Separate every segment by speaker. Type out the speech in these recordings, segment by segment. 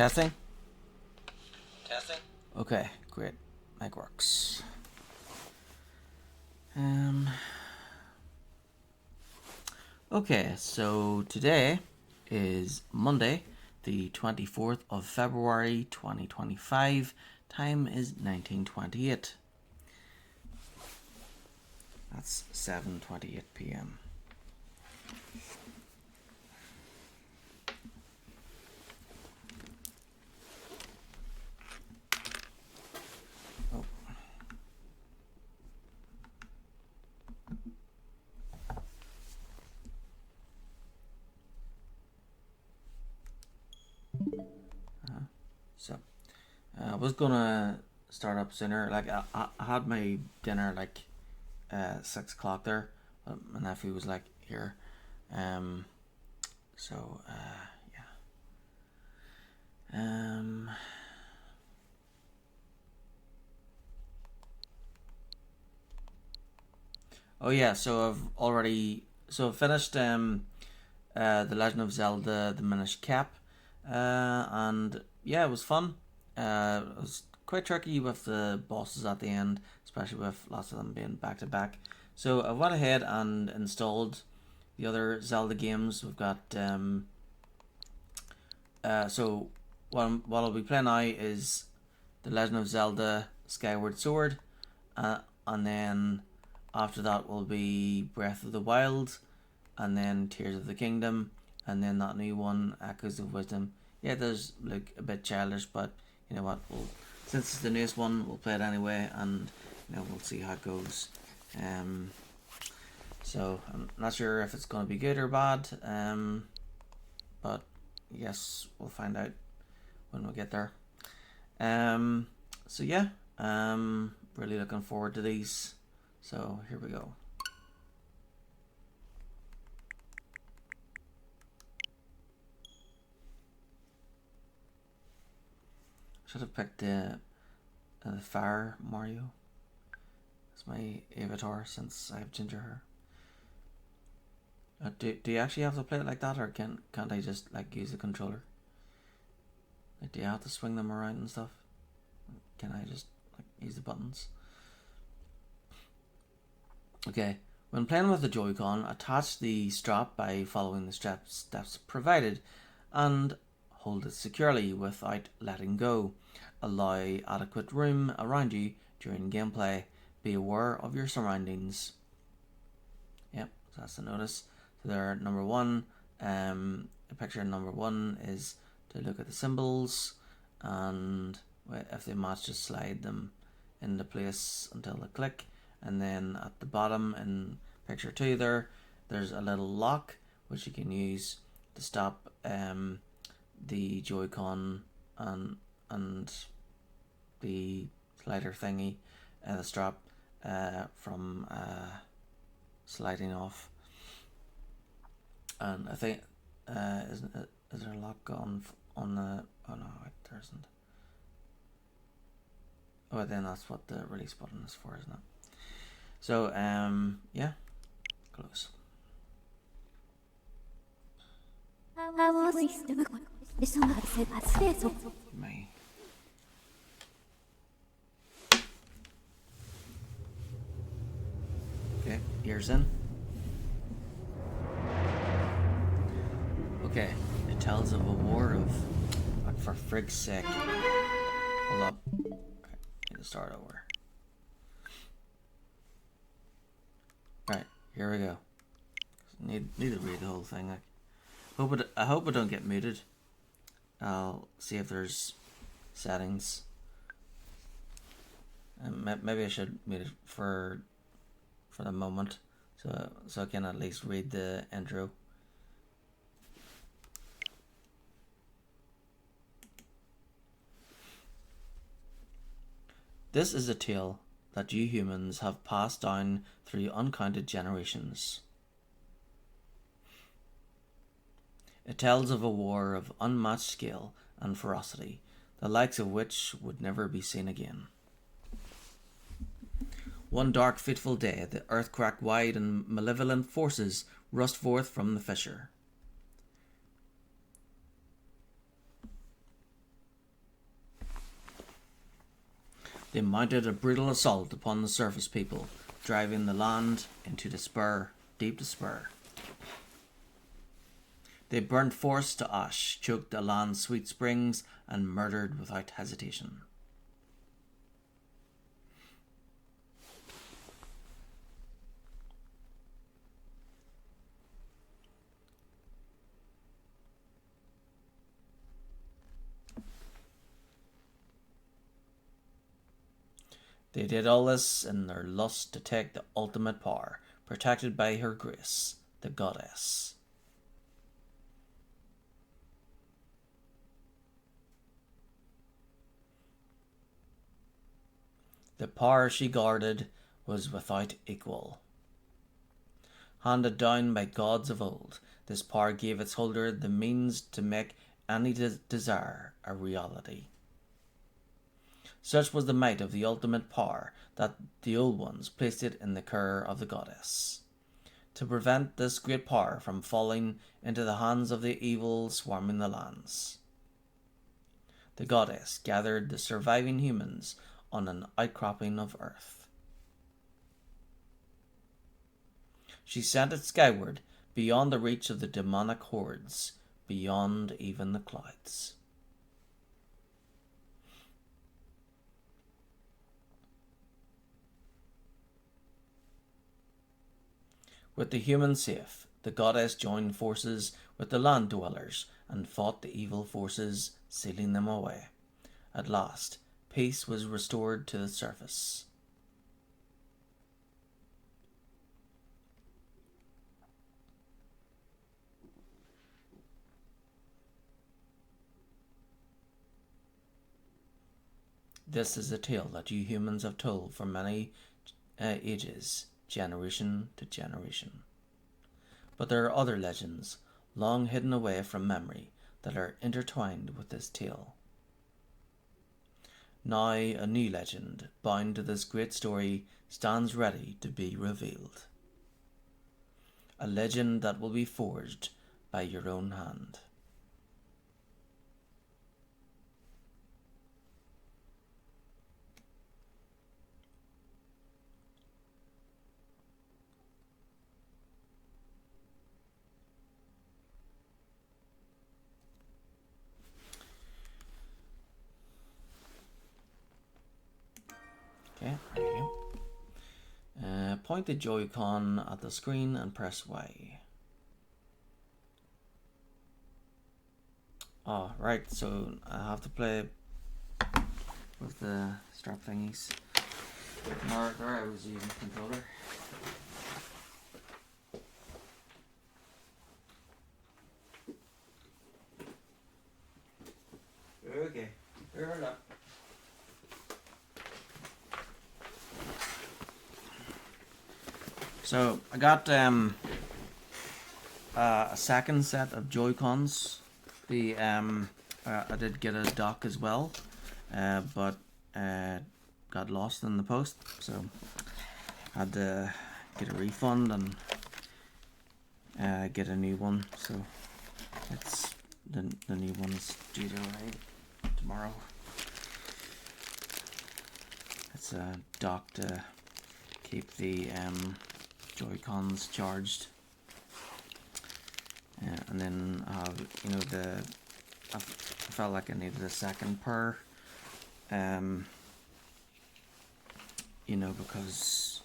Speaker 1: Testing?
Speaker 2: Testing?
Speaker 1: Okay, great. Mic works. Okay, so today is Monday, the 24th of February 2025. Time is 19:28. That's 7:28 p.m. Oh. So, I was gonna start up sooner. Like, I had my dinner like 6 o'clock there. My nephew was like here. So, yeah. Oh yeah, so I've finished the Legend of Zelda, the Minish Cap, and yeah, it was fun. It was quite tricky with the bosses at the end, especially with lots of them being back to back. So I went ahead and installed the other Zelda games. We've got so what I'll be playing now is the Legend of Zelda Skyward Sword, and then after that will be Breath of the Wild, and then Tears of the Kingdom, and then that new one, Echoes of Wisdom. Yeah, it does look a bit childish, but you know what? Since it's the newest one, we'll play it anyway, and we'll see how it goes. So I'm not sure if it's going to be good or bad, but yes, we'll find out when we get there. So yeah, really looking forward to these. So here we go. Should have picked the Fire Mario. It's my avatar since I have ginger hair. Do you actually have to play it like that, or can't I just like use the controller? Like, do you have to swing them around and stuff? Can I just like use the buttons? Okay, when playing with the Joy-Con, attach the strap by following the steps provided, and hold it securely without letting go. Allow adequate room around you during gameplay. Be aware of your surroundings. Yep, so that's the notice. So there, number one, the picture number one is to look at the symbols, and if they match, just slide them into place until they click. And then at the bottom in picture 2 there's a little lock which you can use to stop the Joy-Con and the slider thingy, the strap, from sliding off. And I think is there a lock on the, oh no, there isn't. Oh, then that's what the release button is for, isn't it? So, yeah, close. Me. Okay, ears in. Okay, it tells of a war of, like, for frig's sake. Hold up. Okay, need to start over. Right, here we go. Need to read the whole thing. I hope I don't get muted. I'll see if there's settings. Maybe I should mute it for the moment, so I can at least read the intro. This is a tale that you humans have passed down through uncounted generations. It tells of a war of unmatched scale and ferocity, the likes of which would never be seen again. One dark fateful day, the earth cracked wide and malevolent forces rushed forth from the fissure. They mounted a brutal assault upon the surface people, driving the land into despair, deep despair. They burnt forests to ash, choked the land's sweet springs, and murdered without hesitation. They did all this in their lust to take the ultimate power, protected by her grace, the goddess. The power she guarded was without equal. Handed down by gods of old, this power gave its holder the means to make any desire a reality. Such was the might of the ultimate power that the old ones placed it in the care of the goddess. To prevent this great power from falling into the hands of the evil swarming the lands, the goddess gathered the surviving humans on an outcropping of earth. She sent it skyward, beyond the reach of the demonic hordes, beyond even the clouds. With the humans safe, the goddess joined forces with the land dwellers and fought the evil forces, sealing them away. At last, peace was restored to the surface. This is a tale that you humans have told for many ages, generation to generation. But there are other legends, long hidden away from memory, that are intertwined with this tale. Now a new legend, bound to this great story, stands ready to be revealed. A legend that will be forged by your own hand. Okay, there you go. Point the Joy-Con at the screen and press Y. Oh, right, so I have to play with the strap thingies. There I was using the controller. Okay, turn up. So I got a second set of Joy-Cons. I did get a dock as well, but got lost in the post, so had to get a refund and get a new one. So it's the new one's due to arrive tomorrow. It's a dock to keep the Joy-Cons charged, and then I felt like I needed a second pair, because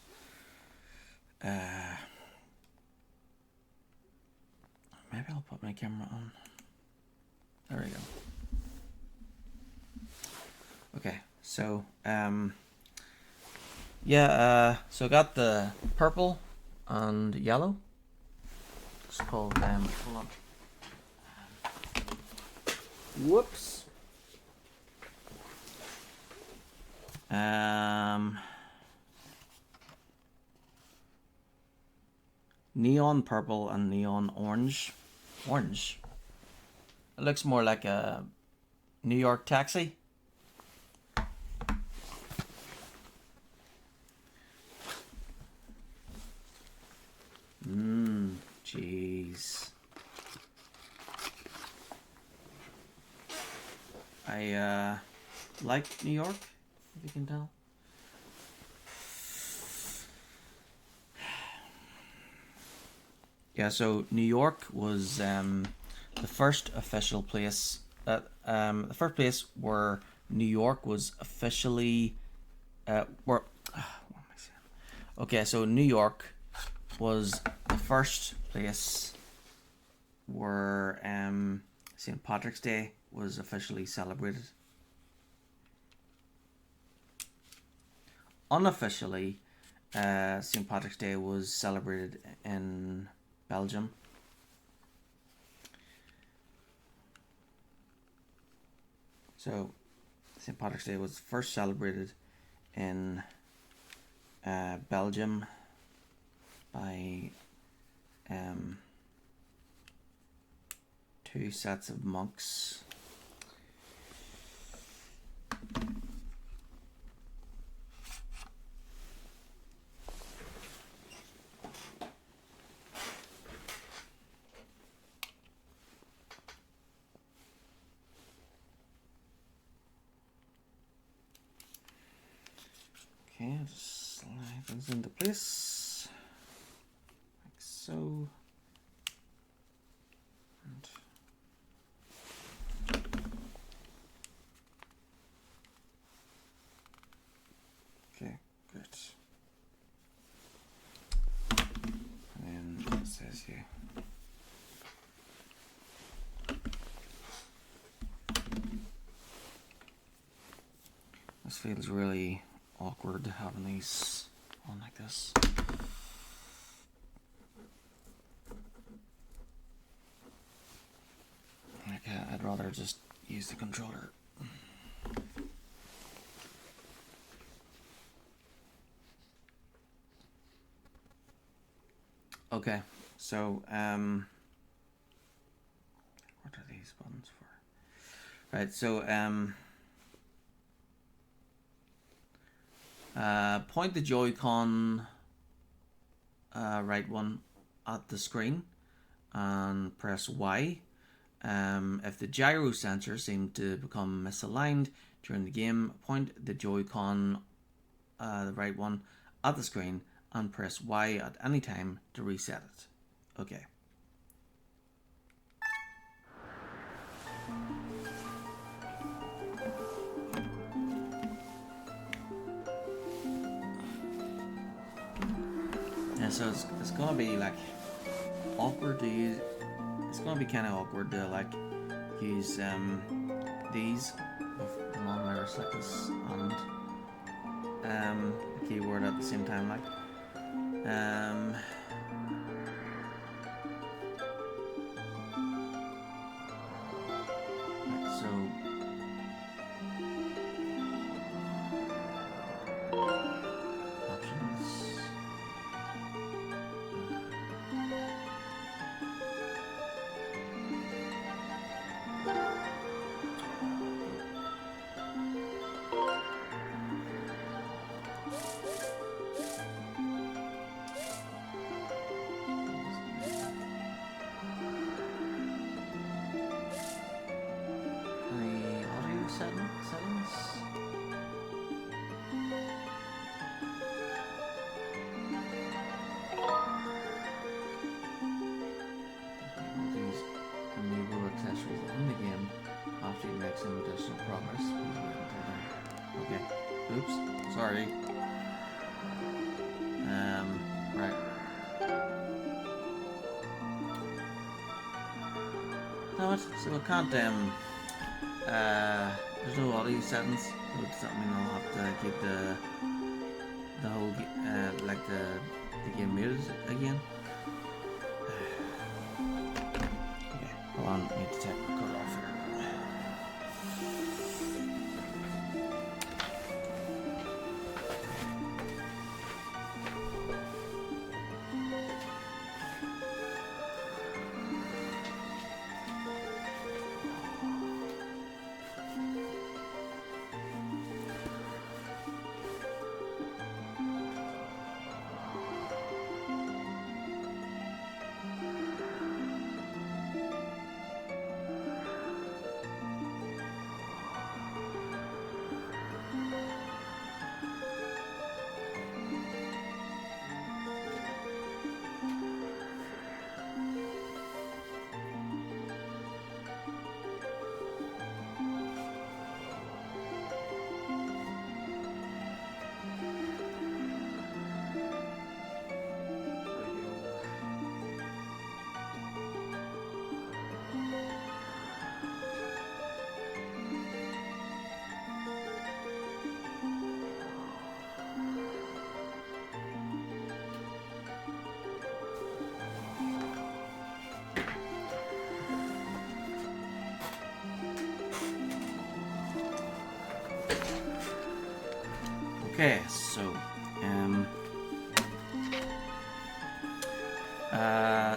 Speaker 1: maybe I'll put my camera on. There we go. Okay, so so I got the purple and yellow. It's called hold on. Whoops. Neon purple and neon orange. Orange. It looks more like a New York taxi. Jeez. I like New York, if you can tell. Yeah, so New York was the first official place the first place where New York was officially where what am I saying? Okay, so New York was the first place where St. Patrick's Day was officially celebrated. Unofficially, St. Patrick's Day was celebrated in Belgium. So, St. Patrick's Day was first celebrated in Belgium by two sets of monks. Okay, just slide things into place like so. And okay, good. And then it says here. This feels really awkward having these on like this. Like, I'd rather just use the controller. Okay, so what are these buttons for? Right, so point the Joy-Con right one at the screen and press Y. If the gyro sensor seemed to become misaligned during the game, point the Joy-Con, the right one, at the screen and press Y at any time to reset it. Okay. Yeah, so it's gonna be like awkward to use. It's gonna be kind of awkward to like use these with non-layers like this and the keyboard at the same time, like so. Options. The audio settings. These enable accessories on the game after you make some additional progress. Okay. Oops. Sorry. Right. No, what? So I can't there's no audio settings, so does that mean I'll have to keep the whole like the game muted again? Okay, hold on, I need to take my coat off here. Okay, so uh,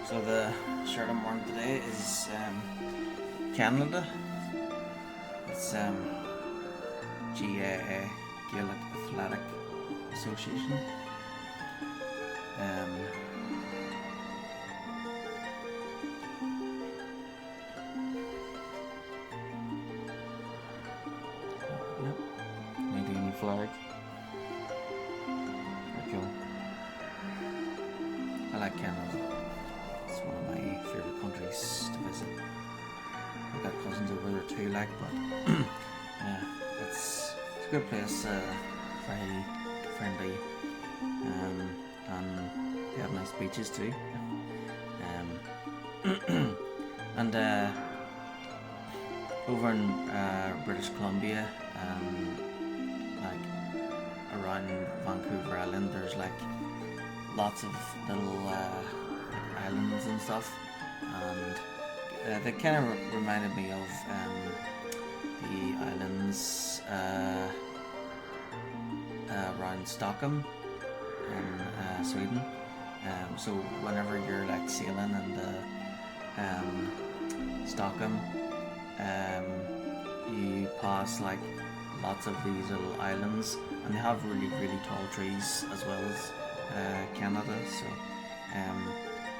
Speaker 1: so the shirt I'm wearing today is Canada. It's GAA, Gaelic Athletic Association. Yep, Canadian flag. Very cool. I like Canada. It's one of my favourite countries to visit. I've got cousins over there too, like, but yeah, it's a good place. Very friendly, and they have nice beaches too. And over in British Columbia, like around Vancouver Island, there's like lots of little islands and stuff, and they kind of reminded me of the islands around Stockholm in Sweden. So whenever you're like sailing in Stockholm, you pass like lots of these little islands, and they have really tall trees as well as Canada, so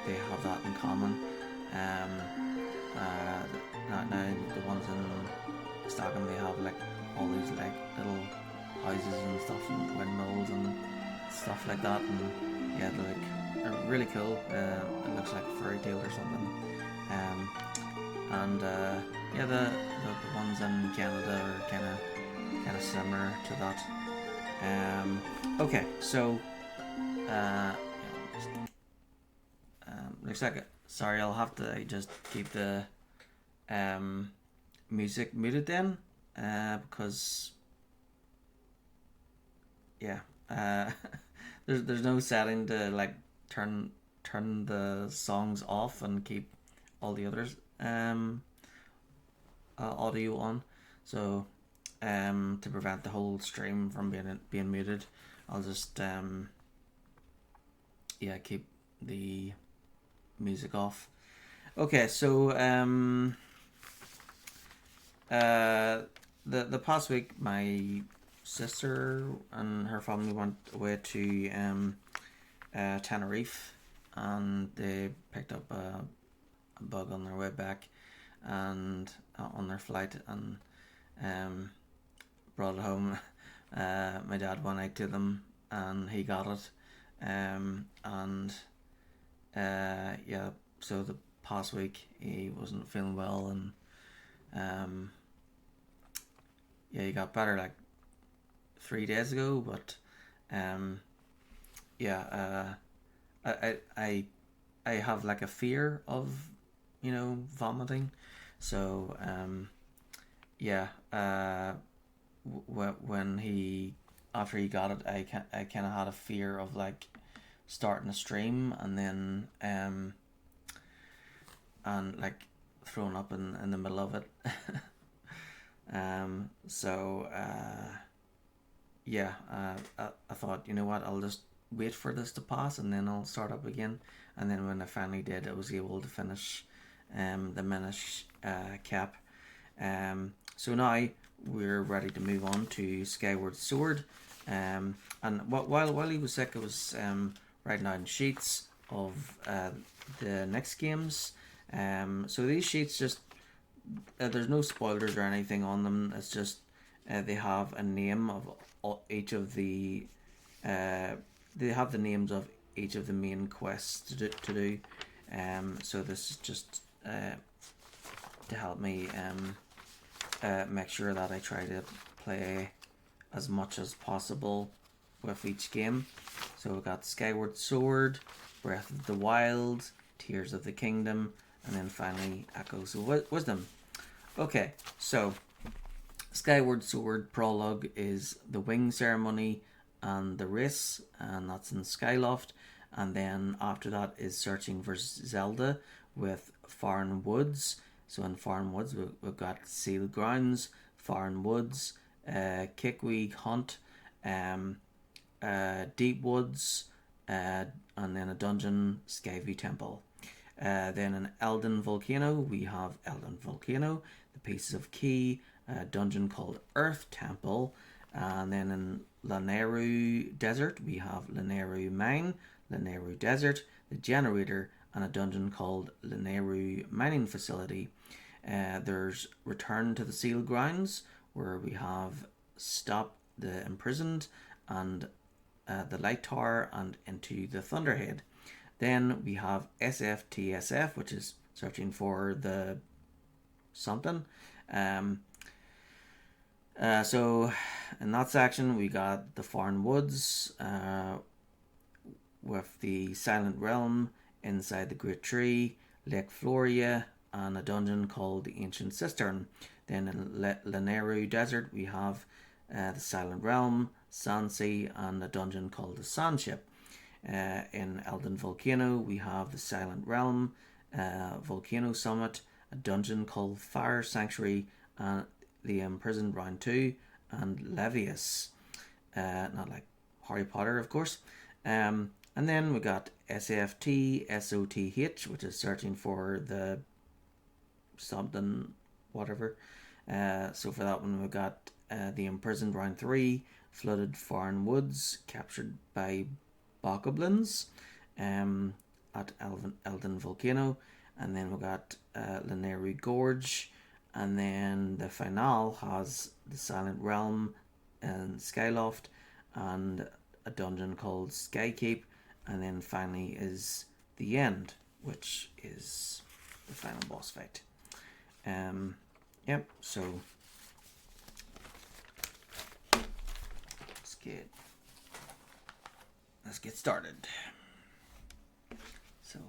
Speaker 1: they have that in common. Now the ones in Stockholm, they have like all these like little houses and stuff and windmills and stuff like that, and yeah, they're really cool. It looks like a fairy tale or something. And yeah, the ones in Canada are kind of similar to that. Okay, so looks like sorry, I'll have to just keep the music muted then, because yeah, there's no setting to like turn the songs off and keep all the others audio on. So to prevent the whole stream from being muted, I'll just yeah, keep the music off. Okay, so the past week my sister and her family went away to Tenerife, and they picked up a bug on their way back, and on their flight, and brought it home. My dad went out to them and he got it, and yeah, so the past week he wasn't feeling well, and yeah, he got better like 3 days ago, but yeah, I have like a fear of, you know, vomiting, so yeah, when he after he got it, I kind of had a fear of like starting a stream and then and like throwing up in the middle of it. So yeah, I thought, you know what, I'll just wait for this to pass and then I'll start up again. And then when I finally did, I was able to finish the Minish cap. So now we're ready to move on to Skyward Sword. And while he was sick, I was writing down sheets of the next games. So these sheets just there's no spoilers or anything on them. It's just they have a name of each of the they have the names of each of the main quests to do. So this is just to help me make sure that I try to play as much as possible with each game. So we've got Skyward Sword, Breath of the Wild, Tears of the Kingdom, and then finally Echoes of Wisdom. Okay, so Skyward Sword prologue is the wing ceremony and the race, and that's in Skyloft. and then after that is Searching for Zelda with Foreign Woods. So in Foreign Woods we've got Sealed Grounds, Foreign Woods, Kickwee Hunt, Deep Woods, and then a dungeon, Skyview Temple. Then in Elden Volcano we have Elden Volcano, the Pieces of Key, a dungeon called Earth Temple, and then in Lanayru Desert we have Lanayru Mine, Lanayru Desert, the Generator, and a dungeon called Lanayru Mining Facility. There's Return to the Sealed Grounds, where we have Stop the Imprisoned, and the Light Tower, and Into the Thunderhead. Then we have SFTSF, which is searching for the something. So in that section we got the Foreign Woods with the Silent Realm, Inside the Great Tree, Lake Floria, and a dungeon called the Ancient Cistern. Then in Lanayru Desert we have the Silent Realm, Sandsea, and a dungeon called the Sandship. In Elden Volcano we have the Silent Realm, Volcano Summit, a dungeon called Fire Sanctuary, and the Imprisoned Round 2, and Levius. Not like Harry Potter, of course. And then we got SFT SOTH, which is searching for the something, whatever. So for that one we got the Imprisoned Round 3, Flooded Foreign Woods, Captured by Bokoblins, at Elden Volcano. And then we got Lanayru Gorge, and then the finale has the Silent Realm and Skyloft, and a dungeon called Skykeep, and then finally is the end, which is the final boss fight. Yep, so let's get started. So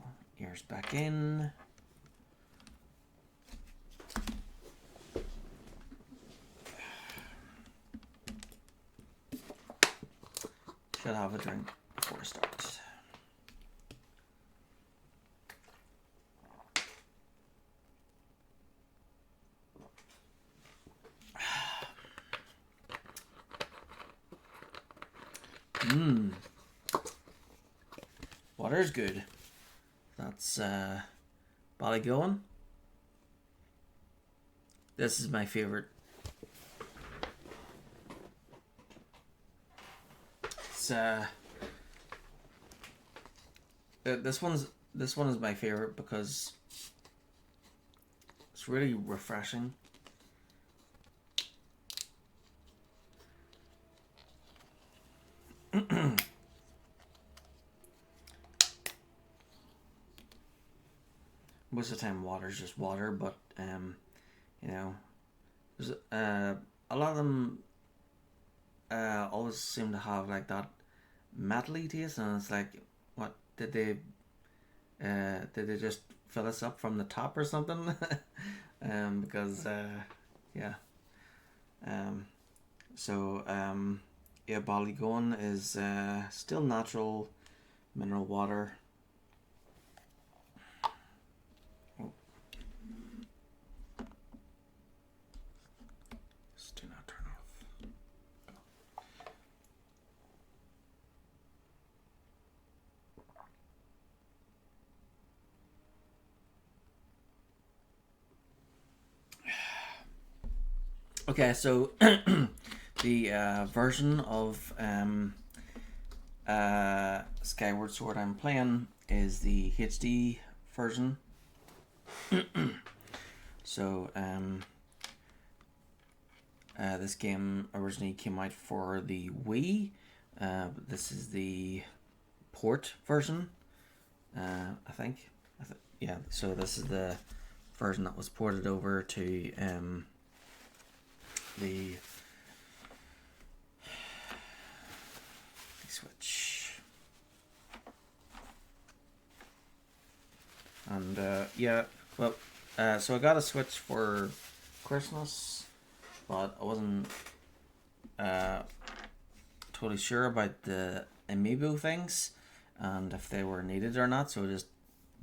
Speaker 1: ears back in. Should have a drink before it starts. Water's good. That's Ballygowan. This is my favorite. It's this one is my favorite because it's really refreshing. Most of the time water's just water, but you know, there's a lot of them always seem to have like that metally taste, and it's like, what did they just fill us up from the top or something? Because yeah, so yeah, Ballygowan is still natural mineral water. Do not turn off. Okay, so the version of Skyward Sword I'm playing is the HD version. So this game originally came out for the Wii. This is the port version, I think. Yeah, so this is the version that was ported over to the Switch. And yeah, well, so I got a Switch for Christmas, but I wasn't totally sure about the amiibo things. and if they were needed or not. So I just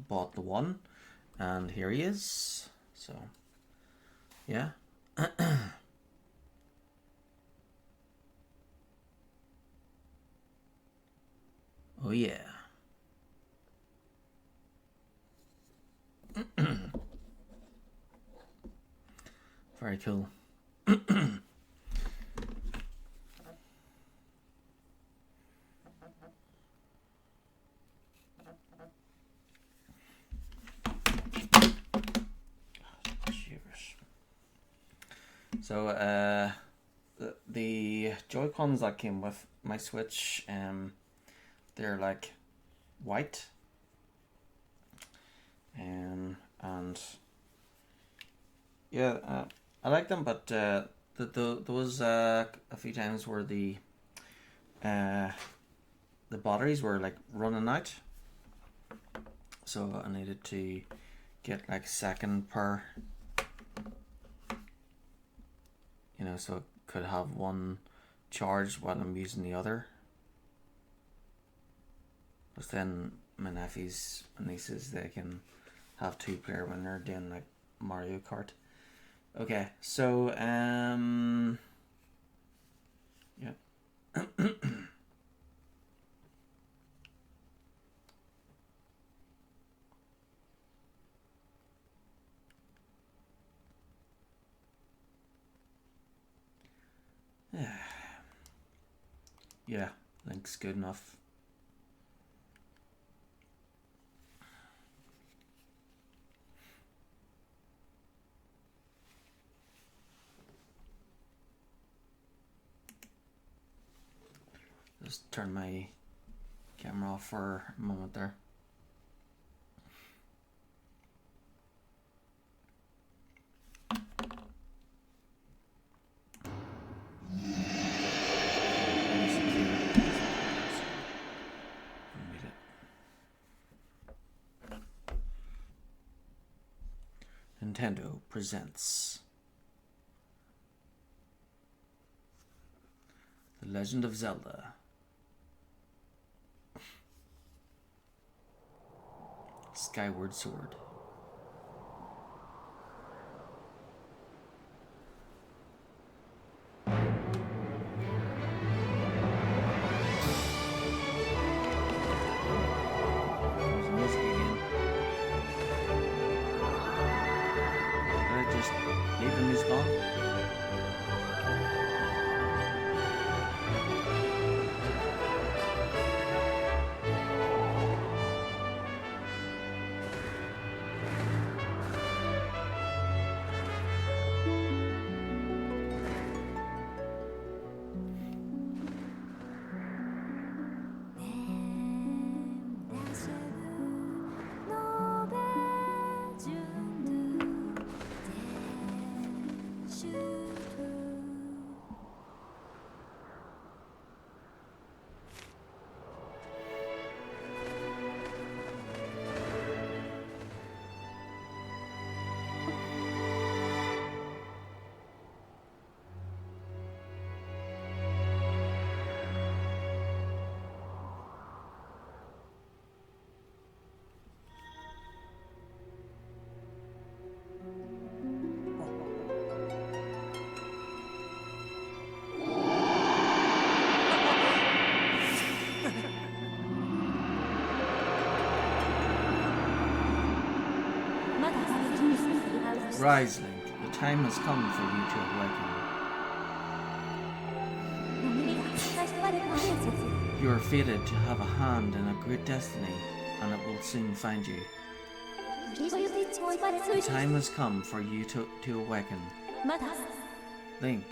Speaker 1: bought the one, and here he is. So yeah. Oh yeah. Very cool. So the Joy-Cons that came with my Switch, they're like white, and yeah, I like them, but there was a few times where the batteries were like running out, so I needed to get like second per, so I could have one charged while I'm using the other. But then my nephews and nieces, they can have 2-player when they're doing like Mario Kart. Okay, so yeah. Yeah, Link's good enough. Just turn my camera off for a moment there. Nintendo presents The Legend of Zelda. Skyward Sword. There's music again. Did I just leave the music on? Rise, Link. The time has come for you to awaken. You are fated to have a hand in a great destiny, and it will soon find you. The time has come for you to awaken. Link.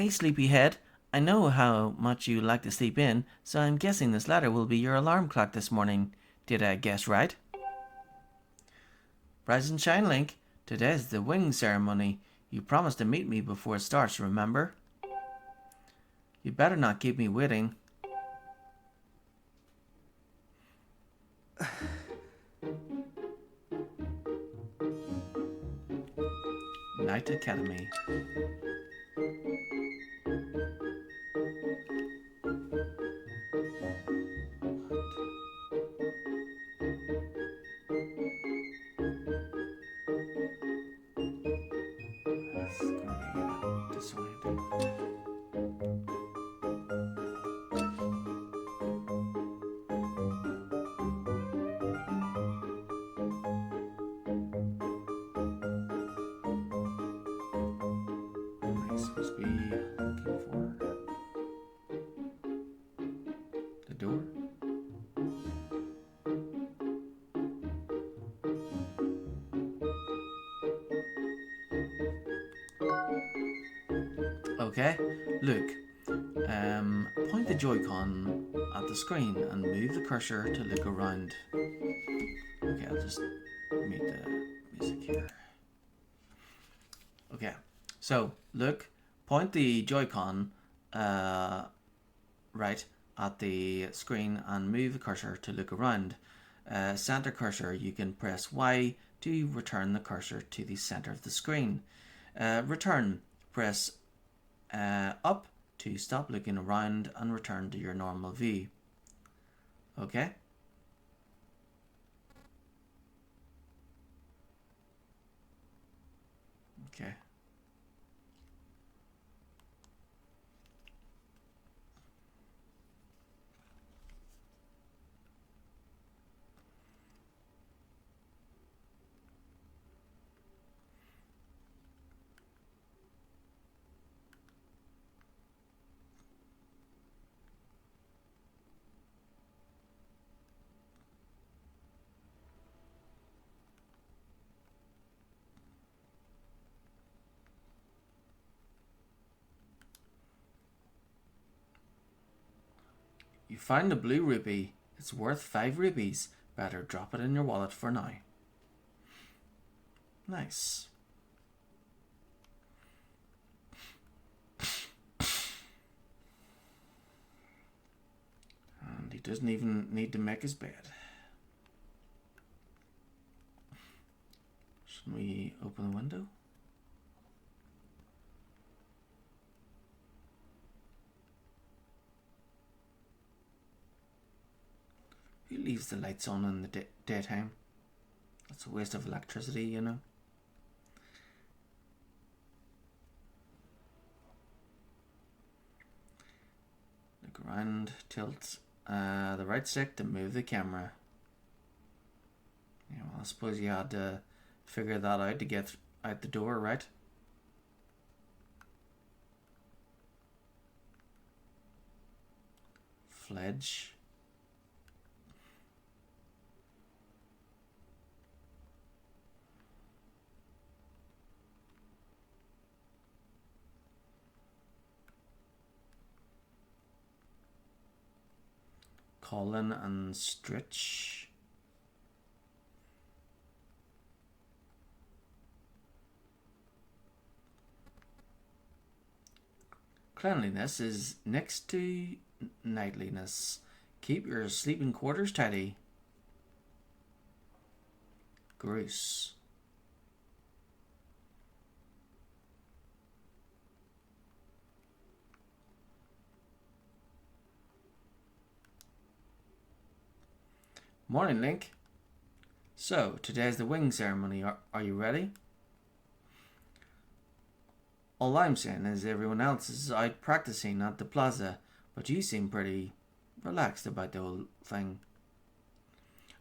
Speaker 1: Hey, sleepyhead. I know how much you like to sleep in, so I'm guessing this ladder will be your alarm clock this morning. Did I guess right? Rise and shine, Link. Today's the wing ceremony. You promised to meet me before it starts, remember? You better not keep me waiting. Night Academy. It's gonna be disorienting. Am I supposed to be looking for the door? Okay, look. Point the Joy-Con at the screen and move the cursor to look around. Okay, I'll just mute the music here. Okay, so look, point the Joy-Con right at the screen and move the cursor to look around. Center cursor, you can press Y to return the cursor to the center of the screen. Return, press up to stop looking around and return to your normal view. Okay? Okay. You find a blue rupee. It's worth 5 rupees. Better drop it in your wallet for now. Nice. And he doesn't even need to make his bed. Should we open the window? Who leaves the lights on in the daytime? That's a waste of electricity, you know. Look around, tilt the right stick to move the camera. Yeah, well, I suppose you had to figure that out to get out the door, right? Fledge. Colin and Stritch. Cleanliness is next to nightliness. Keep your sleeping quarters tidy. Gross. Morning, Link. So, today's the wing ceremony. Are you ready? All I'm saying is everyone else is out practicing at the plaza, but you seem pretty relaxed about the whole thing.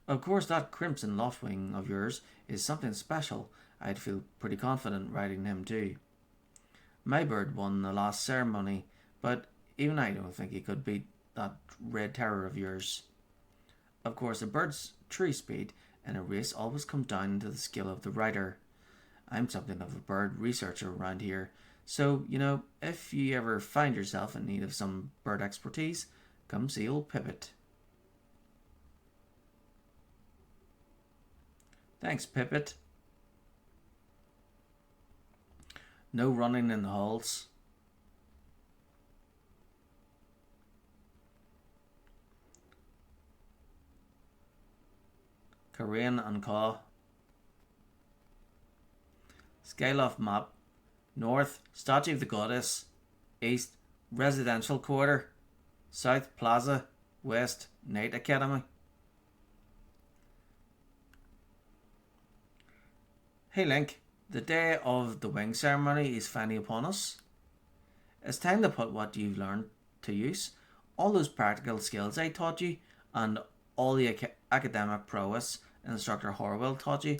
Speaker 1: Of course, that Crimson Loftwing of yours is something special. I'd feel pretty confident riding him too. My bird won the last ceremony, but even I don't think he could beat that Red Terror of yours. Of course, a bird's true speed in a race always comes down to the skill of the rider. I'm something of a bird researcher around here, So, you know, if you ever find yourself in need of some bird expertise, come see old Pipit. Thanks, Pipit. No running in the halls. Korean and Caw. Skyloft map. North, Statue of the Goddess. East, Residential Quarter. South, Plaza. West, Night Academy. Hey Link, the day of the wing ceremony is finally upon us. It's time to put what you've learned to use. All those practical skills I taught you, and all the academic prowess Instructor Horwell taught you.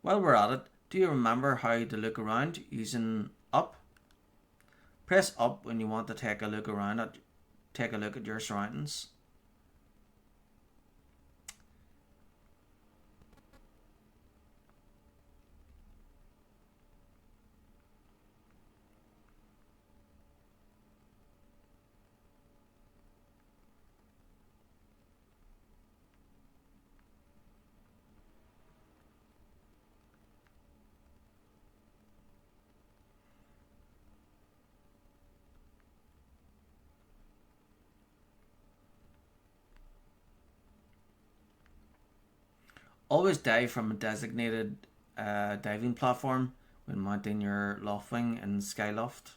Speaker 1: While we're at it, do you remember how to look around using up? Press up when you want to take a look at your surroundings. Always dive from a designated diving platform when mounting your loftwing in Skyloft.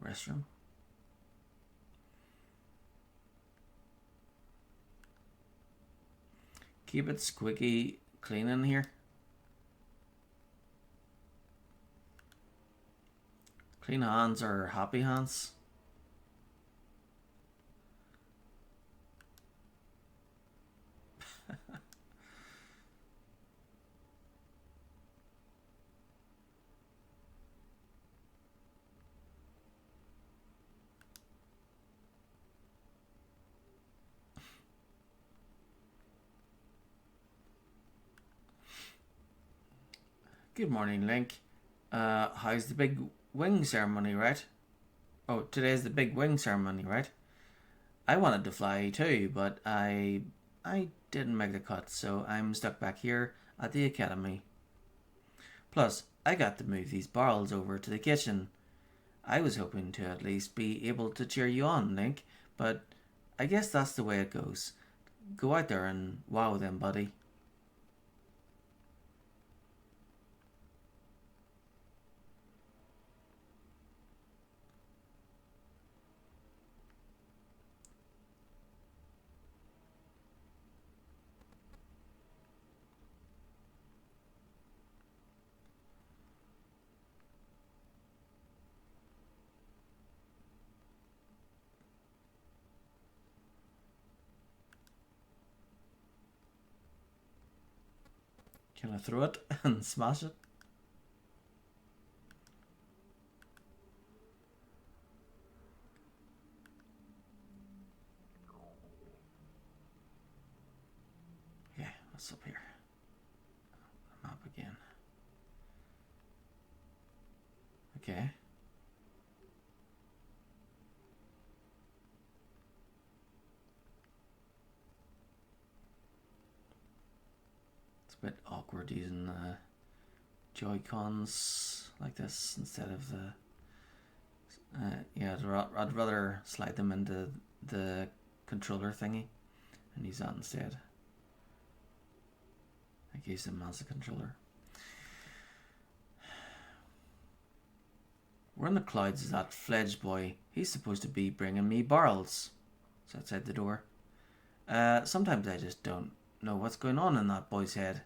Speaker 1: Restroom. Keep it squeaky clean in here. Clean hands are happy hands. Good morning, Link. How's the big wing ceremony, right? Oh, today's the big wing ceremony, right? I wanted to fly too, but I didn't make the cut, so I'm stuck back here at the academy. Plus, I got to move these barrels over to the kitchen. I was hoping to at least be able to cheer you on, Link, but I guess that's the way it goes. Go out there and wow them, buddy. Can I throw it and smash it? Yeah, what's up here? Map again. Okay. It's a bit awkward using Joy-Cons like this instead of the... yeah, I'd rather slide them into the controller thingy and use that instead. I use them as a controller. Where in the clouds is that Fledge boy? He's supposed to be bringing me barrels. It's outside the door. Sometimes I just don't know what's going on in that boy's head.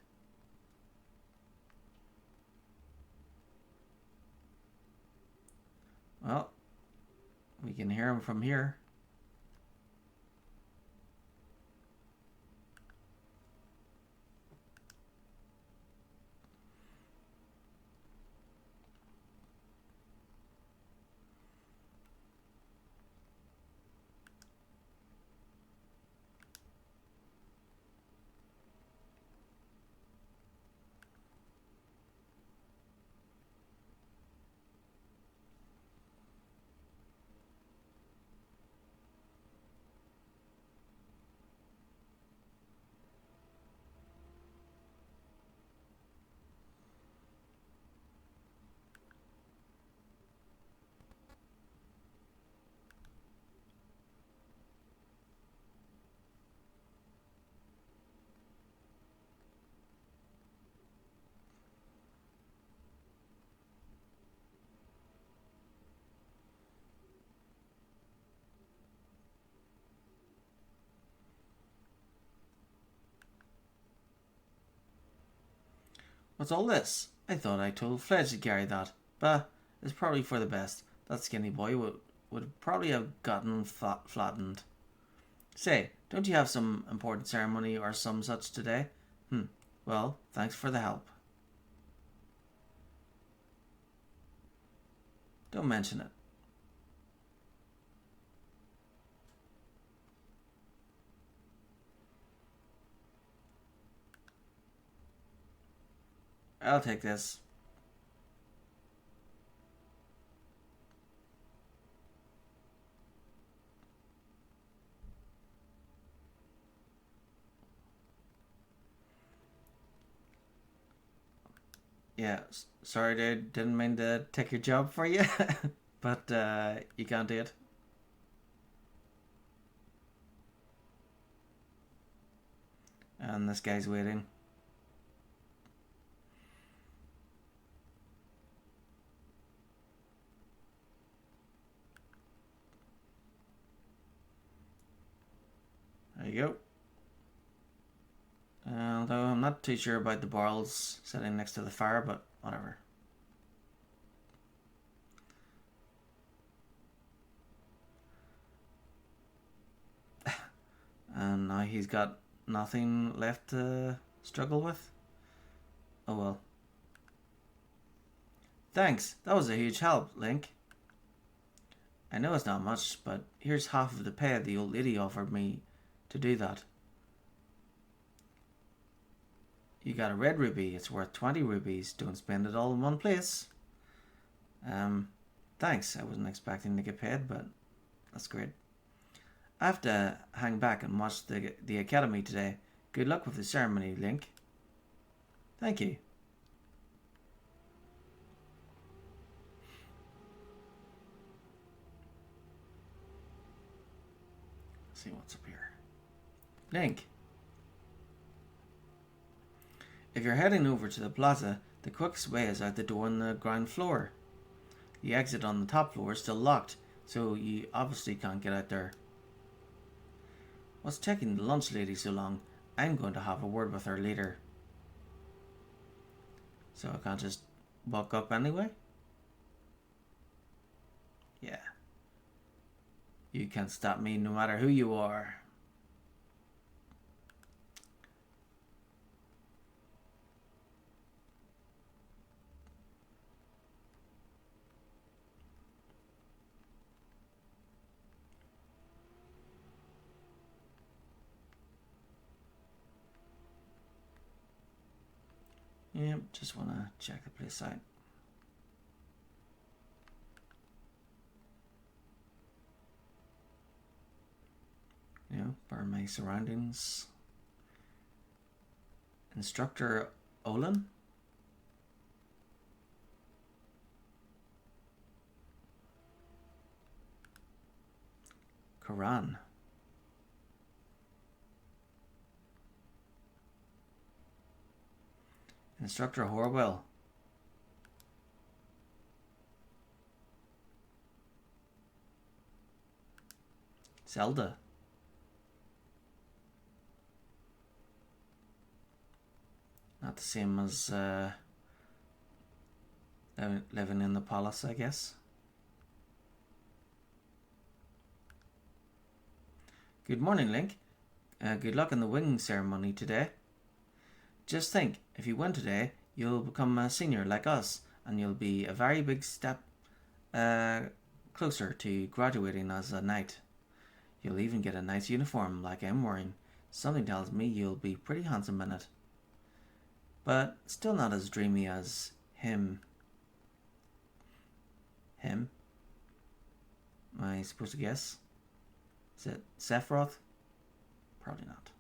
Speaker 1: Well, we can hear him from here. What's all this? I thought I told Fledge to carry that. Bah, it's probably for the best. That skinny boy would probably have gotten flattened. Say, don't you have some important ceremony or some such today? Well, thanks for the help. Don't mention it. I'll take this. Yeah, sorry dude, didn't mean to take your job for you, but you can't do it. And this guy's waiting. There you go. Although I'm not too sure about the barrels sitting next to the fire, but whatever. And now he's got nothing left to struggle with. Oh well. Thanks, that was a huge help, Link. I know it's not much, but here's half of the pay the old lady offered me to do that. You got a red ruby, it's worth 20 rubies. Don't spend it all in one place. Thanks, I wasn't expecting to get paid, but that's great. I have to hang back and watch the academy today. Good luck with the ceremony, Link. Thank you. Let's see what's up here. Link. If you're heading over to the plaza, the quickest way is out the door on the ground floor. The exit on the top floor is still locked, so you obviously can't get out there. What's taking the lunch lady so long? I'm going to have a word with her later. So I can't just walk up anyway? Yeah. You can't stop me no matter who you are. Yep, just want to check the place out. You know, burn my surroundings. Instructor Olin? Quran. Instructor Horwell. Zelda. Not the same as living in the palace, I guess. Good morning, Link. Good luck in the wing ceremony today. Just think, if you win today, you'll become a senior like us, and you'll be a very big step closer to graduating as a knight. You'll even get a nice uniform like I'm wearing. Something tells me you'll be pretty handsome in it. But still not as dreamy as him. Him? Am I supposed to guess? Is it Sephiroth? Probably not.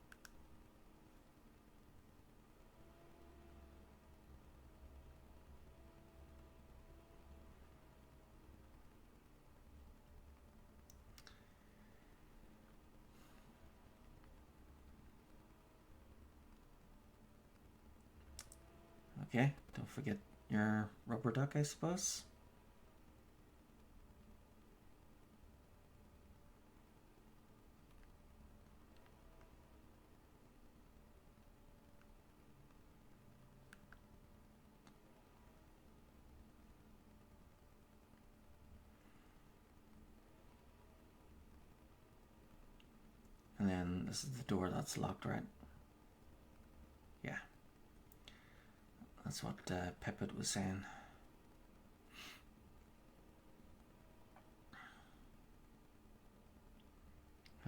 Speaker 1: Okay, don't forget your rubber duck, I suppose. And then this is the door that's locked, right? Yeah. That's what Pepit was saying.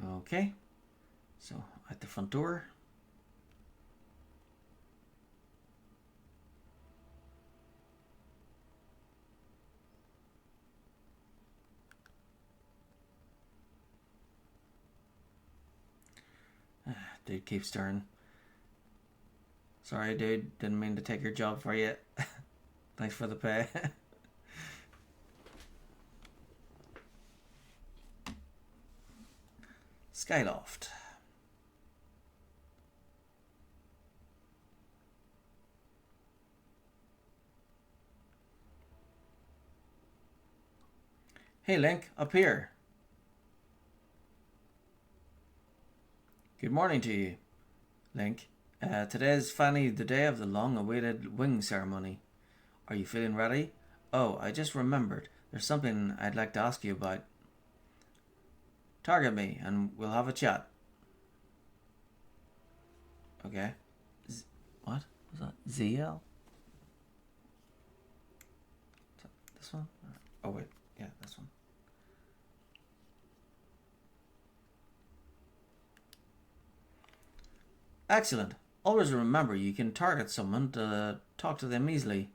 Speaker 1: Okay. So, at the front door. Dude keeps stirring. Sorry, dude. Didn't mean to take your job for you. Thanks for the pay. Skyloft. Hey, Link. Up here. Good morning to you, Link. Today is finally the day of the long-awaited wing ceremony. Are you feeling ready? Oh, I just remembered. There's something I'd like to ask you about. Target me, and we'll have a chat. Okay. What was that? ZL? This one? Oh, wait. Yeah, this one. Excellent. Always remember you can target someone to talk to them easily.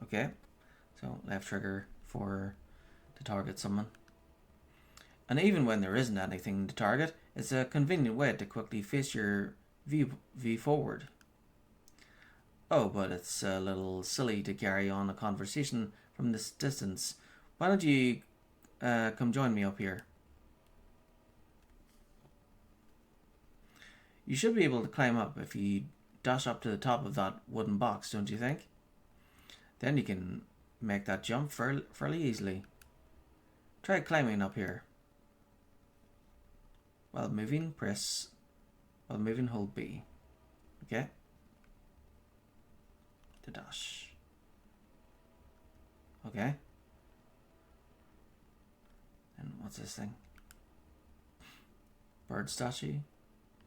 Speaker 1: Okay. So left trigger to target someone. And even when there isn't anything to target, it's a convenient way to quickly face your V forward. Oh, but it's a little silly to carry on a conversation from this distance. Why don't you come join me up here? You should be able to climb up if you dash up to the top of that wooden box, don't you think? Then you can make that jump fairly easily. Try climbing up here. While moving, hold B. Okay? To dash. Okay? And what's this thing? Bird statue?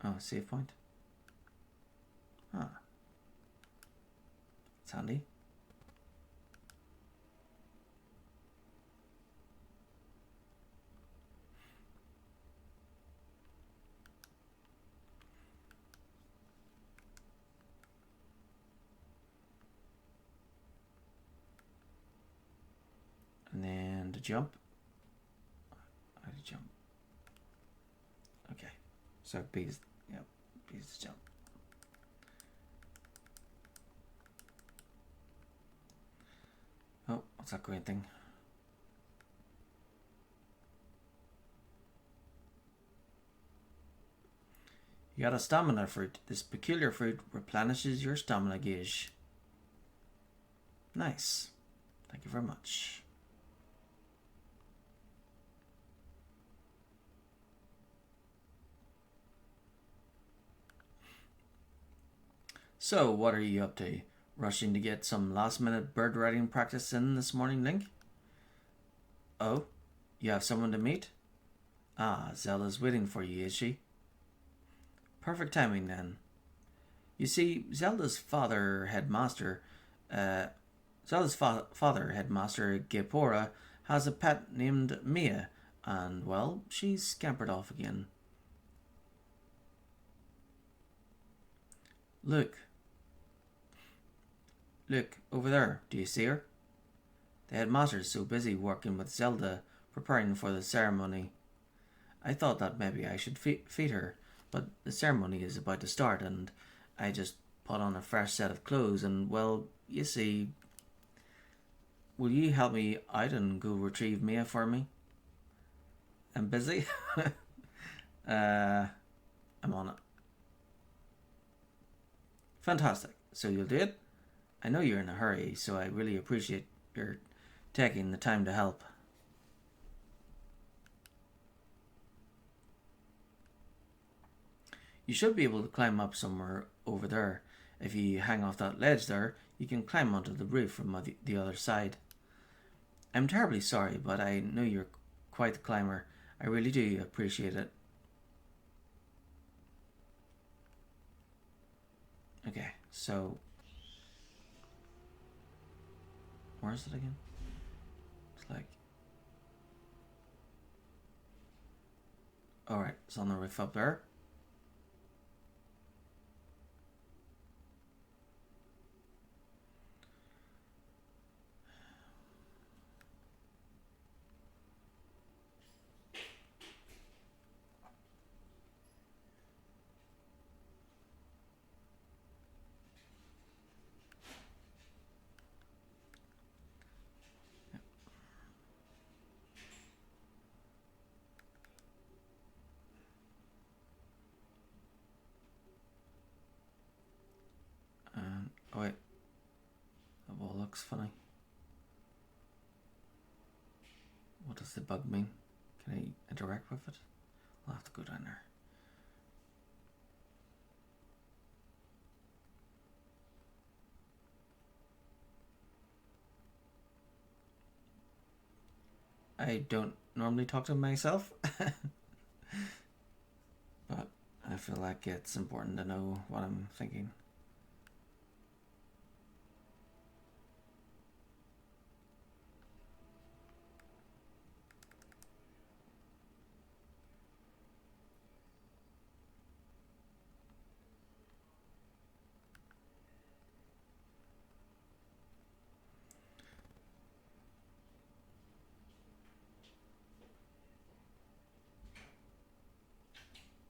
Speaker 1: Oh, save point. Ah. It's handy. And then to jump. How to jump? Okay. So B's, yep, B's to jump. Oh, what's that green thing? You got a stamina fruit. This peculiar fruit replenishes your stamina gauge. Nice. Thank you very much. So, what are you up to? Rushing to get some last-minute bird riding practice in this morning, Link? Oh, you have someone to meet? Ah, Zelda's waiting for you, is she? Perfect timing then. You see, uh, father headmaster Gepora, has a pet named Mia, and well, she's scampered off again. Look, over there. Do you see her? The headmaster's so busy working with Zelda, preparing for the ceremony. I thought that maybe I should feed her, but the ceremony is about to start, and I just put on a fresh set of clothes, and well, you see. Will you help me out and go retrieve Mia for me? I'm busy. I'm on it. Fantastic. So you'll do it? I know you're in a hurry, so I really appreciate your taking the time to help. You should be able to climb up somewhere over there. If you hang off that ledge there, you can climb onto the roof from the other side. I'm terribly sorry, but I know you're quite the climber. I really do appreciate it. Okay, so where is it again? It's like, alright, it's on the roof up there. Oh wait, the wall looks funny. What does the bug mean? Can I interact with it? I'll have to go down there. I don't normally talk to myself, but I feel like it's important to know what I'm thinking.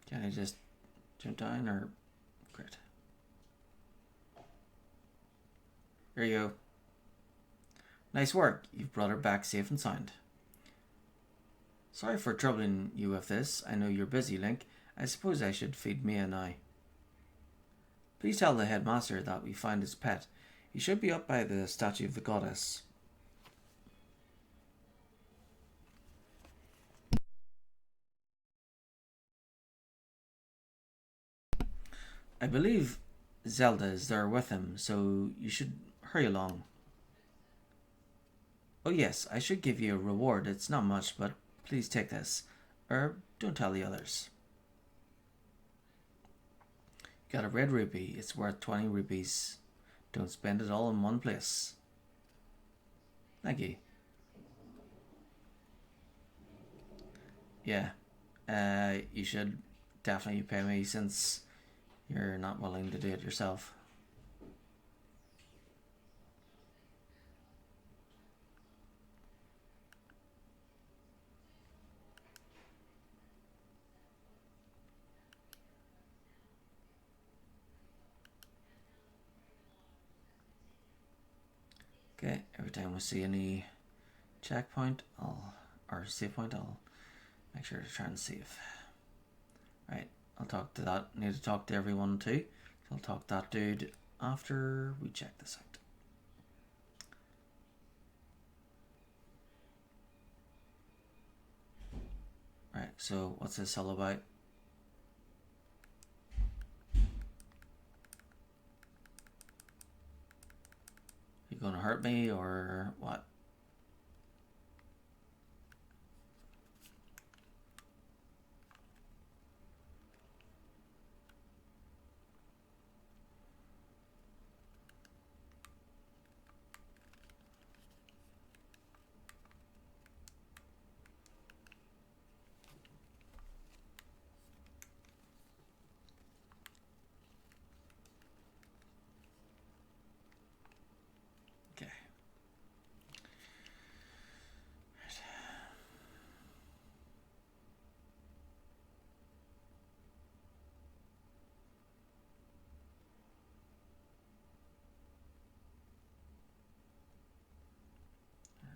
Speaker 1: Can I just jump down or... Great. Here you go. Nice work. You've brought her back safe and sound. Sorry for troubling you with this. I know you're busy, Link. I suppose I should feed Mia now. Please tell the headmaster that we find his pet. He should be up by the statue of the goddess. I believe Zelda is there with him, so you should hurry along. Oh yes, I should give you a reward. It's not much, but please take this. Or don't tell the others. You got a red rupee. It's worth 20 rupees. Don't spend it all in one place. Thank you. Yeah. You should definitely pay me since you're not willing to do it yourself. Okay, every time we see any checkpoint, or save point, I'll make sure to try and save. Right, I'll talk to that. Need to talk to everyone too. So I'll talk to that dude after we check this out. Right, so what's this all about? You gonna hurt me or what?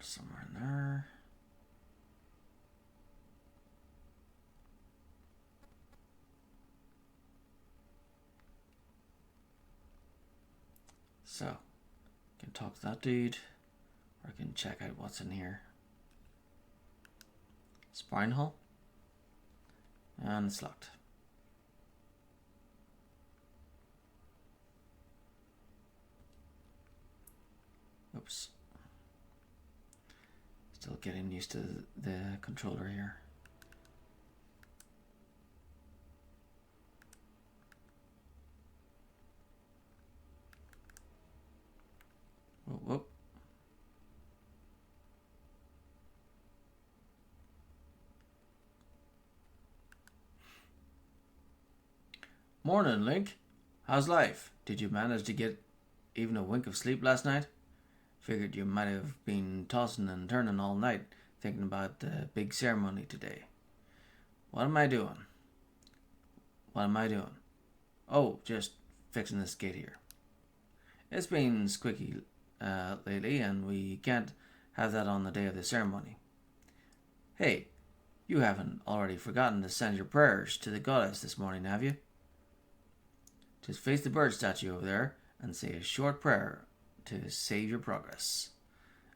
Speaker 1: somewhere in there. So, I can talk to that dude, or I can check out what's in here. Spine hull. And it's locked. Oops. Still getting used to the controller here. Whoa, whoa. Morning, Link. How's life? Did you manage to get even a wink of sleep last night? Figured you might have been tossing and turning all night, thinking about the big ceremony today. What am I doing? What am I doing? Oh, just fixing this gate here. It's been squeaky lately, and we can't have that on the day of the ceremony. Hey, you haven't already forgotten to send your prayers to the goddess this morning, have you? Just face the bird statue over there and say a short prayer to save your progress.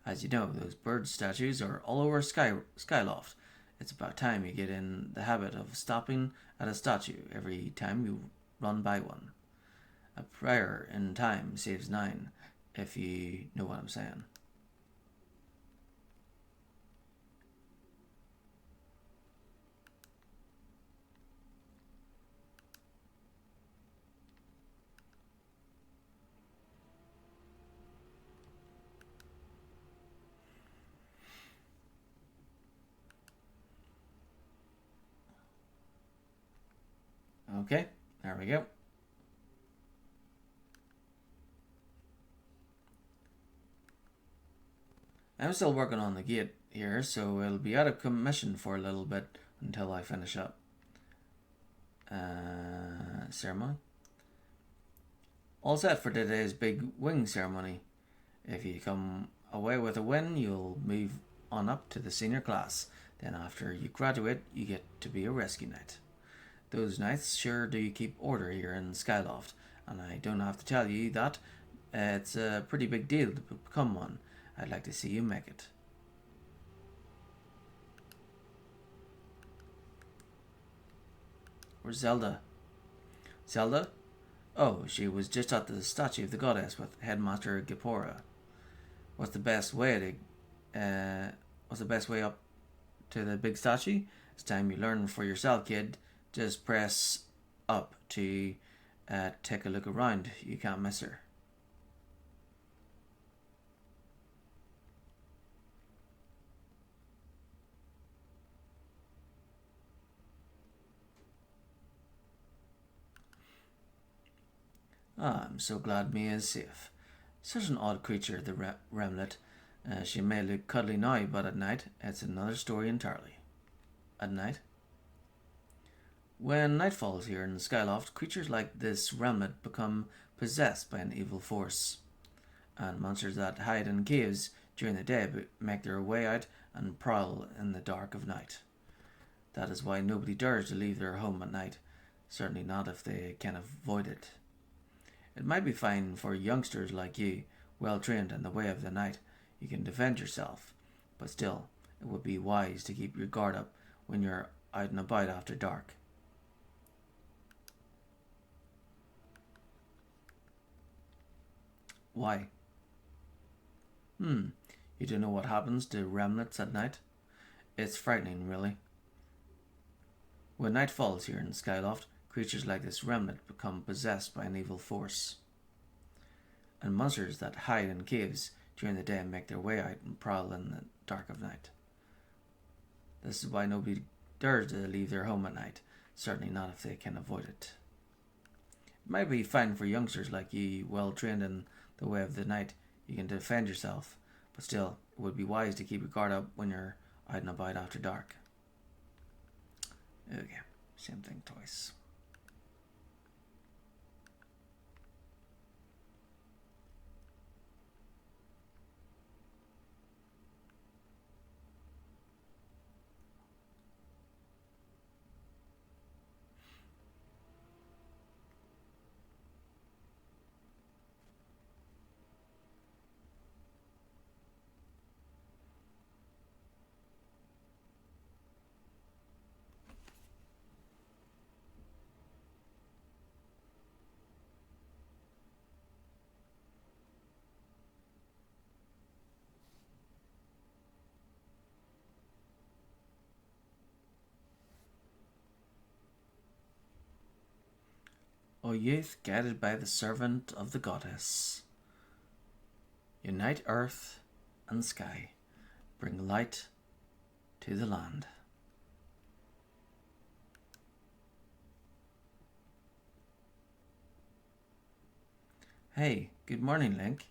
Speaker 1: As you know, those bird statues are all over Skyloft. It's about time you get in the habit of stopping at a statue every time you run by one. A prayer in time saves 9, if you know what I'm saying. Okay, there we go. I'm still working on the gate here, so it'll be out of commission for a little bit until I finish up. Ceremony. All set for today's big wing ceremony. If you come away with a win, you'll move on up to the senior class. Then after you graduate, you get to be a rescue knight. Those knights sure do keep order here in Skyloft, and I don't have to tell you that it's a pretty big deal to become one. I'd like to see you make it. Where's Zelda? Zelda? Oh, she was just at the statue of the goddess with Headmaster Gipora. What's the best way up to the big statue? It's time you learn for yourself, kid. Just press up to take a look around. You can't miss her. Ah, I'm so glad Mia is safe. Such an odd creature, the Remlet. She may look cuddly now, but at night, it's another story entirely. At night? When night falls here in Skyloft, creatures like this Remlet become possessed by an evil force. And monsters that hide in caves during the day make their way out and prowl in the dark of night. That is why nobody dares to leave their home at night, certainly not if they can avoid it. It might be fine for youngsters like you, well trained in the way of the night. You can defend yourself, but still, it would be wise to keep your guard up when you're out and about after dark. Why? You don't know what happens to remnants at night? It's frightening, really. When night falls here in Skyloft, creatures like this remnant become possessed by an evil force. And monsters that hide in caves during the day make their way out and prowl in the dark of night. This is why nobody dares to leave their home at night, certainly not if they can avoid it. It might be fine for youngsters like you, well trained in the way of the night. You can defend yourself, but still, it would be wise to keep your guard up when you're out and about after dark. Okay, same thing twice. O youth guided by the servant of the goddess, unite earth and sky, bring light to the land. Hey, good morning, Link.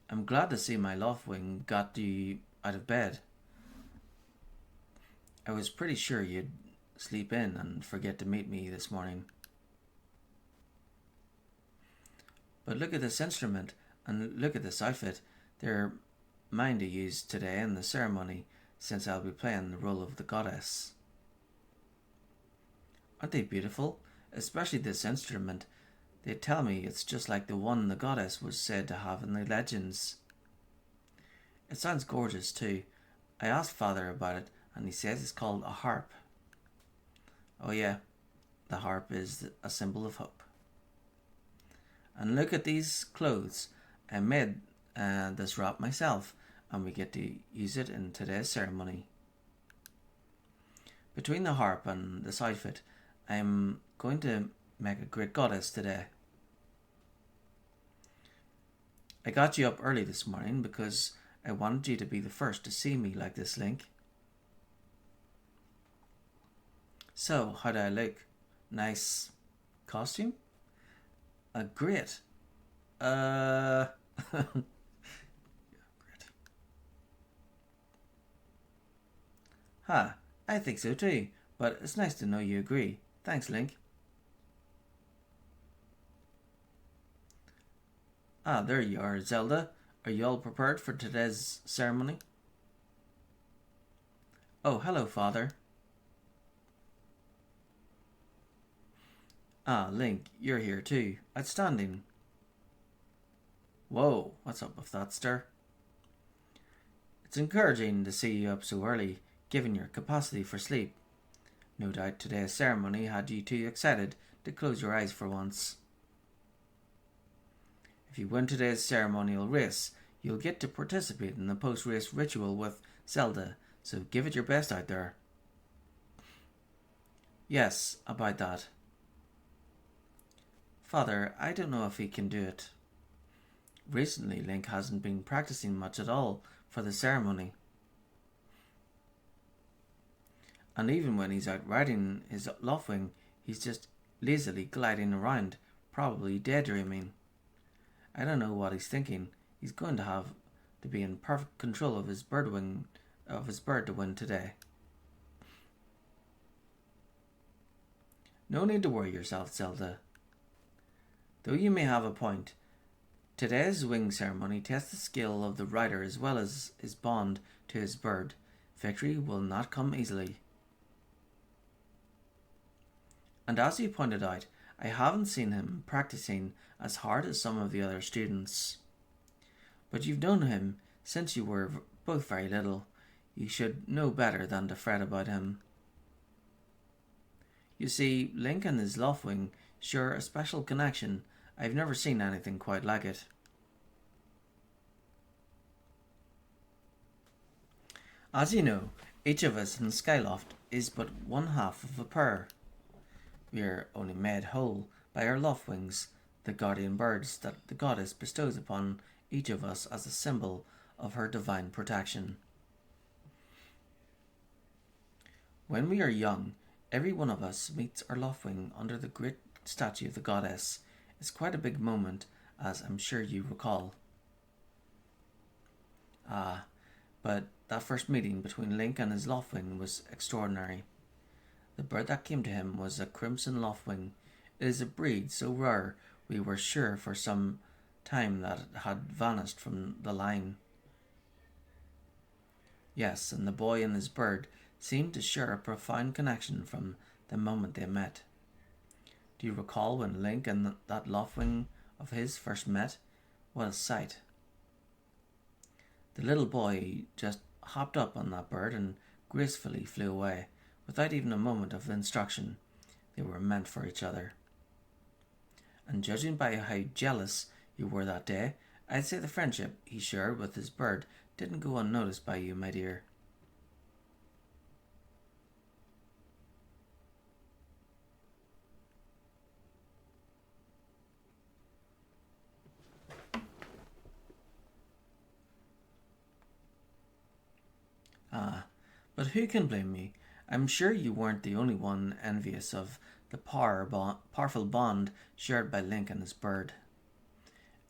Speaker 1: I'm glad to see my Loftwing got you out of bed. I was pretty sure you'd sleep in and forget to meet me this morning. But look at this instrument and look at this outfit. They're mine to use today in the ceremony, since I'll be playing the role of the goddess. Aren't they beautiful? Especially this instrument. They tell me it's just like the one the goddess was said to have in the legends. It sounds gorgeous too. I asked Father about it and he says it's called a harp. Oh yeah, the harp is a symbol of hope. And look at these clothes. I made this wrap myself and we get to use it in today's ceremony. Between the harp and this outfit, I'm going to make a great goddess today. I got you up early this morning because I wanted you to be the first to see me like this, Link. So, how do I look? Nice costume? Great. Great. Ha, I think so too, but it's nice to know you agree. Thanks, Link. Ah, there you are, Zelda. Are you all prepared for today's ceremony? Oh, hello, Father. Ah, Link, you're here too. Outstanding. Whoa, what's up with that stir? It's encouraging to see you up so early, given your capacity for sleep. No doubt today's ceremony had you too excited to close your eyes for once. If you win today's ceremonial race, you'll get to participate in the post-race ritual with Zelda, so give it your best out there. Yes, about that. Father, I don't know if he can do it. Recently, Link hasn't been practicing much at all for the ceremony. And even when he's out riding his Loftwing, he's just lazily gliding around, probably daydreaming. I don't know what he's thinking. He's going to have to be in perfect control of his bird to win today. No need to worry yourself, Zelda. Though you may have a point, today's wing ceremony tests the skill of the rider as well as his bond to his bird. Victory will not come easily. And as you pointed out, I haven't seen him practicing as hard as some of the other students. But you've known him since you were both very little. You should know better than to fret about him. You see, Link and his Loftwing share a special connection. I've never seen anything quite like it. As you know, each of us in Skyloft is but one half of a pair. We are only made whole by our Loftwings, the guardian birds that the goddess bestows upon each of us as a symbol of her divine protection. When we are young, every one of us meets our Loftwing under the great statue of the goddess. It's quite a big moment, as I'm sure you recall. But that first meeting between Link and his Loftwing was extraordinary. The bird that came to him was a crimson Loftwing. It is a breed so rare we were sure for some time that it had vanished from the line. Yes, and the boy and his bird seemed to share a profound connection from the moment they met. Do you recall when Link and that Loftwing of his first met? What a sight. The little boy just hopped up on that bird and gracefully flew away, without even a moment of instruction. They were meant for each other. And judging by how jealous you were that day, I'd say the friendship he shared with his bird didn't go unnoticed by you, my dear. But who can blame me? I'm sure you weren't the only one envious of the powerful bond shared by Link and his bird.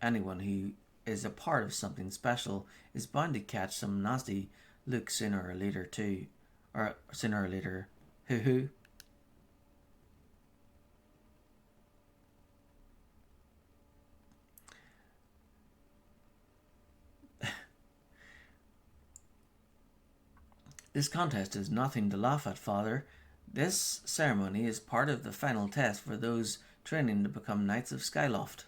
Speaker 1: Anyone who is a part of something special is bound to catch some nasty look sooner or later too. Or sooner or later. Hoo hoo. This contest is nothing to laugh at, Father. This ceremony is part of the final test for those training to become Knights of Skyloft.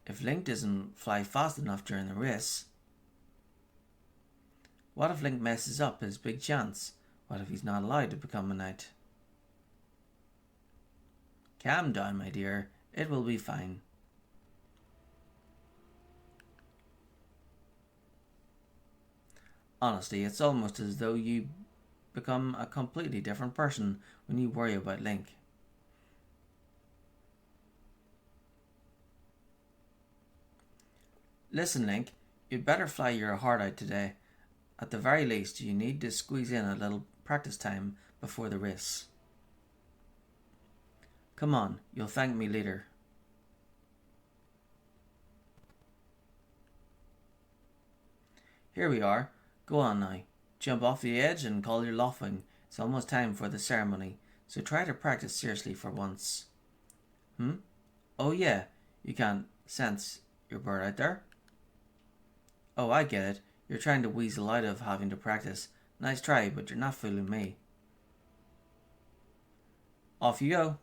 Speaker 1: If Link doesn't fly fast enough during the race, what if Link messes up his big chance? What if he's not allowed to become a knight? Calm down, my dear. It will be fine. Honestly, it's almost as though you become a completely different person when you worry about Link. Listen, Link, you'd better fly your heart out today. At the very least, you need to squeeze in a little practice time before the race. Come on, you'll thank me later. Here we are. Go on now. Jump off the edge and call your Loftwing. It's almost time for the ceremony, so try to practice seriously for once. Oh yeah, you can't sense your bird out there? Oh, I get it. You're trying to weasel out of having to practice. Nice try, but you're not fooling me. Off you go.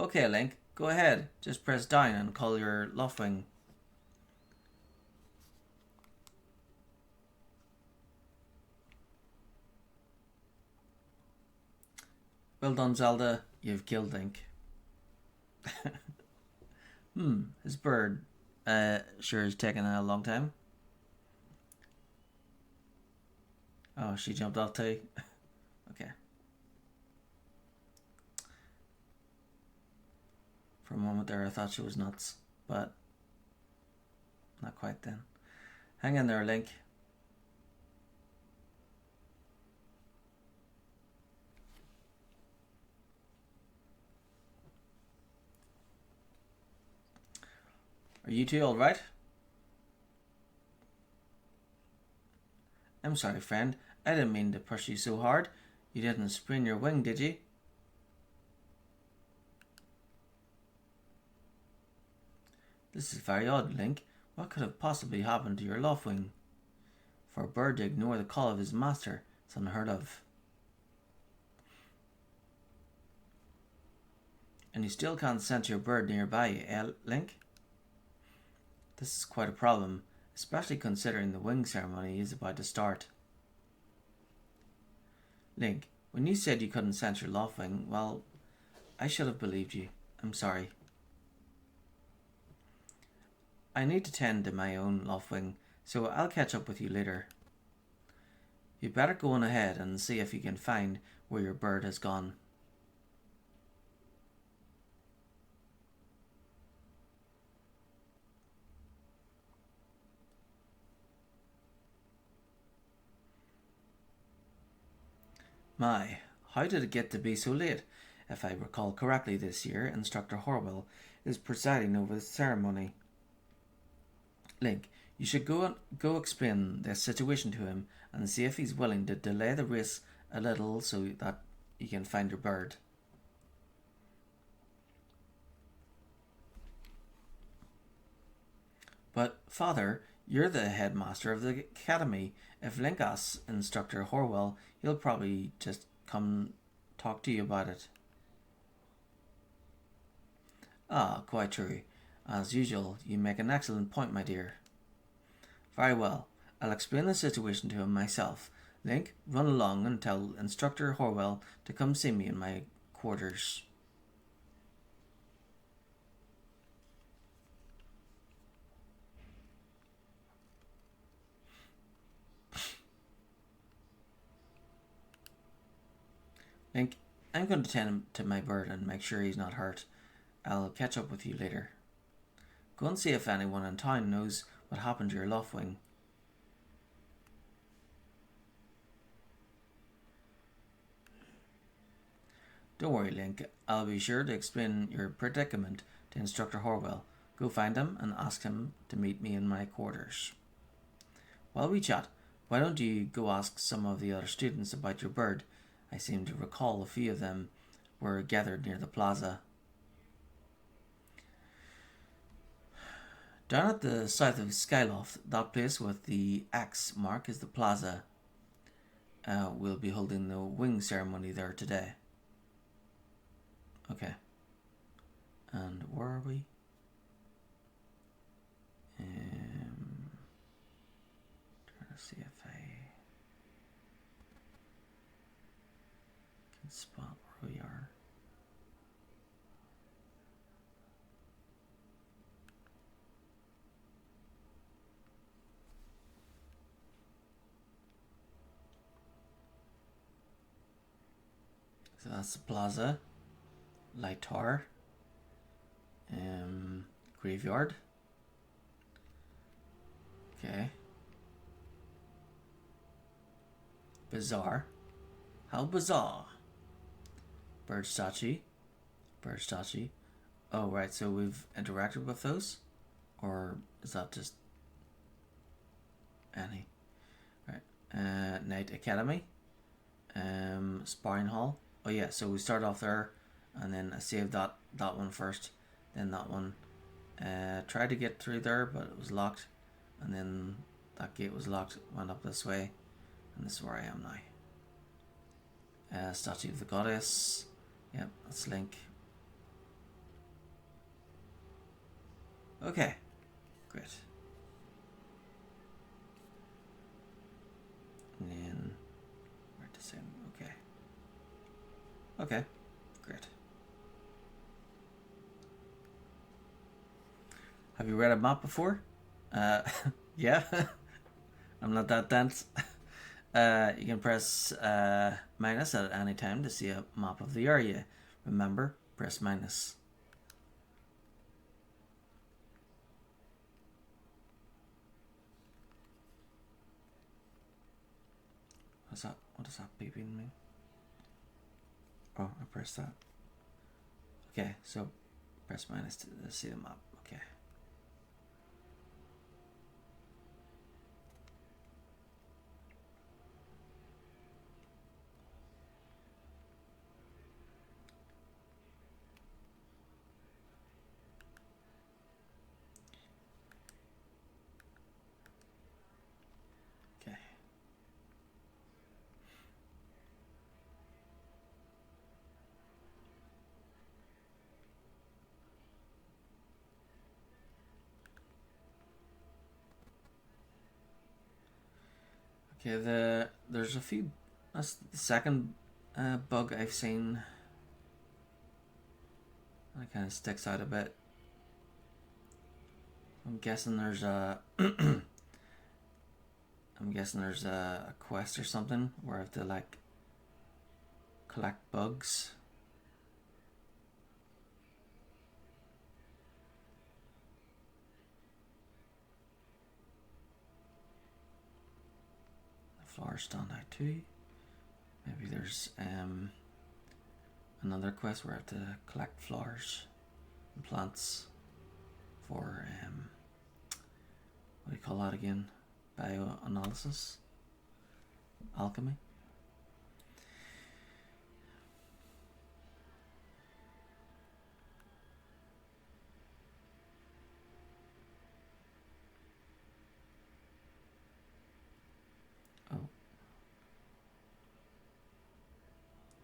Speaker 1: Okay, Link, go ahead. Just press down and call your Loftwing. Well done, Zelda. You've killed Link. His bird sure is taking a long time. Oh, she jumped off too. Okay. For a moment there I thought she was nuts, but not quite then. Hang in there, Link. Are you two alright? I'm sorry, friend. I didn't mean to push you so hard. You didn't sprain your wing, did you? This is very odd, Link. What could have possibly happened to your Loftwing? For a bird to ignore the call of his master, it's unheard of. And you still can't sense your bird nearby, eh, Link? This is quite a problem, especially considering the wing ceremony is about to start. Link, when you said you couldn't sense your Loftwing, well, I should have believed you. I'm sorry. I need to tend to my own Loftwing, so I'll catch up with you later. You'd better go on ahead and see if you can find where your bird has gone. My, how did it get to be so late? If I recall correctly this year, Instructor Horwell is presiding over the ceremony. Link, you should go explain the situation to him and see if he's willing to delay the race a little so that you can find your bird. But, Father, you're the headmaster of the academy. If Link asks Instructor Horwell, he'll probably just come talk to you about it. Ah, quite true. As usual, you make an excellent point, my dear. Very well. I'll explain the situation to him myself. Link, run along and tell Instructor Horwell to come see me in my quarters. Link, I'm going to tend to my bird and make sure he's not hurt. I'll catch up with you later. Go and see if anyone in town knows what happened to your Loftwing. Don't worry, Link. I'll be sure to explain your predicament to Instructor Horwell. Go find him and ask him to meet me in my quarters. While we chat, why don't you go ask some of the other students about your bird? I seem to recall a few of them were gathered near the plaza. Down at the south of Skyloft, that place with the X mark is the plaza. We'll be holding the wing ceremony there today. Okay. And where are we? Trying to see if I can spot where we are. So that's the plaza, light tower, graveyard. Okay. Bizarre. How bizarre. Bird statue. Bird statue. Oh, right, so we've interacted with those? Or is that just any? Right. Knight Academy. Sparring Hall. Oh yeah, so we start off there, and then I saved that one first, then that one. Tried to get through there, but it was locked, and then that gate was locked. Went up this way, and this is where I am now. Statue of the Goddess. Yep, that's Link. Okay, great. And then where to send? Okay. Okay, great. Have you read a map before? Yeah. I'm not that dense. You can press minus at any time to see a map of the area. Remember, press minus. What does that beeping mean? Oh, I pressed that. Okay, so press minus to see the map. Okay. Okay. Okay, there's a few. That's the second bug I've seen. That kind of sticks out a bit. I'm guessing there's a. I'm guessing there's a quest or something where I have to like collect bugs. Flowers stand out too. Maybe there's another quest where I have to collect flowers and plants for what do you call that again? Bioanalysis? Alchemy?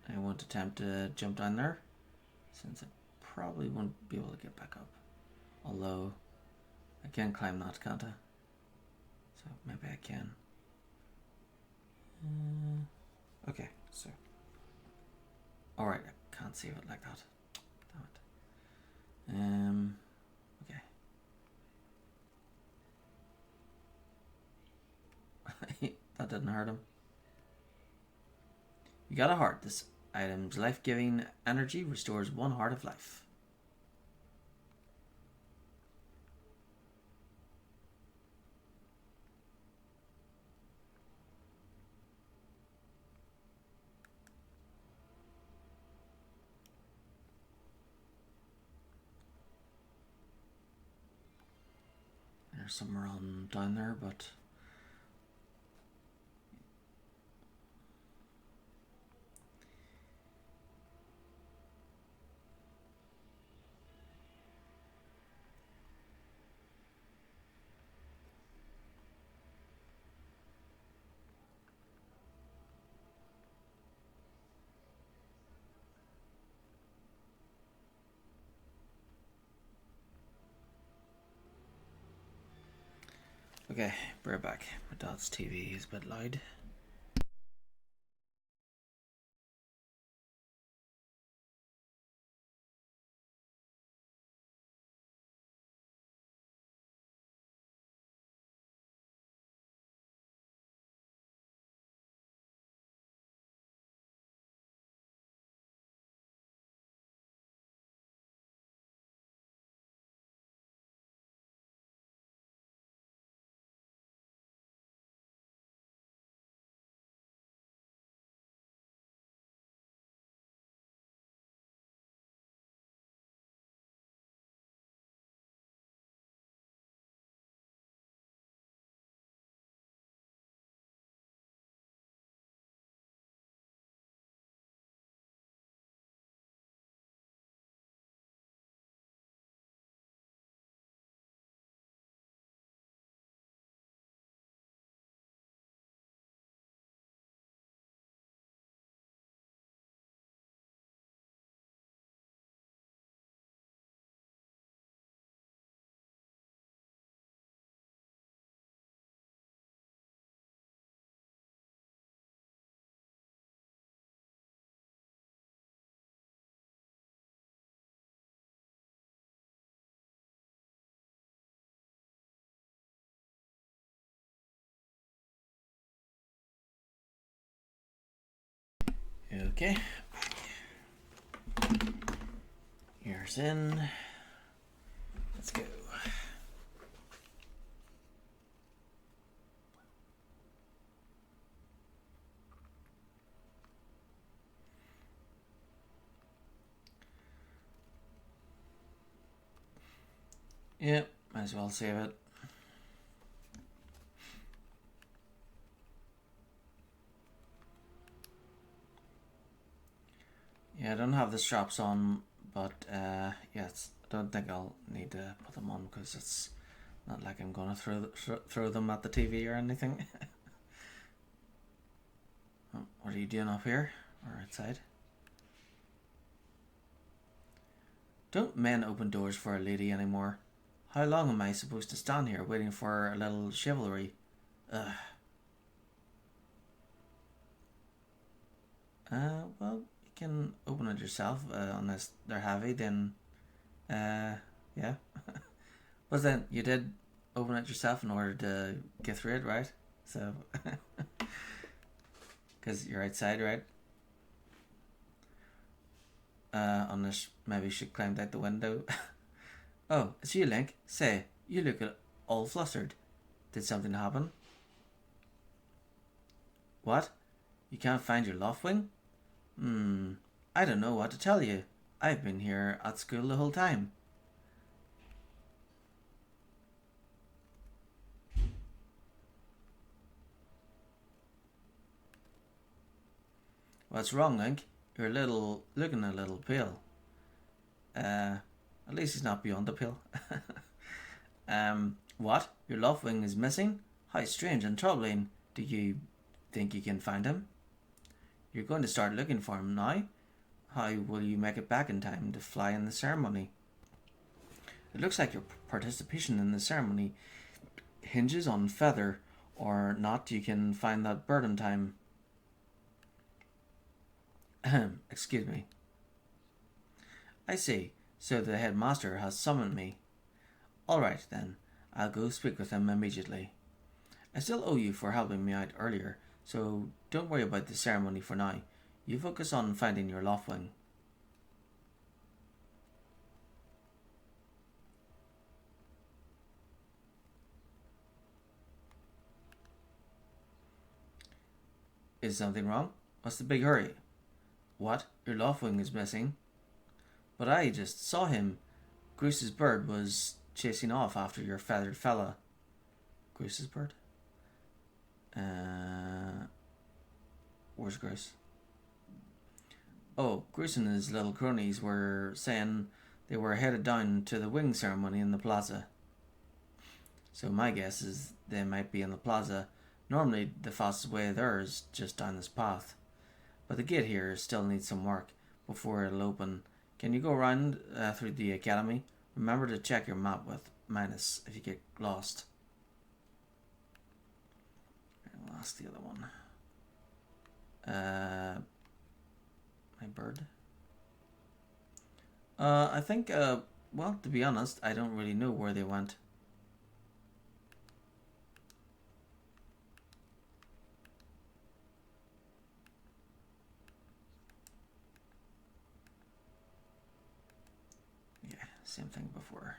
Speaker 1: I won't attempt to jump down there, since I probably won't be able to get back up. Although, I can climb that, can't I? So, maybe I can. Okay, so. Alright, I can't save it like that. Damn it. Okay. That didn't hurt him. You got a heart. This item's life-giving energy restores 1 heart of life. There's somewhere on down there, but okay, we're back. My dad's TV is a bit loud. Okay. Here's in. Let's go. Yep, might as well save it. Yeah, I don't have the straps on, but yeah, I don't think I'll need to put them on because it's not like I'm gonna throw them at the TV or anything. Oh, what are you doing up here or outside? Don't men open doors for a lady anymore? How long am I supposed to stand here waiting for a little chivalry? Ugh. Well, you can open it yourself, unless they're heavy, then, yeah. But then, you did open it yourself in order to get through it, right? So, because you're outside, right? Unless maybe she climbed out the window. Oh, it's you, Link. Say, you look all flustered. Did something happen? What? You can't find your Loftwing? I don't know what to tell you. I've been here at school the whole time. What's wrong, Link? You're looking a little pale. At least he's not beyond the pill. What? Your Loftwing is missing? How strange and troubling. Do you think you can find him? You're going to start looking for him now? How will you make it back in time to fly in the ceremony? It looks like your participation in the ceremony hinges on whether or not you can find that bird in time. Excuse me. I see. So the headmaster has summoned me. All right, then. I'll go speak with him immediately. I still owe you for helping me out earlier, so don't worry about the ceremony for now. You focus on finding your Loftwing. Is something wrong? What's the big hurry? What? Your Loftwing is missing? But I just saw him. Goose's bird was chasing off after your feathered fella. Grace's bird. Where's Grace? Oh, Grace and his little cronies were saying they were headed down to the wing ceremony in the plaza. So my guess is they might be in the plaza. Normally the fastest way there is just down this path. But the gate here still needs some work before it'll open. Can you go around through the academy? Remember to check your map with minus if you get lost. I'll ask the other one. My bird. I think, well, to be honest, I don't really know where they went. Yeah, same thing before.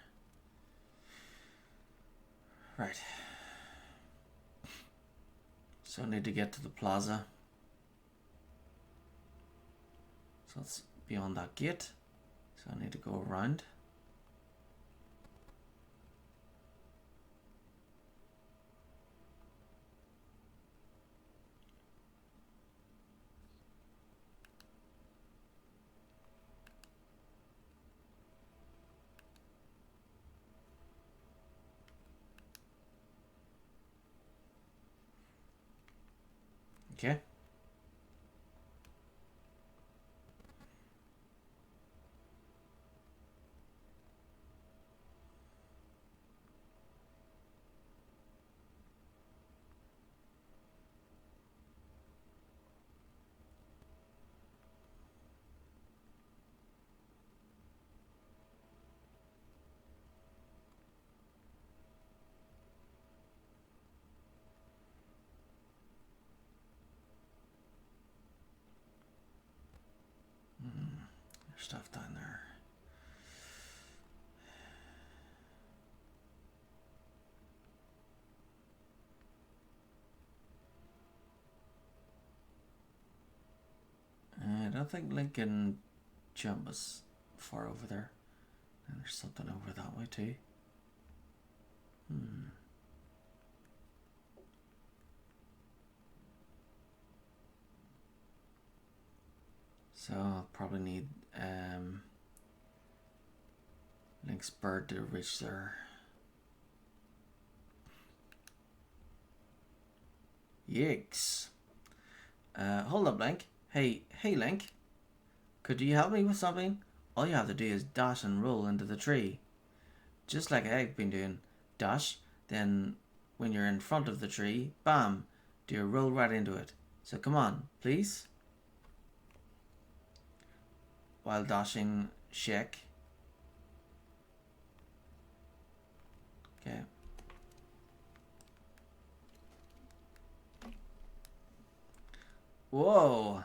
Speaker 1: Right. So I need to get to the plaza. So it's beyond that gate. So I need to go around. Okay. There's stuff down there. I don't think Link can jump us far over there. And there's something over that way too. So I'll probably need Link's bird to reach there. Yikes. Hold up, Link. Hey, Link. Could you help me with something? All you have to do is dash and roll into the tree. Just like I've been doing. Dash, then when you're in front of the tree, bam, do a roll right into it. So come on, please. While dashing, shake. Okay. Whoa!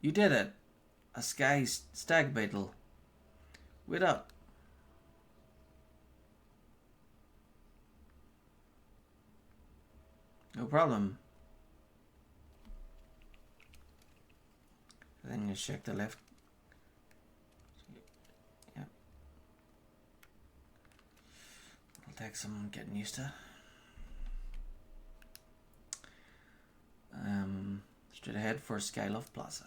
Speaker 1: You did it! A stag beetle. Wait up. No problem. Then you check the left. Yep. It'll take some getting used to. Straight ahead for Skyloft Plaza.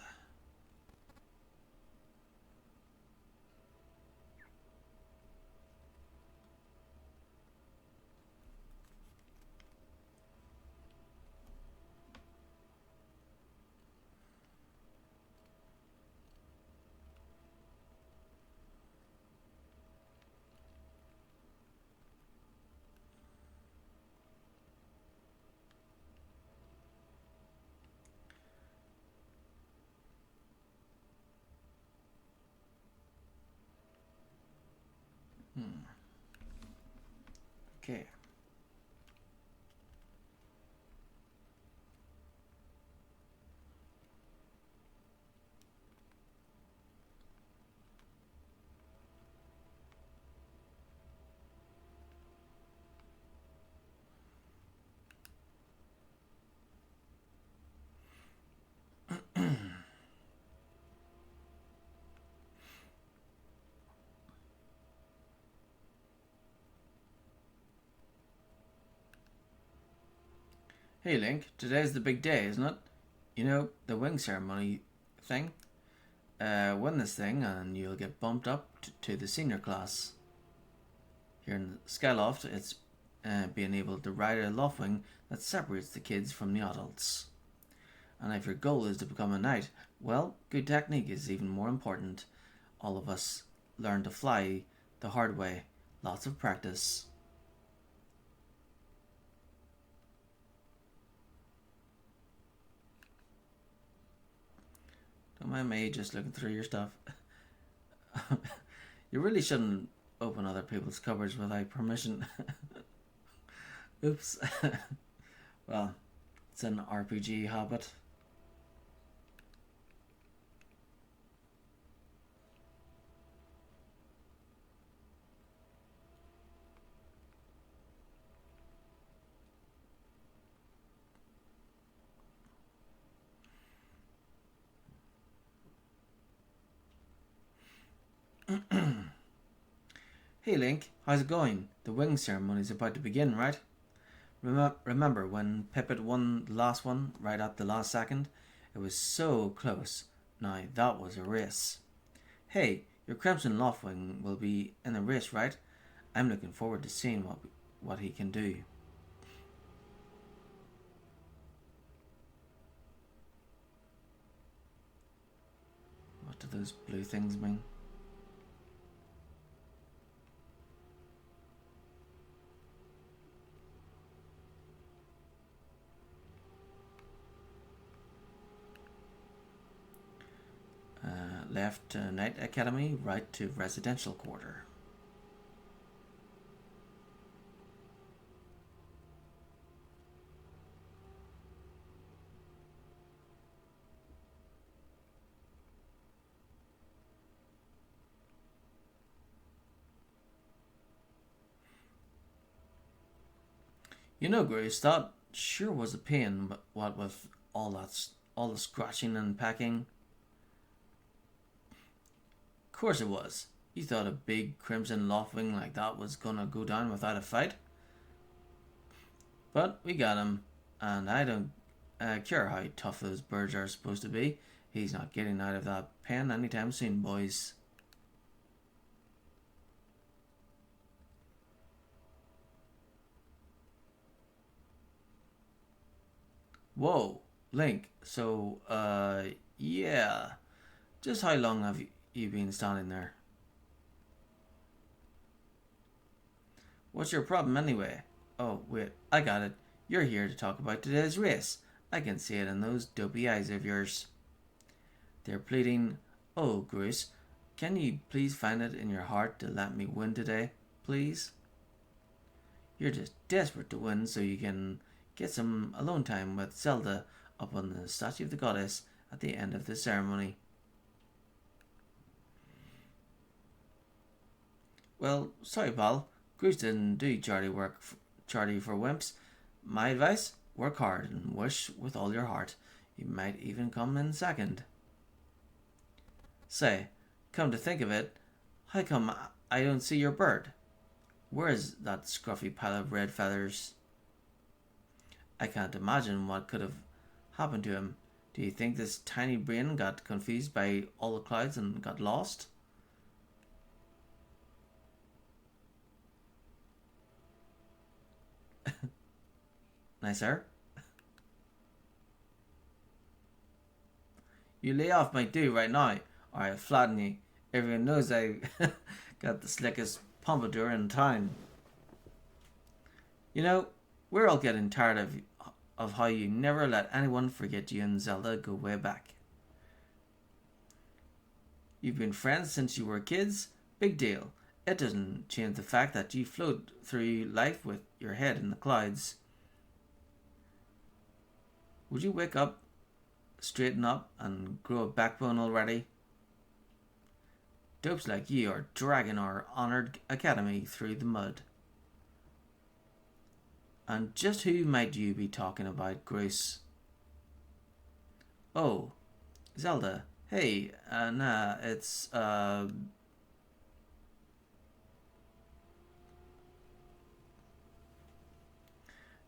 Speaker 1: Okay. Hey Link, today's the big day, isn't it? You know, the wing ceremony thing. Win this thing and you'll get bumped up to the senior class. Here in Skyloft, it's being able to ride a loftwing that separates the kids from the adults. And if your goal is to become a knight, well, good technique is even more important. All of us learn to fly the hard way. Lots of practice. Don't mind me just looking through your stuff. You really shouldn't open other people's cupboards without permission. Oops. Well, it's an RPG habit. Hey Link, how's it going? The wing ceremony's about to begin, right? Remember when Pippet won the last one right at the last second? It was so close. Now that was a race. Hey, your Crimson Loftwing will be in a race, right? I'm looking forward to seeing what he can do. What do those blue things mean? Left Knight Academy, right to residential quarter. You know, Grace, that sure was a pain, but what with all the scratching and packing. Of course it was. You thought a big crimson loftwing like that was gonna go down without a fight? But we got him, and I don't care how tough those birds are supposed to be. He's not getting out of that pen anytime soon, boys. Whoa, Link. So, yeah. Just how long have you been standing there? What's your problem anyway? Oh, wait, I got it. You're here to talk about today's race. I can see it in those dopey eyes of yours. They're pleading, oh, Grace, can you please find it in your heart to let me win today, please? You're just desperate to win so you can get some alone time with Zelda up on the statue of the goddess at the end of the ceremony. Well, sorry, pal. Grace didn't do charity for wimps. My advice: work hard and wish with all your heart. You might even come in second. Say, come to think of it, how come I don't see your bird? Where is that scruffy pile of red feathers? I can't imagine what could have happened to him. Do you think this tiny brain got confused by all the clouds and got lost? Nicer. You lay off my do right now, or I flatten you. Everyone knows I got the slickest pompadour in town. You know, we're all getting tired of how you never let anyone forget you and Zelda go way back. You've been friends since you were kids? Big deal. It doesn't change the fact that you float through life with your head in the clouds. Would you wake up, straighten up, and grow a backbone already? Dopes like you are dragging our honoured academy through the mud. And just who might you be talking about, Grace? Oh, Zelda. Hey, nah, it's,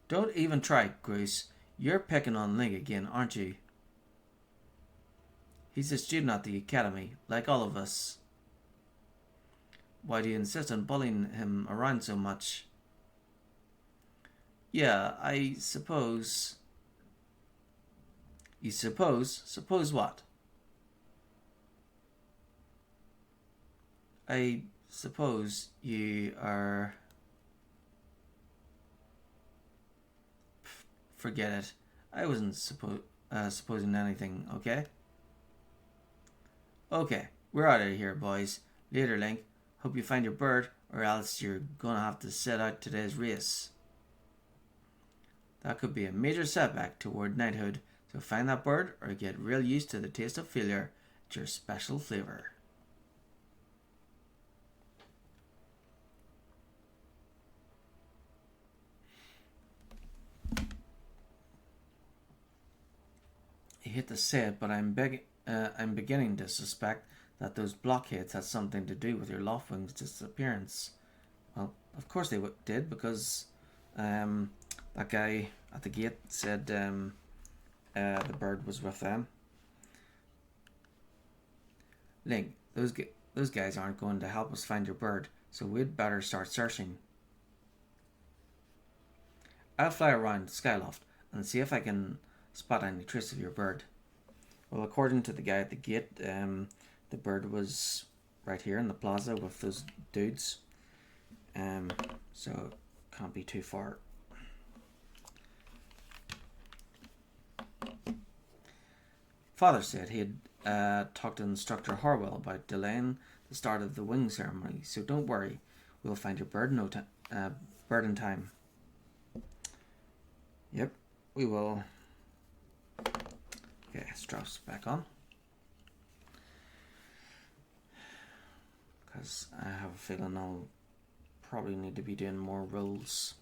Speaker 1: Don't even try, Grace. You're picking on Link again, aren't you? He's a student at the academy, like all of us. Why do you insist on bullying him around so much? Yeah, I suppose... You suppose? Suppose what? I suppose you are... Forget it. I wasn't supposing anything, okay? Okay, we're out of here, boys. Later, Link. Hope you find your bird, or else you're gonna have to set out today's race. That could be a major setback toward knighthood, so find that bird or get real used to the taste of failure. It's your special flavour. I hate to say it, but I'm beginning to suspect that those blockheads had something to do with your Loftwing's disappearance. Well, of course they did, because that guy at the gate said the bird was with them. Link, those guys aren't going to help us find your bird, so we'd better start searching. I'll fly around Skyloft and see if I can spot any trace of your bird. Well, according to the guy at the gate, the bird was right here in the plaza with those dudes. So can't be too far. Father said he had talked to Instructor Harwell about delaying the start of the wing ceremony, so don't worry, we'll find your bird bird in time. Yep, we will. Okay, straps back on. Because I have a feeling I'll probably need to be doing more rolls.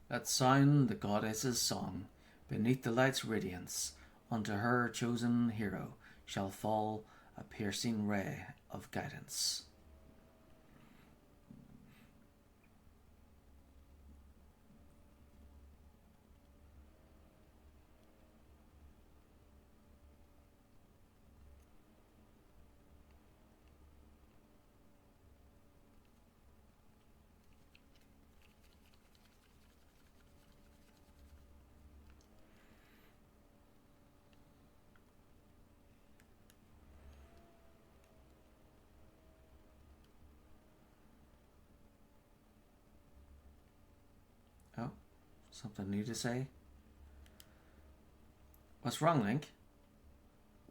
Speaker 1: Let's sound the goddess's song. Beneath the light's radiance, unto her chosen hero shall fall a piercing ray of guidance. Oh, something new to say? What's wrong, Link?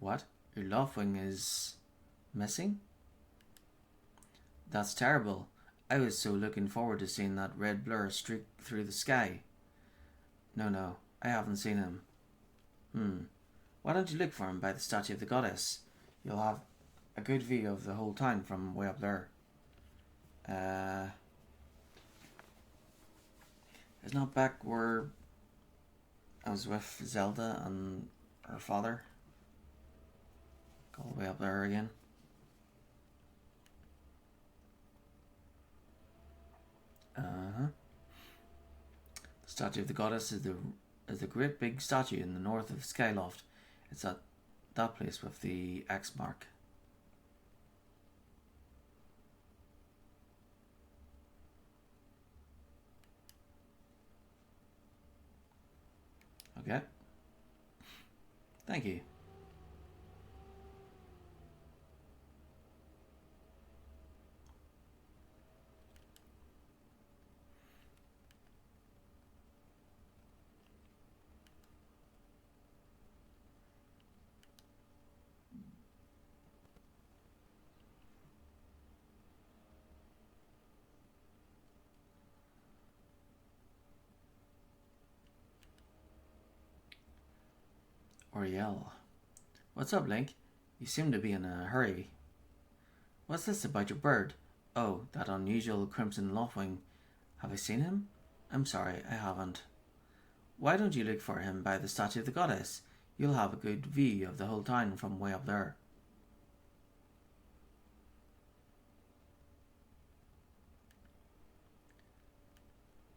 Speaker 1: What? Your Loftwing is missing? That's terrible. I was so looking forward to seeing that red blur streak through the sky. No, I haven't seen him. Why don't you look for him by the statue of the goddess? You'll have a good view of the whole town from way up there. It's not back where I was with Zelda and her father. All the way up there again. The statue of the goddess is the great big statue in the north of Skyloft. It's at that place with the X mark. Okay. Thank you. or yell. What's up, Link? You seem to be in a hurry. What's this about your bird? Oh, that unusual crimson lapwing. Have I seen him? I'm sorry, I haven't. Why don't you look for him by the statue of the goddess? You'll have a good view of the whole town from way up there.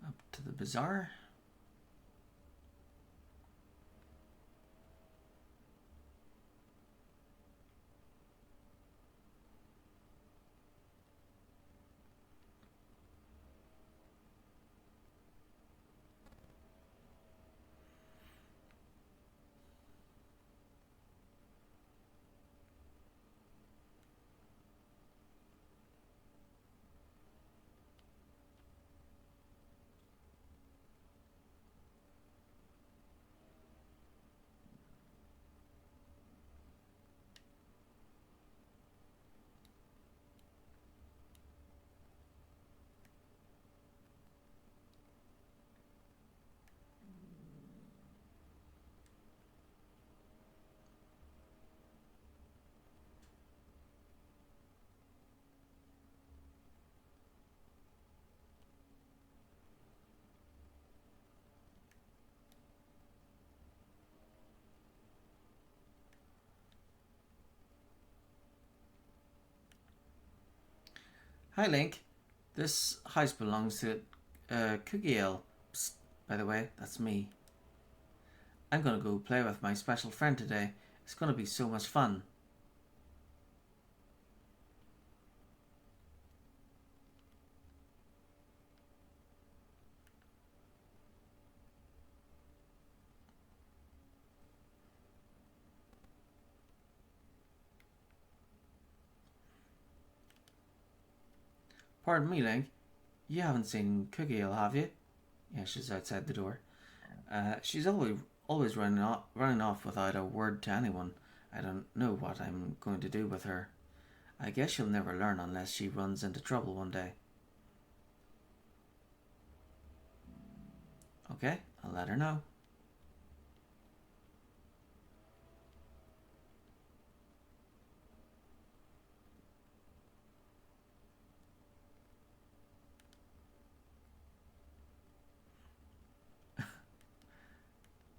Speaker 1: Up to the bazaar. Hi, Link. This house belongs to Cookie Ale. Psst, by the way, that's me. I'm gonna go play with my special friend today. It's gonna be so much fun. Pardon me, Link. You haven't seen Cookie Ale, have you? Yeah, she's outside the door. She's always running off without a word to anyone. I don't know what I'm going to do with her. I guess she'll never learn unless she runs into trouble one day. Okay, I'll let her know.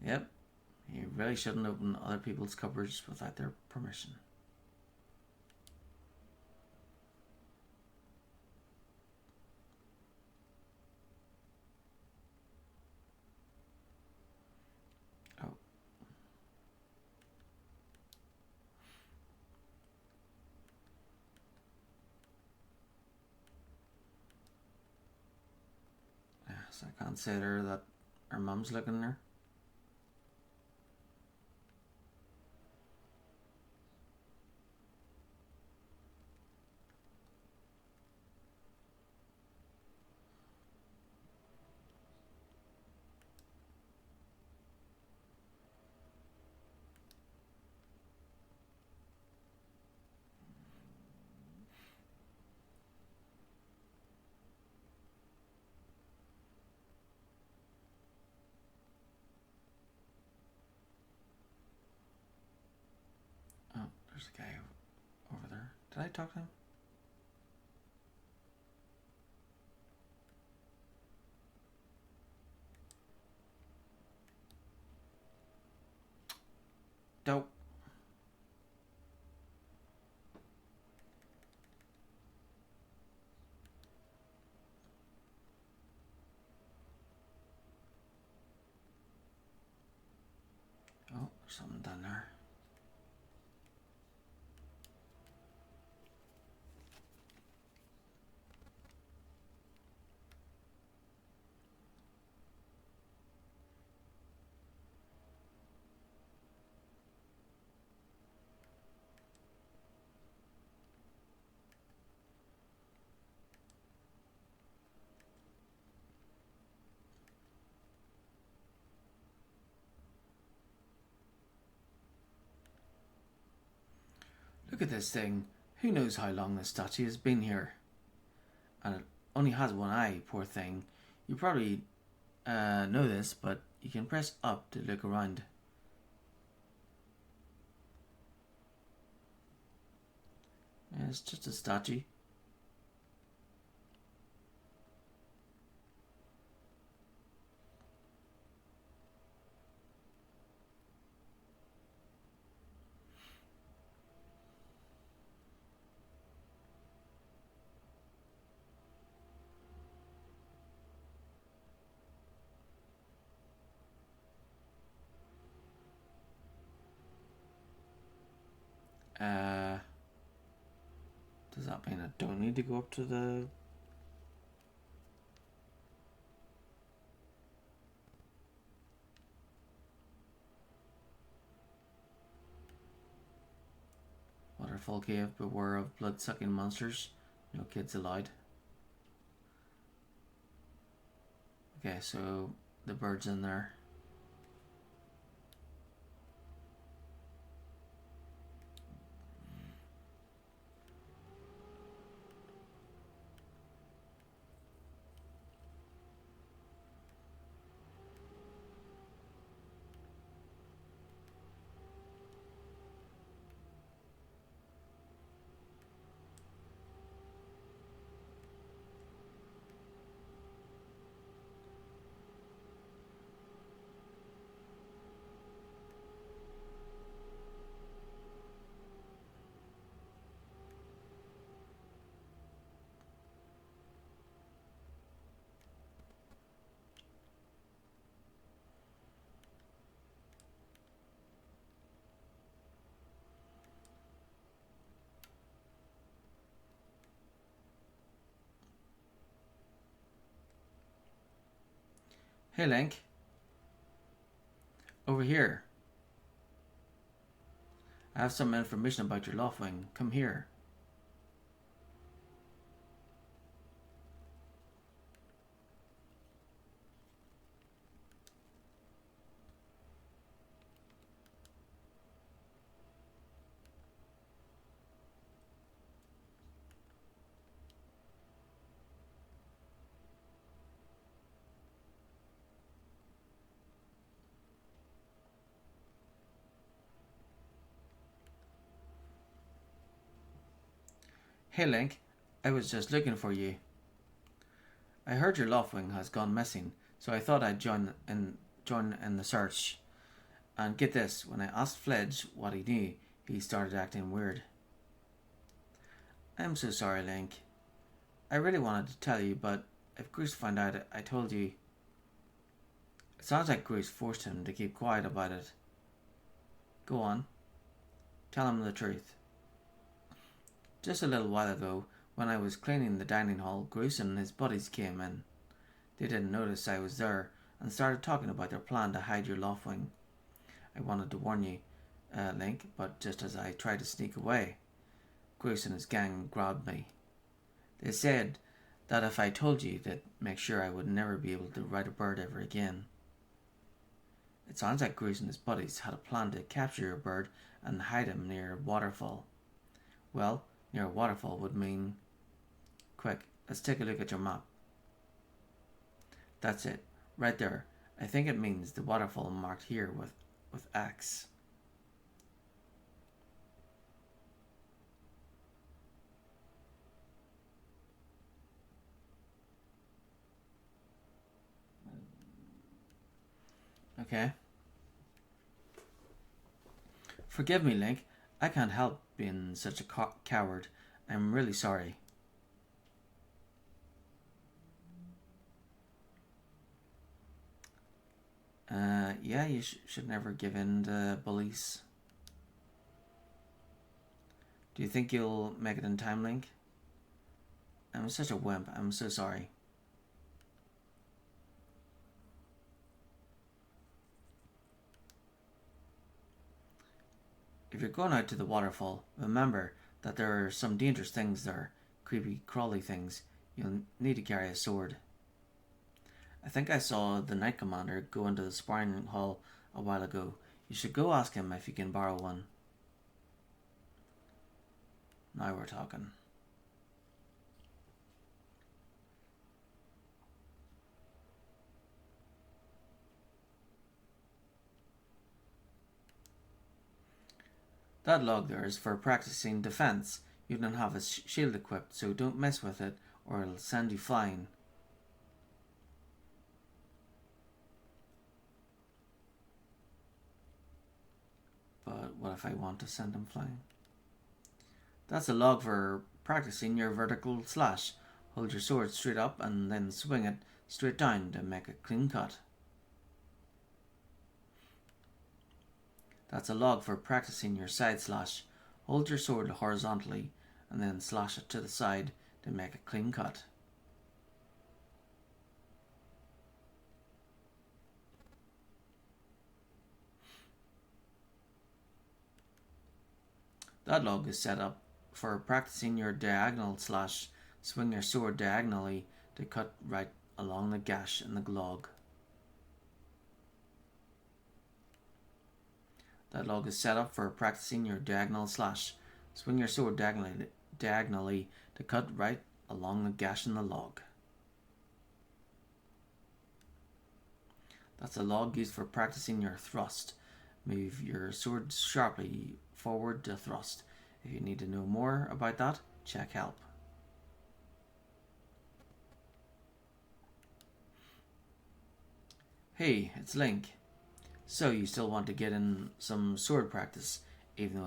Speaker 1: Yep, you really shouldn't open other people's cupboards without their permission. Oh. So I can't say to her that her mum's looking at her. Oh, there's a guy over there. Did I talk to him? Dope. Oh, there's something down there. Look at this thing. Who knows how long this statue has been here? And it only has one eye, poor thing. You probably know this, but you can press up to look around. Yeah, it's just a statue. Does that mean I don't need to go up to the... Waterfall cave? Beware of blood-sucking monsters. No kids allowed. Okay, so the bird's in there. Hey Link. Over here. I have some information about your Loftwing. Come here. Hey Link, I was just looking for you. I heard your Loftwing has gone missing, so I thought I'd join in the search. And get this, when I asked Fledge what he knew, he started acting weird. I'm so sorry, Link. I really wanted to tell you, but if Bruce found out I told you... It sounds like Bruce forced him to keep quiet about it. Go on. Tell him the truth. Just a little while ago, when I was cleaning the dining hall, Bruce and his buddies came in. They didn't notice I was there and started talking about their plan to hide your Loftwing. I wanted to warn you, Link, but just as I tried to sneak away, Bruce and his gang grabbed me. They said that if I told you, they'd make sure I would never be able to ride a bird ever again. It sounds like Bruce and his buddies had a plan to capture your bird and hide him near a waterfall. Well, near a waterfall would mean... Quick, let's take a look at your map. That's it, right there. I think it means the waterfall marked here with X. Okay. Forgive me, Link. I can't help being such a coward. I'm really sorry. Yeah, you should never give in to bullies. Do you think you'll make it in time, Link? I'm such a wimp. I'm so sorry. If you're going out to the waterfall, remember that there are some dangerous things there. Creepy, crawly things. You'll need to carry a sword. I think I saw the Knight Commander go into the sparring hall a while ago. You should go ask him if you can borrow one. Now we're talking. That log there is for practicing defense. You don't have a shield equipped, so don't mess with it or it'll send you flying. But what if I want to send him flying? That's a log for practicing your vertical slash. Hold your sword straight up and then swing it straight down to make a clean cut. That's a log for practicing your side slash. Hold your sword horizontally and then slash it to the side to make a clean cut. That log is set up for practicing your diagonal slash. Swing your sword diagonally to cut right along the gash in the log. That log is set up for practicing your diagonal slash. Swing your sword diagonally to cut right along the gash in the log. That's a log used for practicing your thrust. Move your sword sharply forward to thrust. If you need to know more about that, check help. Hey, it's Link. So you still want to get in some sword practice, even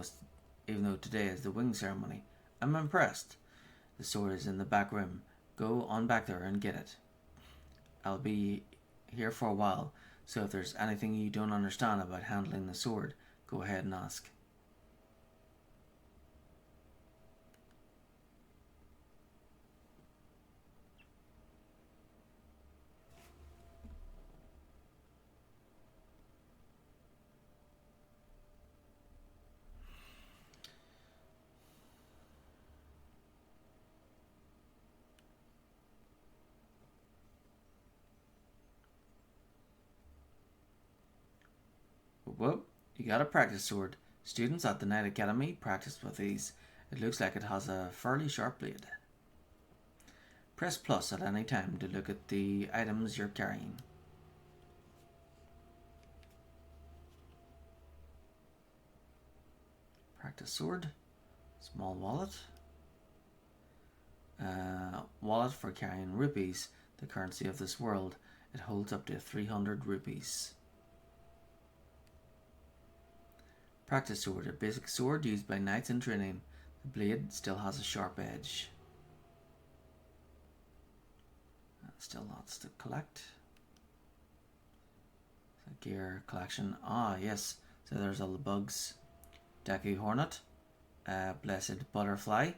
Speaker 1: though today is the wing ceremony. I'm impressed. The sword is in the back room. Go on back there and get it. I'll be here for a while, so if there's anything you don't understand about handling the sword, go ahead and ask. Whoa, you got a practice sword. Students at the Knight Academy practice with these. It looks like it has a fairly sharp blade. Press plus at any time to look at the items you're carrying. Practice sword. Small wallet. Wallet for carrying rupees, the currency of this world. It holds up to 300 rupees. Practice sword, a basic sword used by knights in training. The blade still has a sharp edge. Still lots to collect. So gear collection. Ah, yes. So there's all the bugs. Deku Hornet. Blessed Butterfly.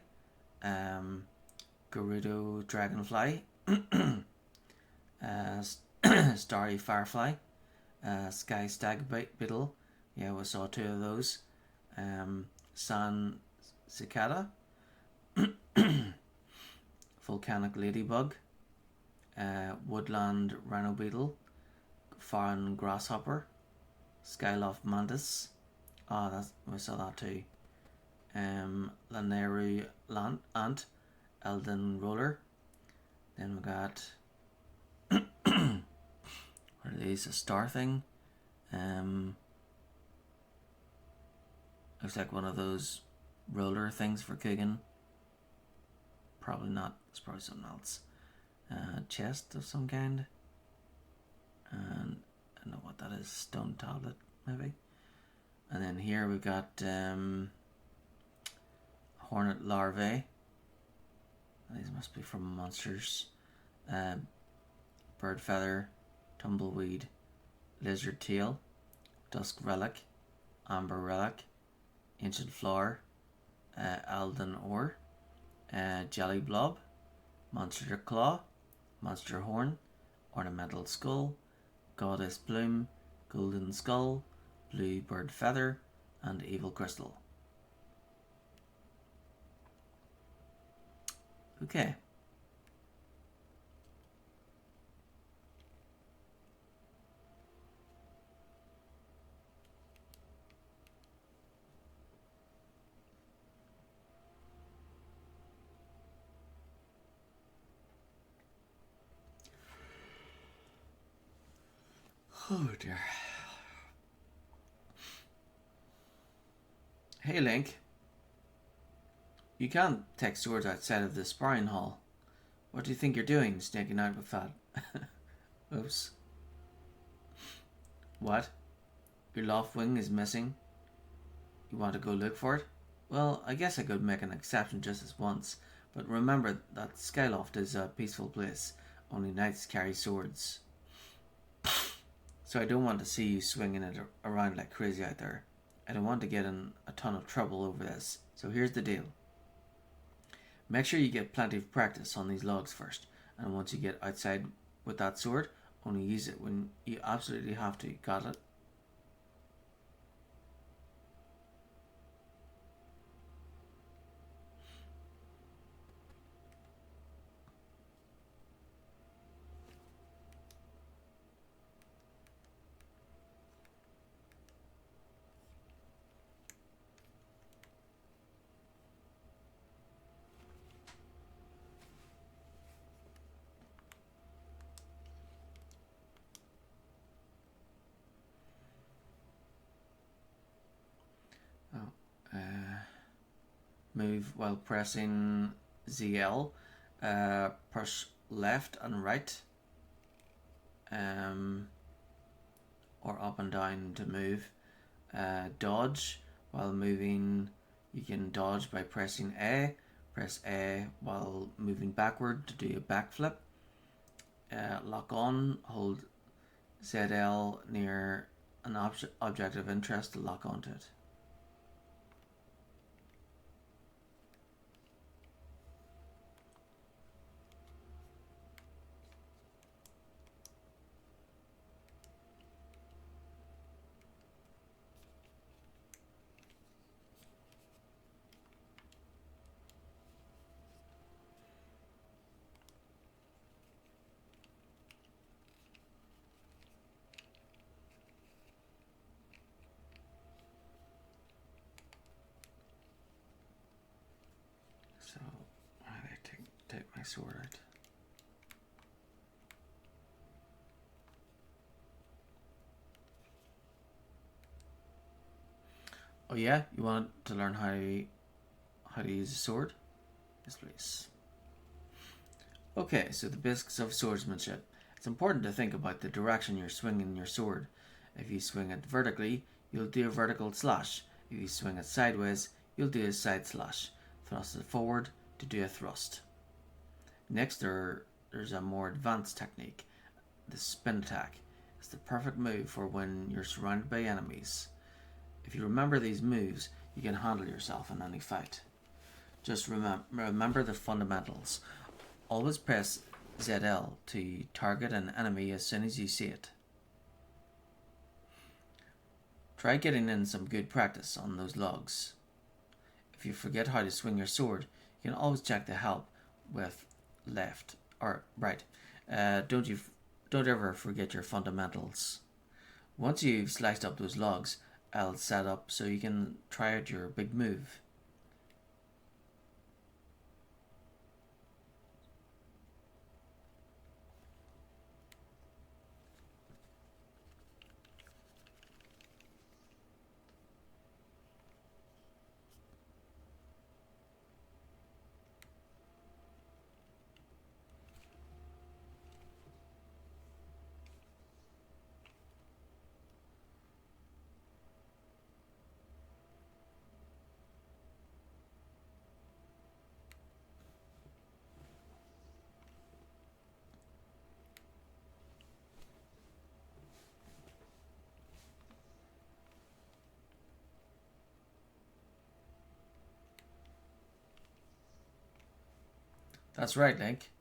Speaker 1: Gerudo Dragonfly. Starry Firefly. Sky Stag Beetle. Yeah, we saw two of those. San Cicada. Volcanic Ladybug. Woodland Rhino Beetle. Foreign Grasshopper. Skyloft Mantis. We saw that too. Laneru Ant. Elden Roller. Then we got what are these? A star thing. Looks like one of those roller things for cooking. Probably not. It's probably something else. Chest of some kind. And I don't know what that is. Stone tablet, maybe. And then here we've got hornet larvae. These must be from monsters. Bird feather, tumbleweed, lizard tail, dusk relic, amber relic, ancient flower, Alden ore, jelly blob, monster claw, monster horn, ornamental skull, goddess bloom, golden skull, blue bird feather, and evil crystal. Okay. Oh dear. Hey Link. You can't take swords outside of the sparring hall. What do you think you're doing, sneaking out with that? Oops. What? Your loft wing is missing? You want to go look for it? Well, I guess I could make an exception just this once, but remember that Skyloft is a peaceful place. Only knights carry swords. So I don't want to see you swinging it around like crazy out there. I don't want to get in a ton of trouble over this. So here's the deal. Make sure you get plenty of practice on these logs first, and once you get outside with that sword, only use it when you absolutely have to. Got it? Move while pressing ZL. Push left and right, or up and down to move. Dodge while moving. You can dodge by pressing A. Press A while moving backward to do a backflip. Lock on. Hold ZL near an object of interest to lock onto it. So I take my sword out. Oh yeah, you want to learn how to use a sword? Yes, please. Okay, so the basics of swordsmanship. It's important to think about the direction you're swinging your sword. If you swing it vertically, you'll do a vertical slash. If you swing it sideways, you'll do a side slash. Thrust it forward to do a thrust. Next, there's a more advanced technique. The spin attack. It's the perfect move for when you're surrounded by enemies. If you remember these moves, you can handle yourself in any fight. Just remember the fundamentals. Always press ZL to target an enemy as soon as you see it. Try getting in some good practice on those logs. If you forget how to swing your sword, you can always check the help with left or right. Don't ever forget your fundamentals. Once you've sliced up those logs, I'll set up so you can try out your big move. That's right, Link.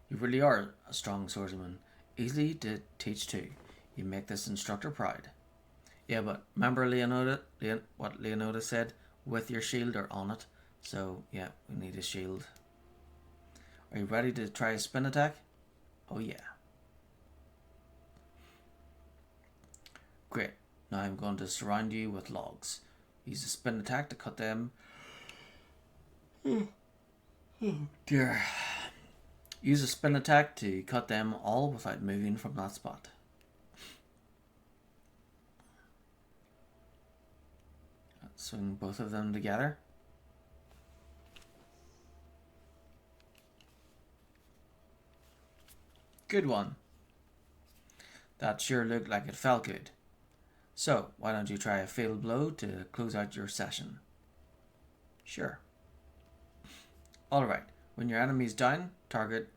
Speaker 1: You really are a strong swordsman. Easy to teach too. You make this instructor proud. Yeah, but remember what Leonardo said? With your shield or on it. So, yeah, we need a shield. Are you ready to try a spin attack? Oh, yeah. Great. Now I'm going to surround you with logs. Use a spin attack to cut them. Oh dear. Use a spin attack to cut them all without moving from that spot. Swing both of them together. Good one. That sure looked like it felt good. So, why don't you try a fatal blow to close out your session? Sure. Alright, when your enemy's down, target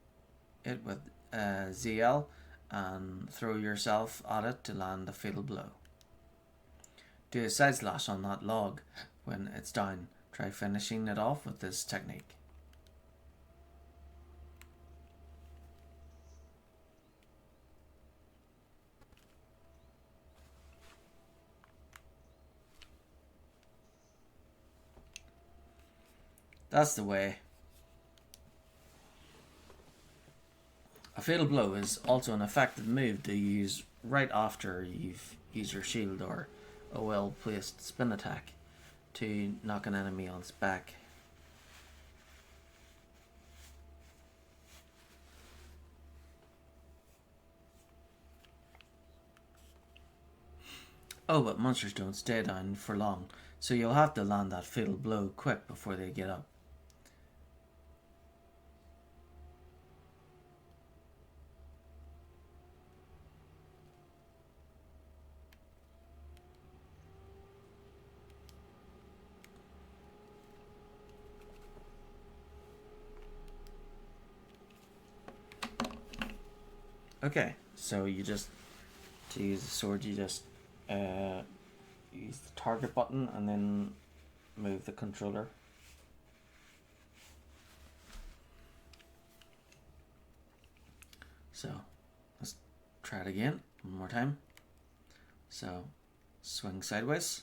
Speaker 1: it with ZL and throw yourself at it to land a fatal blow. Do a side slash on that log when it's down. Try finishing it off with this technique. That's the way. A fatal blow is also an effective move to use right after you've used your shield or a well placed spin attack to knock an enemy on its back. Oh, but monsters don't stay down for long, so you'll have to land that fatal blow quick before they get up. Okay, so you just, to use the sword, you just use the target button and then move the controller. So let's try it again one more time. So swing sideways,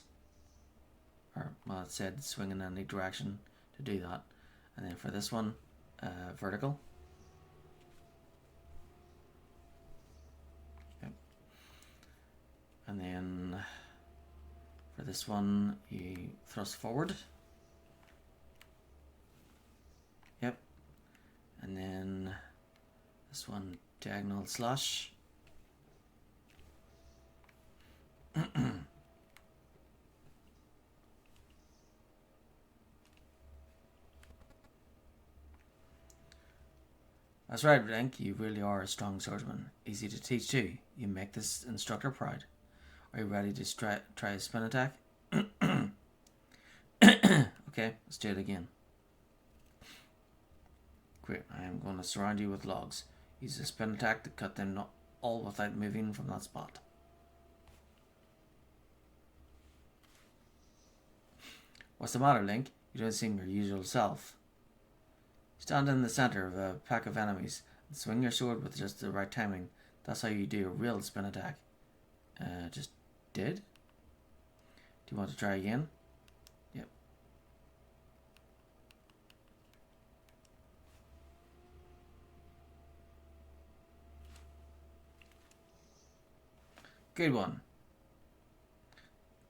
Speaker 1: or well, it said swing in any direction to do that, and then for this one, vertical. Yep. And then for this one, you thrust forward. Yep. And then this one, diagonal slash. That's right, Link, you really are a strong swordsman. Easy to teach too. You make this instructor proud. Are you ready to try a spin attack? Okay, let's do it again. Great, I am going to surround you with logs. Use a spin attack to cut them all without moving from that spot. What's the matter, Link? You don't seem your usual self. Stand in the center of a pack of enemies and swing your sword with just the right timing. That's how you do a real spin attack. Just did? Do you want to try again? Yep. Good one.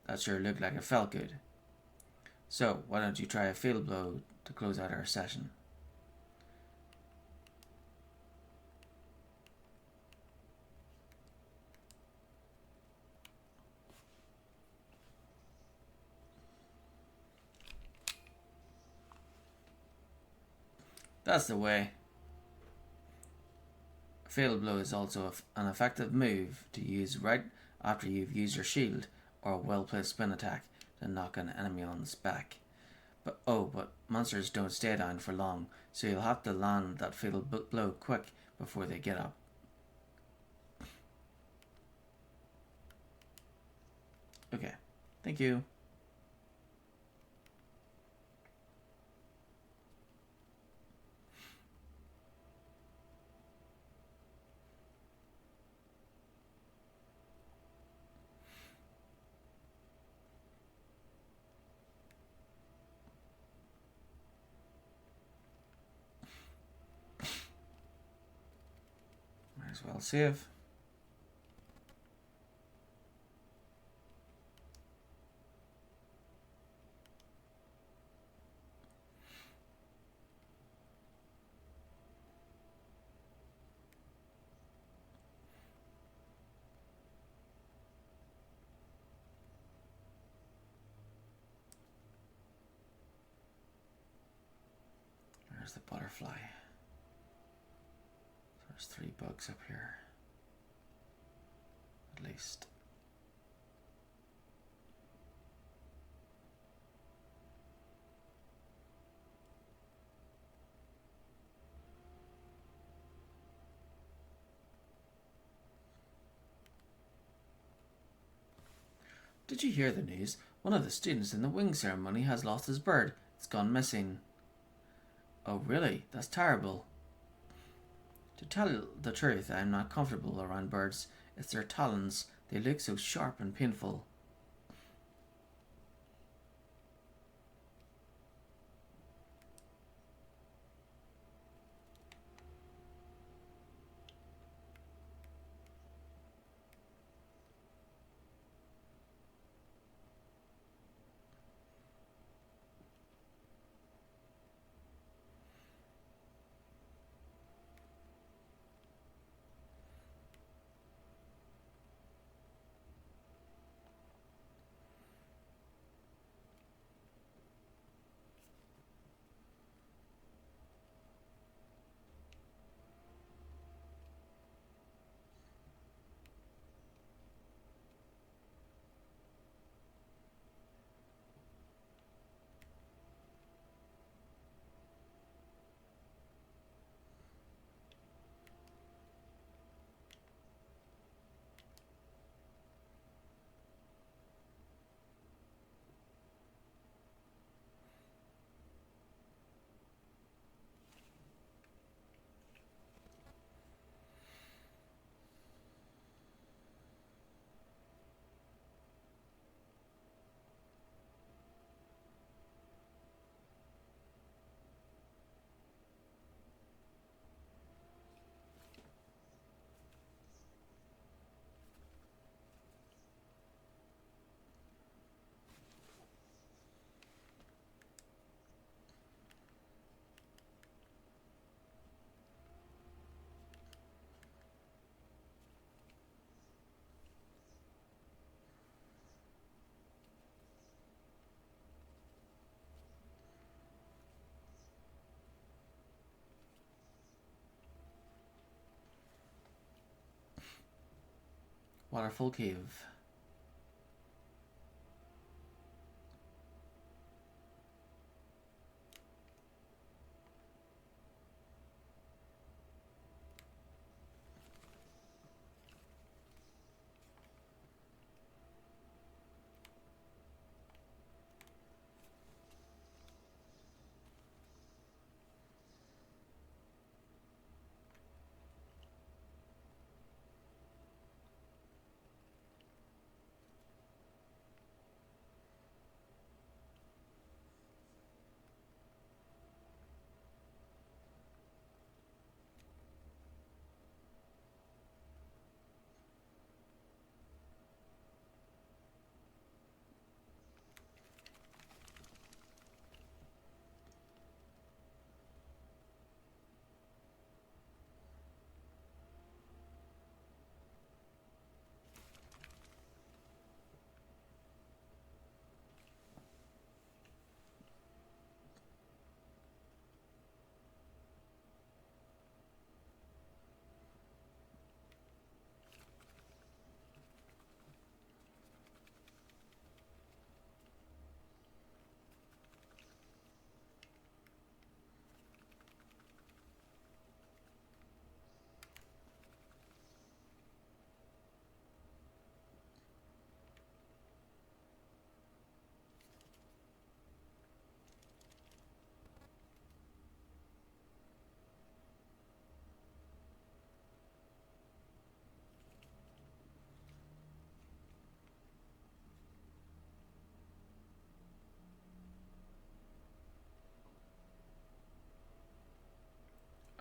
Speaker 1: That sure looked like it felt good. So, why don't you try a fatal blow to close out our session? That's the way. A fatal blow is also an effective move to use right after you've used your shield or a well-placed spin attack to knock an enemy on its back. But monsters don't stay down for long, so you'll have to land that fatal blow quick before they get up. Okay, thank you. Might as well save. There's the butterfly. There's 3 bugs up here. At least. Did you hear the news? One of the students in the wing ceremony has lost his bird. It's gone missing. Oh really? That's terrible. To tell the truth, I am not comfortable around birds. It's their talons. They look so sharp and painful. Waterfall Cave.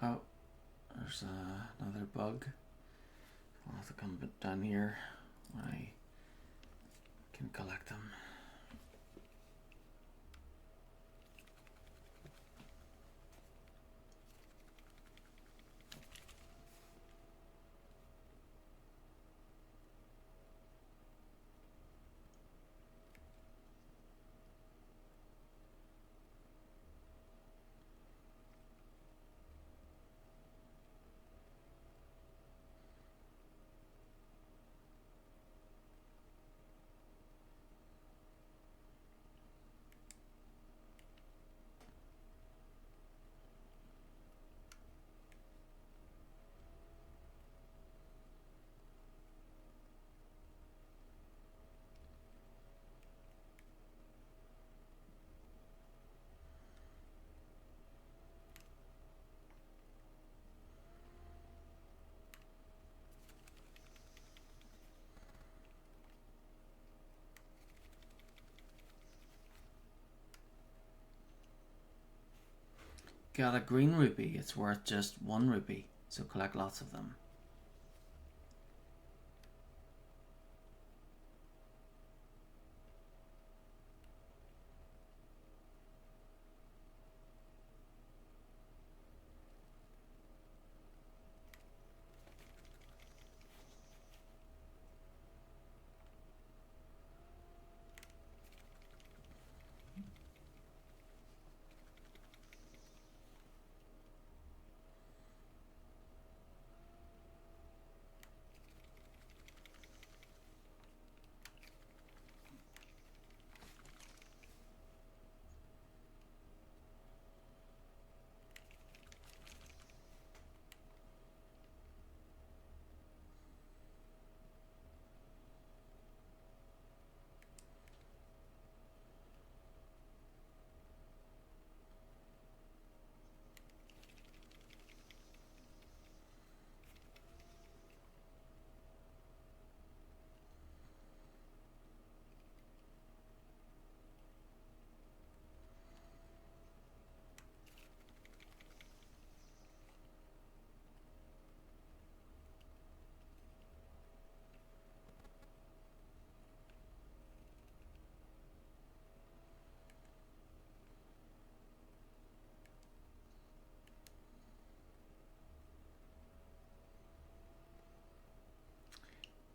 Speaker 1: Oh, there's another bug. I'll have to come down here when I can collect them. Got a green rupee. It's worth just 1 rupee, so collect lots of them.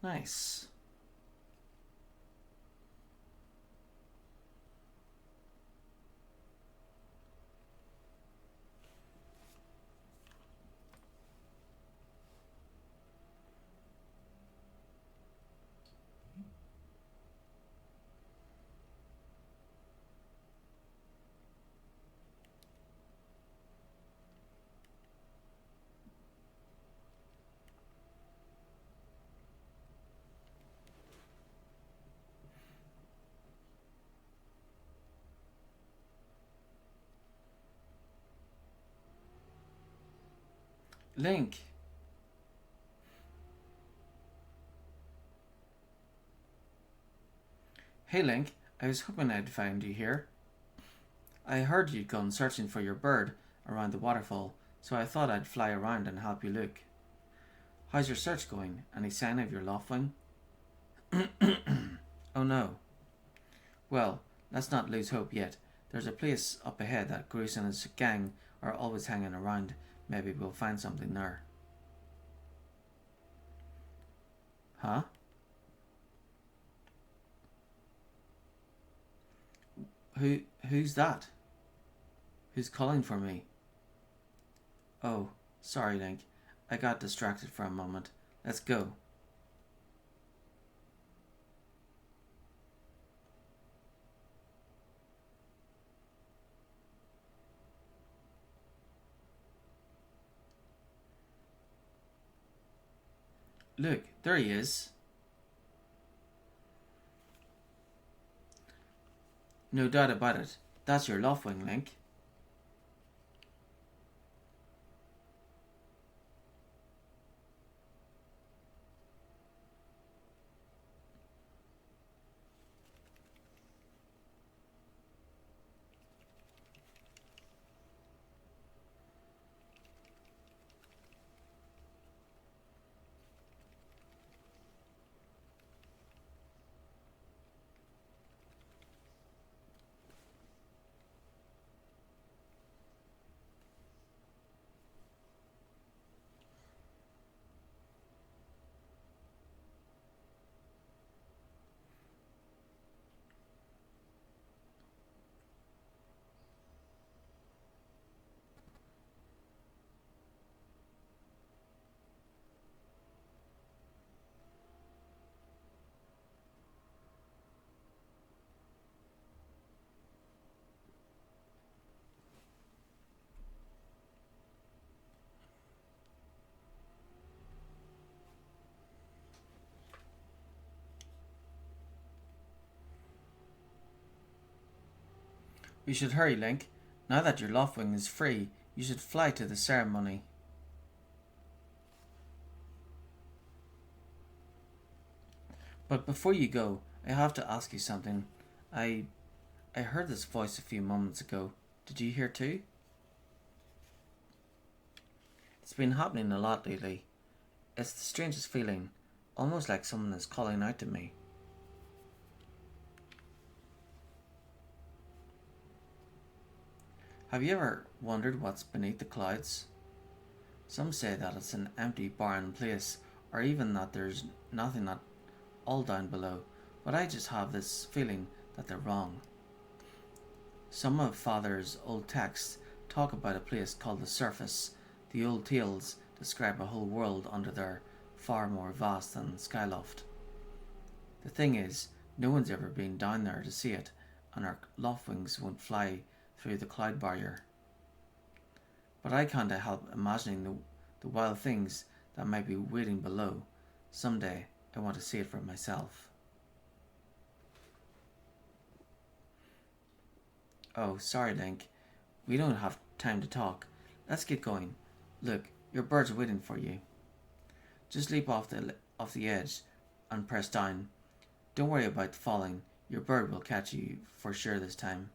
Speaker 1: Nice. Link. Hey Link, I was hoping I'd find you here. I heard you'd gone searching for your bird around the waterfall, so I thought I'd fly around and help you look. How's your search going? Any sign of your Loftwing? Oh no. Well, let's not lose hope yet. There's a place up ahead that Groose and his gang are always hanging around. Maybe we'll find something there. Huh? Who's that? Who's calling for me? Oh, sorry, Link. I got distracted for a moment. Let's go. Look, there he is. No doubt about it. That's your Loftwing, Link. We should hurry, Link. Now that your Loftwing is free, you should fly to the ceremony. But before you go, I have to ask you something. I heard this voice a few moments ago. Did you hear too? It's been happening a lot lately. It's the strangest feeling, almost like someone is calling out to me. Have you ever wondered what's beneath the clouds? Some say that it's an empty, barren place, or even that there's nothing at all down below, but I just have this feeling that they're wrong. Some of Father's old texts talk about a place called the surface. The old tales describe a whole world under there, far more vast than Skyloft. The thing is, no one's ever been down there to see it, and our loftwings won't fly through the cloud barrier. But I can't help imagining the wild things that might be waiting below. Someday I want to see it for myself. Oh, sorry, Link. We don't have time to talk. Let's get going. Look, your bird's waiting for you. Just leap off the edge and press down. Don't worry about falling. Your bird will catch you for sure this time.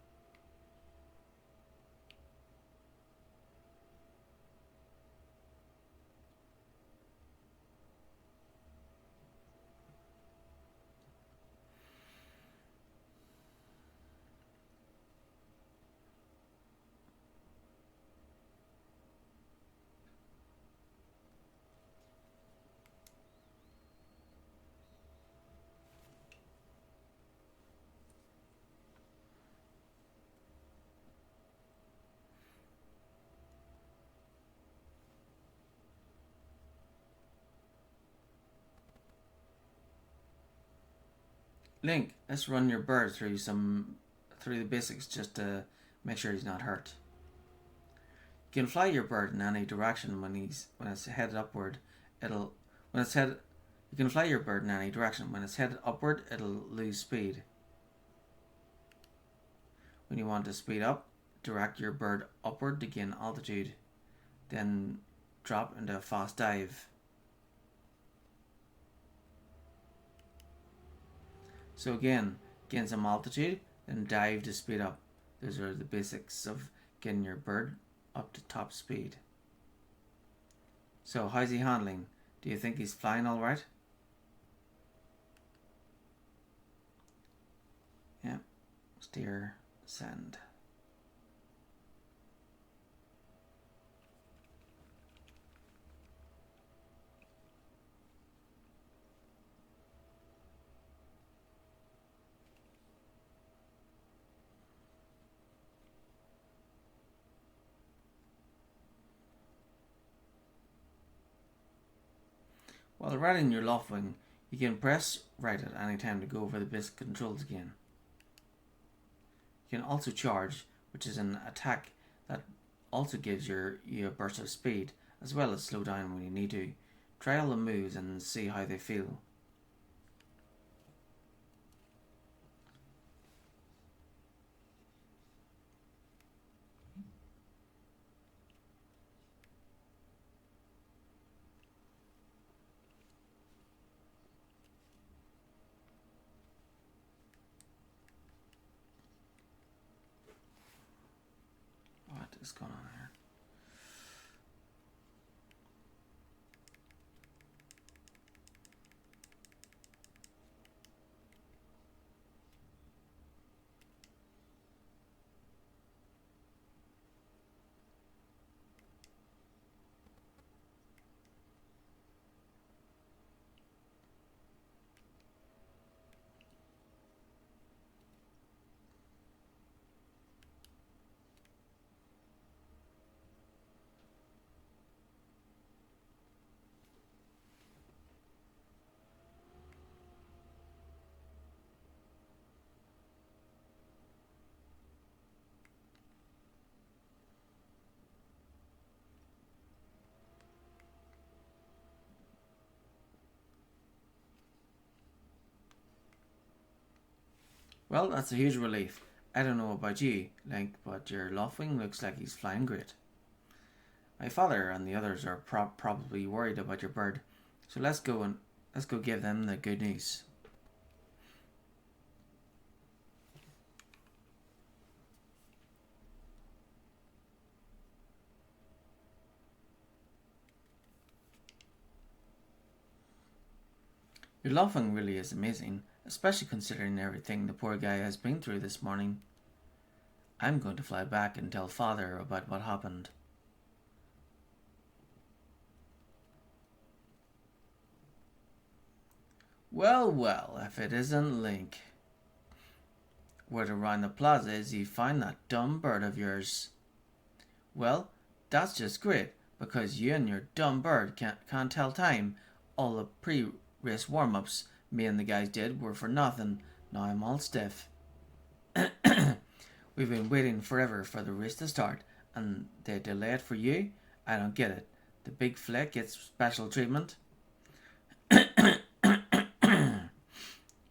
Speaker 1: Link, let's run your bird through the basics just to make sure he's not hurt. You can fly your bird in any direction when it's headed upward. You can fly your bird in any direction. When it's headed upward, it'll lose speed. When you want to speed up, direct your bird upward to gain altitude. Then drop into a fast dive. So again, gain some altitude, then dive to speed up. Those are the basics of getting your bird up to top speed. So how's he handling? Do you think he's flying alright? Yeah. Steer, send. While riding your loftwing, you can press right at any time to go over the basic controls again. You can also charge, which is an attack that also gives you a burst of speed, as well as slow down when you need to. Try all the moves and see how they feel. What is going on here? Well, that's a huge relief. I don't know about you, Link, but your loftwing looks like he's flying great. My father and the others are probably worried about your bird, so let's go give them the good news. Your laughing really is amazing, especially considering everything the poor guy has been through this morning. I'm going to fly back and tell Father about what happened. Well, well, if it isn't Link. Where around the plaza is he find that dumb bird of yours? Well, that's just great, because you and your dumb bird can't tell time. All the pre-race warm-ups me and the guys did were for nothing. Now I'm all stiff. We've been waiting forever for the race to start, and they delay it for you? I don't get it. The big flick gets special treatment?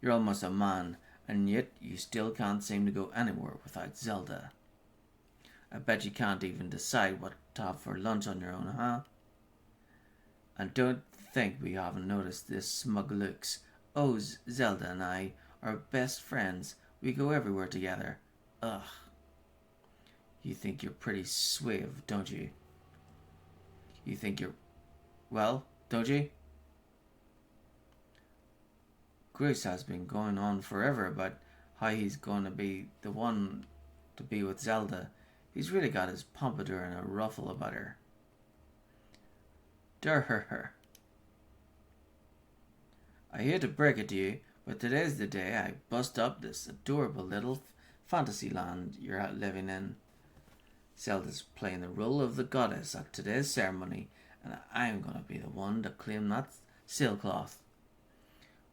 Speaker 1: You're almost a man, and yet you still can't seem to go anywhere without Zelda. I bet you can't even decide what to have for lunch on your own, huh? And don't think we haven't noticed this smug looks. Oh, Zelda and I are best friends. We go everywhere together. Ugh. You think you're pretty suave, don't you? You think you're... well, don't you? Grace has been going on forever about how he's going to be the one to be with Zelda. He's really got his pompadour in a ruffle about her. Durr. I hate to break it to you, but today's the day I bust up this adorable little fantasy land you're living in. Zelda's playing the role of the goddess at today's ceremony, and I'm going to be the one to claim that sailcloth.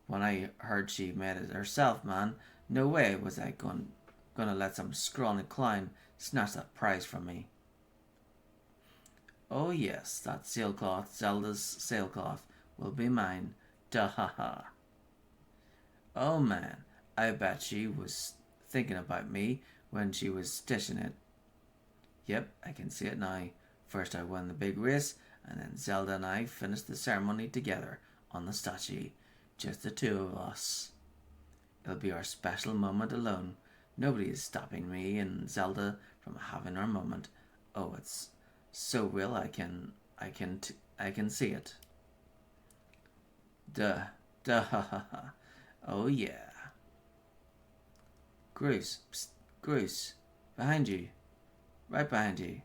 Speaker 1: When I heard she made it herself, man, no way was I gonna let some scrawny clown snatch that prize from me. Oh yes, that sailcloth, Zelda's sailcloth, will be mine. Da-ha-ha. Oh man, I bet she was thinking about me when she was stitching it. Yep, I can see it now. First I won the big race, and then Zelda and I finished the ceremony together on the statue. Just the two of us. It'll be our special moment alone. Nobody is stopping me and Zelda from having our moment. Oh, it's so real. I can see it. Duh, ha ha ha. Oh yeah. Grace, psst, Grace, behind you, right behind you.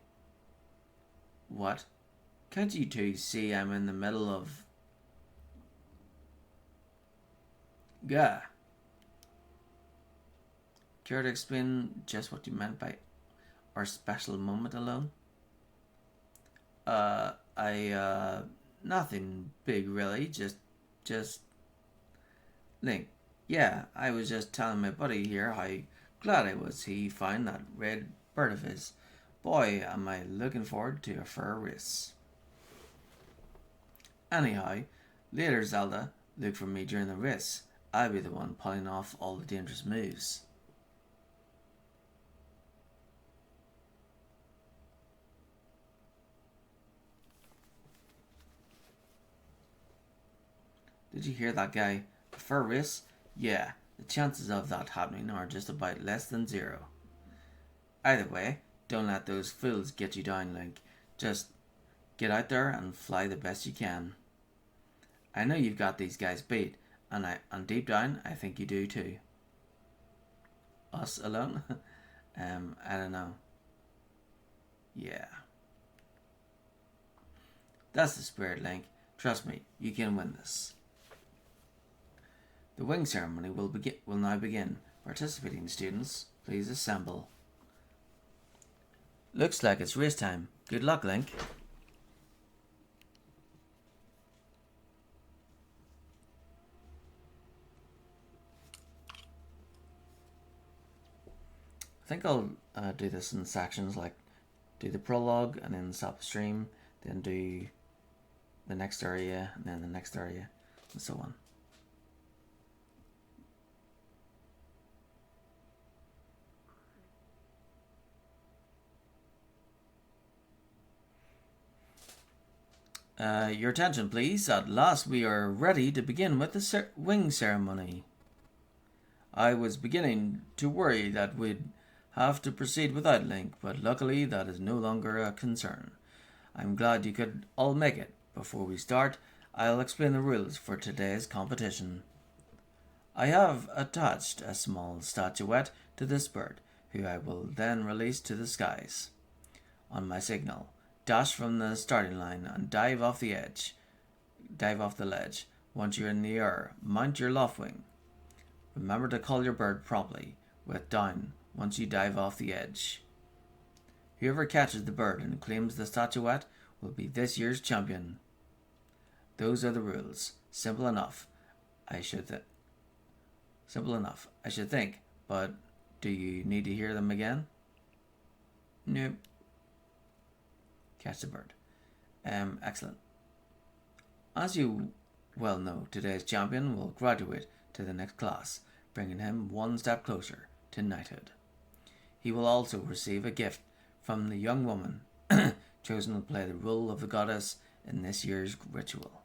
Speaker 1: What? Can't you two see I'm in the middle of... Gah. Care to explain just what you meant by our special moment alone? Nothing big really, just... Link, yeah, I was just telling my buddy here how glad I was he found that red bird of his. Boy, am I looking forward to a fair race. Anyhow, later Zelda, look for me during the race. I'll be the one pulling off all the dangerous moves. Did you hear that guy? A fair race? Yeah, the chances of that happening are just about less than zero. Either way, don't let those fools get you down, Link. Just get out there and fly the best you can. I know you've got these guys beat, and deep down, I think you do too. Us alone? I don't know. Yeah. That's the spirit, Link. Trust me, you can win this. The wing ceremony will now begin. Participating students, please assemble. Looks like it's race time. Good luck, Link. I think I'll do this in sections, like do the prologue and then stop the stream, then do the next area and then the next area, and so on. Your attention, please. At last we are ready to begin with the wing ceremony. I was beginning to worry that we'd have to proceed without Link, but luckily that is no longer a concern. I'm glad you could all make it. Before we start, I'll explain the rules for today's competition. I have attached a small statuette to this bird, who I will then release to the skies. On my signal, dash from the starting line and dive off the ledge. Once you're in the air, mount your loft wing. Remember to call your bird promptly, with down, once you dive off the edge. Whoever catches the bird and claims the statuette will be this year's champion. Those are the rules. Simple enough, I should think, but do you need to hear them again? Nope. Catch the bird. Excellent. As you well know, today's champion will graduate to the next class, bringing him one step closer to knighthood. He will also receive a gift from the young woman chosen to play the role of the goddess in this year's ritual.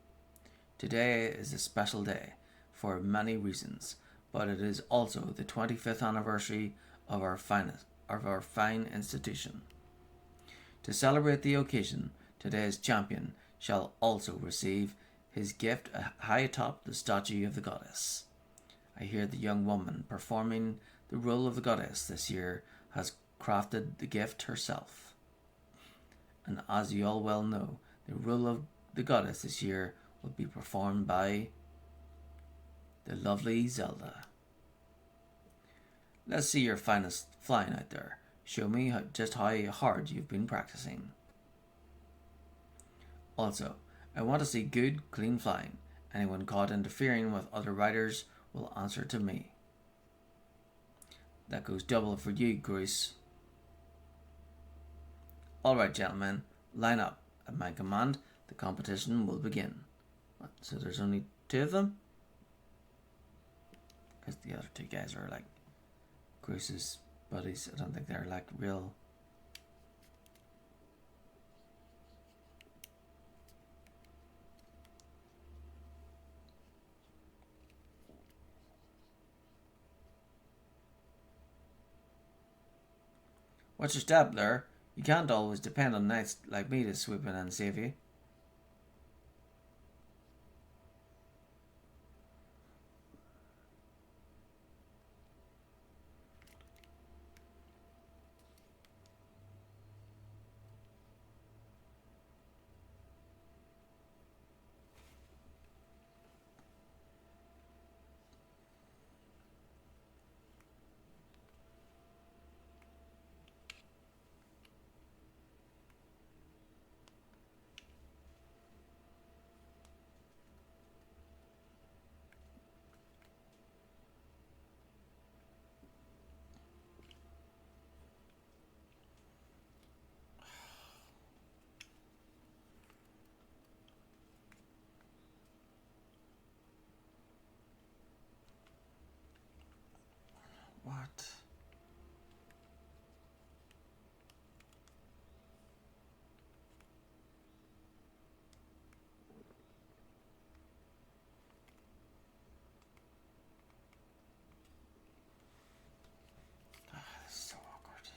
Speaker 1: Today is a special day for many reasons, but it is also the 25th anniversary of our fine institution. To celebrate the occasion, today's champion shall also receive his gift high atop the statue of the goddess. I hear the young woman performing the role of the goddess this year has crafted the gift herself. And as you all well know, the role of the goddess this year will be performed by the lovely Zelda. Let's see your finest flying out there. Show me just how hard you've been practicing. Also, I want to see good, clean flying. Anyone caught interfering with other riders will answer to me. That goes double for you, Grace. Alright, gentlemen, line up. At my command, the competition will begin. What, so there's only two of them? Because the other two guys are like Grace's buddies. I don't think they're like real. Watch your step there. You can't always depend on knights like me to swoop in and save you. What? This is so awkward.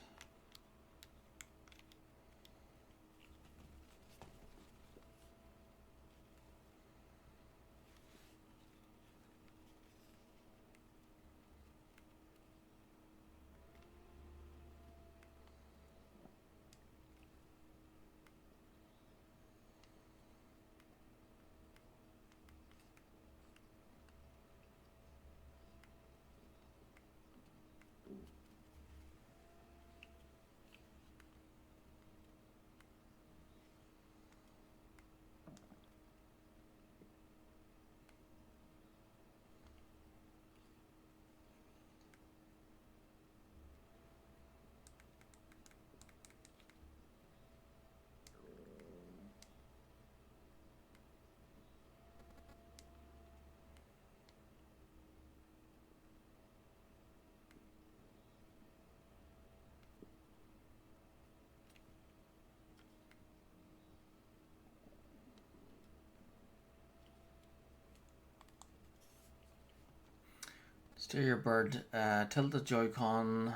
Speaker 1: Steer your bird. Tilt the Joy-Con,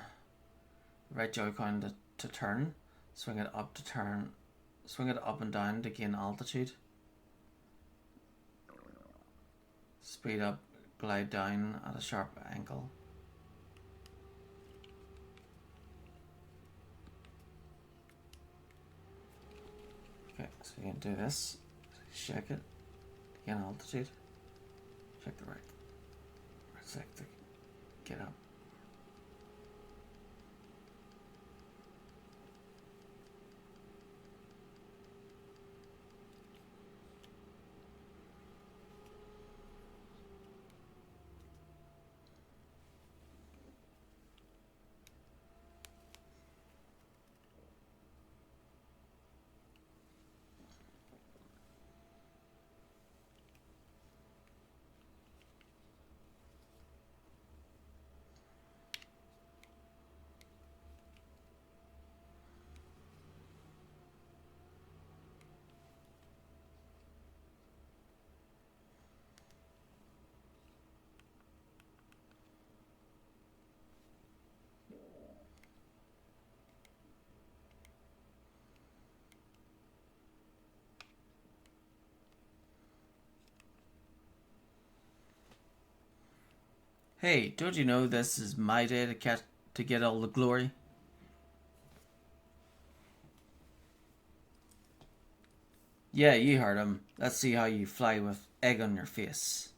Speaker 1: right Joy-Con to turn. Swing it up to turn. Swing it up and down to gain altitude. speed up, glide down at a sharp angle. Okay, so you can do this. Check it. Again, altitude. Check the right. Select the get up. Hey, don't you know this is my day to get all the glory? Yeah, you heard him. Let's see how you fly with egg on your face.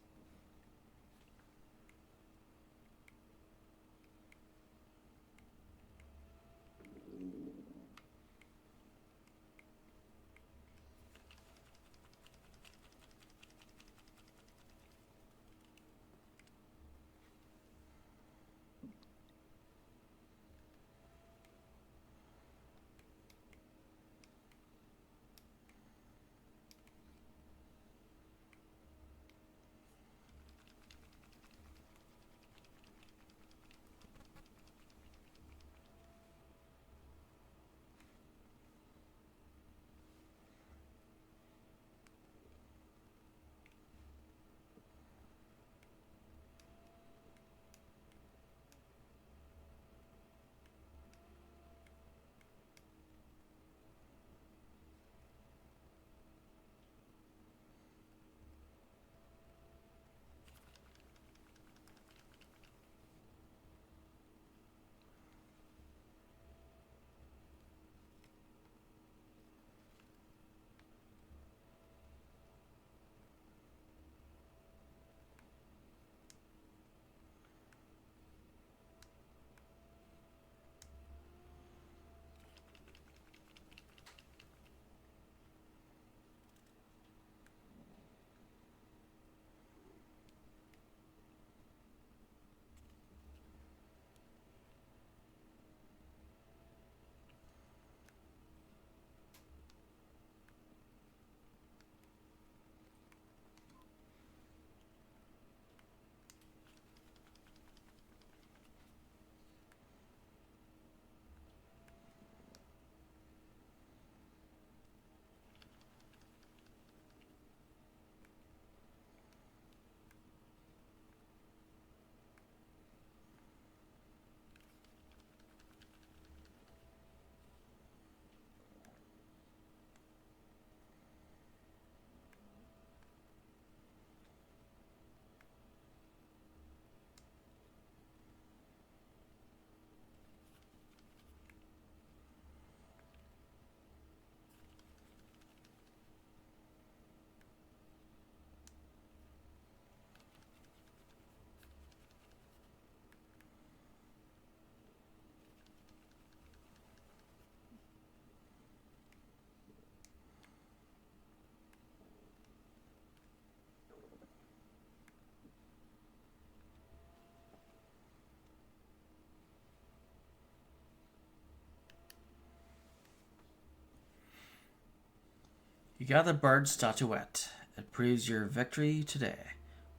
Speaker 1: You got the bird statuette. It proves your victory today.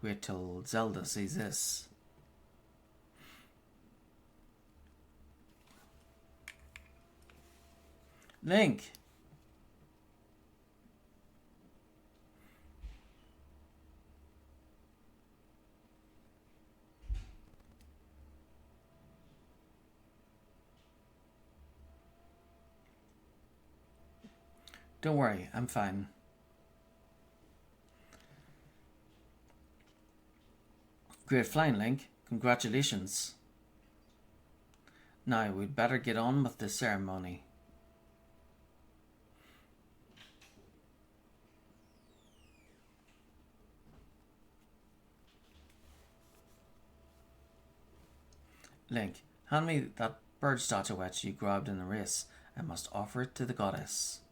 Speaker 1: Wait till Zelda sees this. Link! Don't worry, I'm fine. Great flying, Link. Congratulations. Now we'd better get on with the ceremony. Link, hand me that bird statuette you grabbed in the race. I must offer it to the goddess.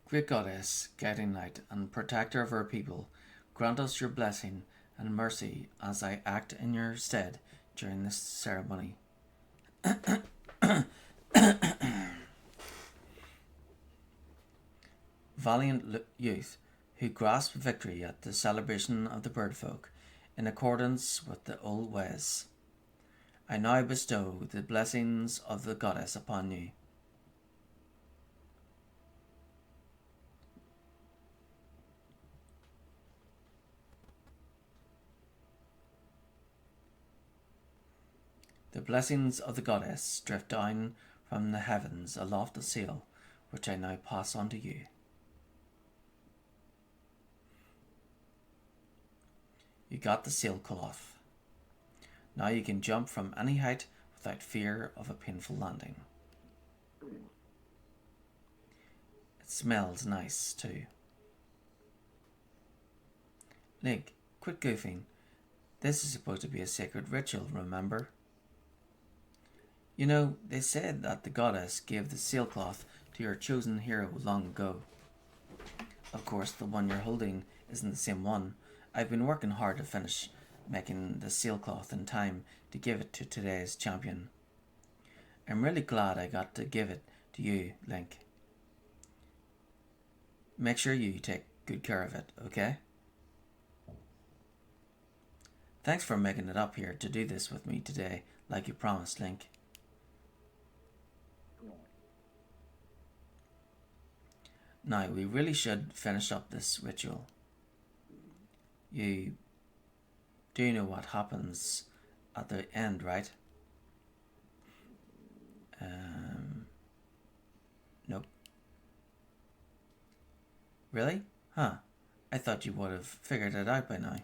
Speaker 1: Great goddess, guiding light, and protector of our people, grant us your blessing and mercy as I act in your stead during this ceremony. Valiant youth who grasped victory at the celebration of the birdfolk in accordance with the old ways, I now bestow the blessings of the goddess upon you. The blessings of the goddess drift down from the heavens aloft the seal, which I now pass on to you. You got the sailcloth. Now you can jump from any height without fear of a painful landing. It smells nice too. Link, quit goofing. This is supposed to be a sacred ritual, remember? You know, they said that the goddess gave the sailcloth to your chosen hero long ago. Of course, the one you're holding isn't the same one. I've been working hard to finish making the sailcloth in time to give it to today's champion. I'm really glad I got to give it to you, Link. Make sure you take good care of it, okay? Thanks for making it up here to do this with me today, like you promised, Link. Now, we really should finish up this ritual. You do know what happens at the end, right? Nope. Really? Huh. I thought you would have figured it out by now.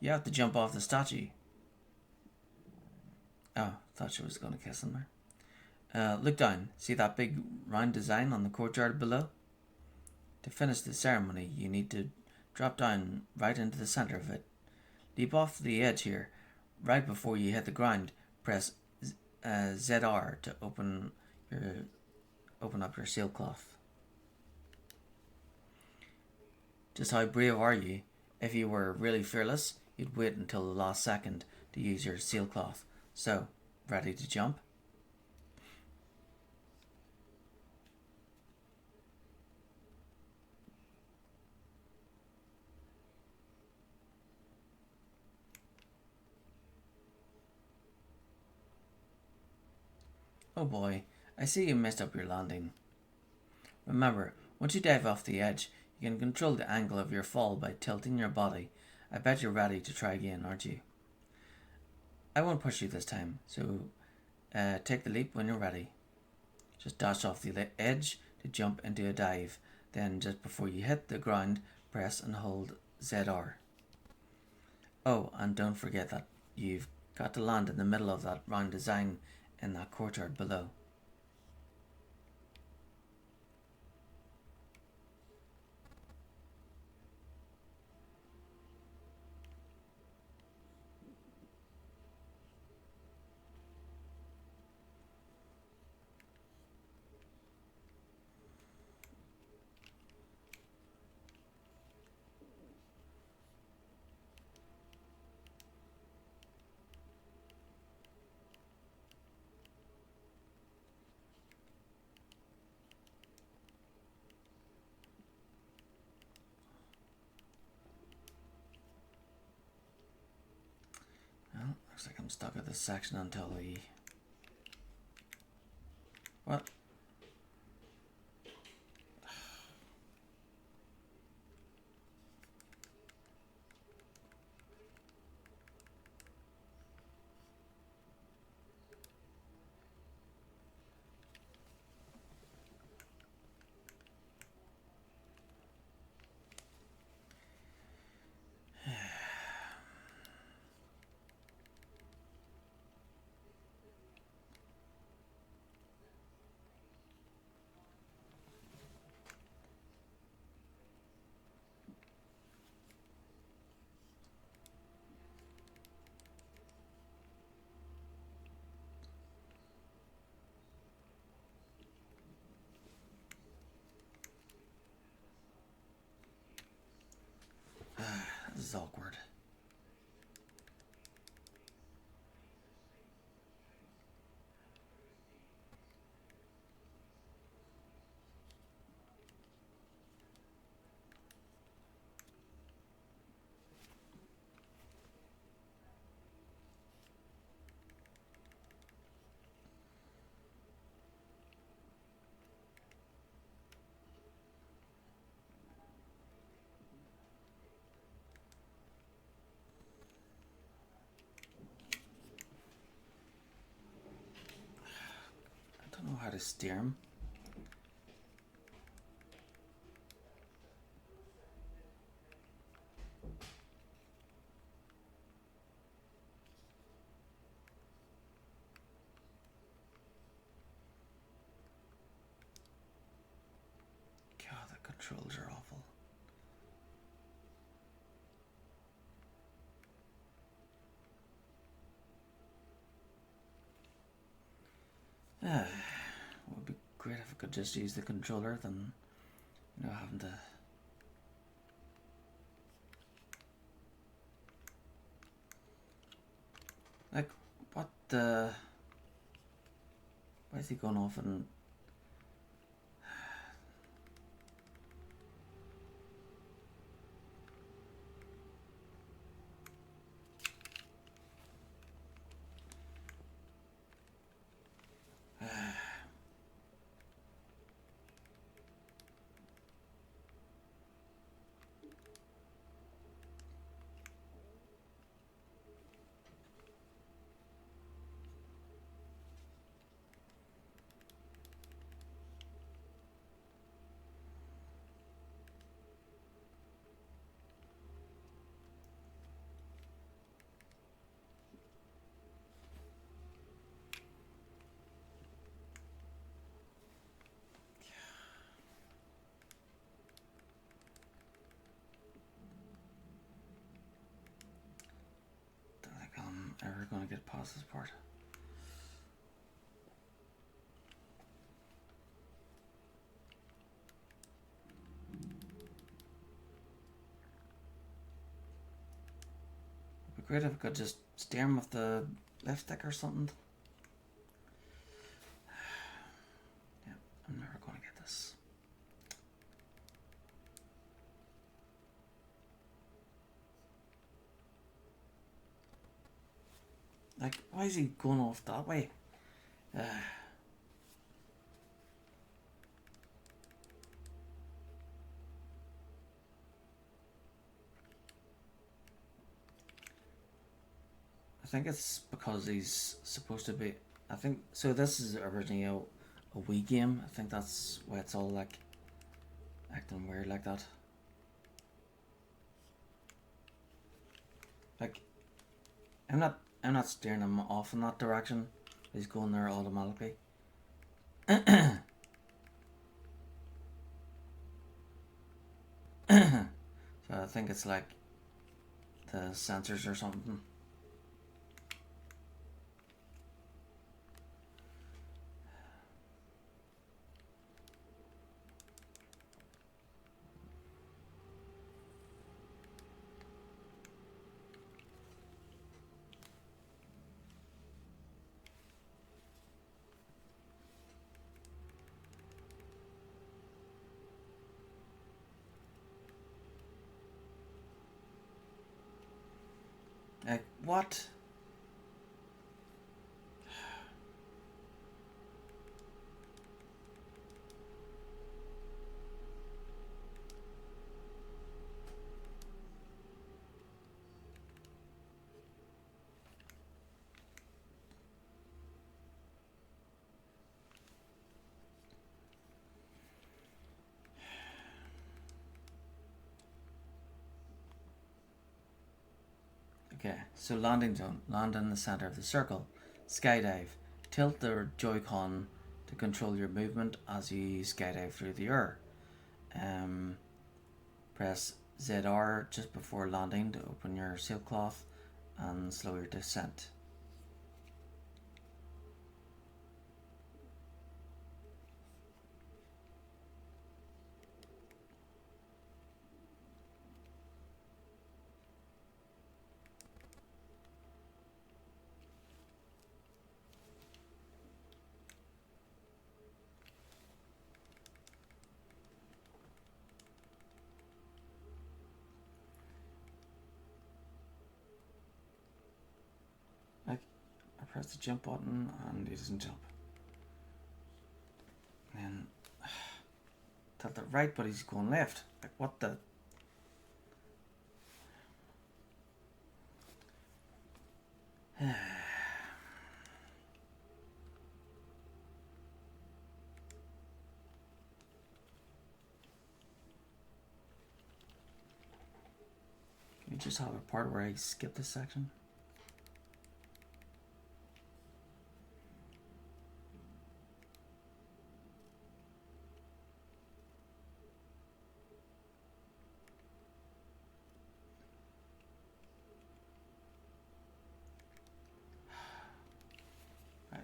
Speaker 1: You have to jump off the statue. Oh, thought she was going to kiss him there. Look down. See that big round design on the courtyard below? To finish the ceremony, you need to drop down right into the center of it. Leap off the edge here. Right before you hit the ground, press ZR to open up your sailcloth. Just how brave are you? If you were really fearless, you'd wait until the last second to use your sailcloth. So, ready to jump? Oh boy, I see you messed up your landing. Remember, once you dive off the edge, you can control the angle of your fall by tilting your body. I bet you're ready to try again, aren't you? I won't push you this time, so take the leap when you're ready. Just dash off the edge to jump into a dive. Then just before you hit the ground, press and hold ZR. Oh, and don't forget that you've got to land in the middle of that round design in that courtyard below. Looks like I'm stuck at this section until the... What? This is awkward. I don't know how to steer him. God, the controls are awful. It would be great if I could just use the controller than, having to... Like, what the... Why is he going off and... Don't think I'm ever going to get past this part. It'd be great if I could just steer him with the left stick or something. Yeah, I'm never going to get this. Like, why is he going off that way? I think it's because he's supposed to be... I think... So this is originally a Wii game. I think that's why it's all like... acting weird like that. Like... I'm not steering him off in that direction. He's going there automatically. So I think it's like... the sensors or something. Like, what? Okay, so landing zone. Land in the center of the circle. Skydive. Tilt the Joy-Con to control your movement as you skydive through the air. Press ZR just before landing to open your sailcloth and slow your descent. I press the jump button and he doesn't jump. And then tilt it right, but he's going left. Like, what the? Can we just have a part where I skip this section? Right.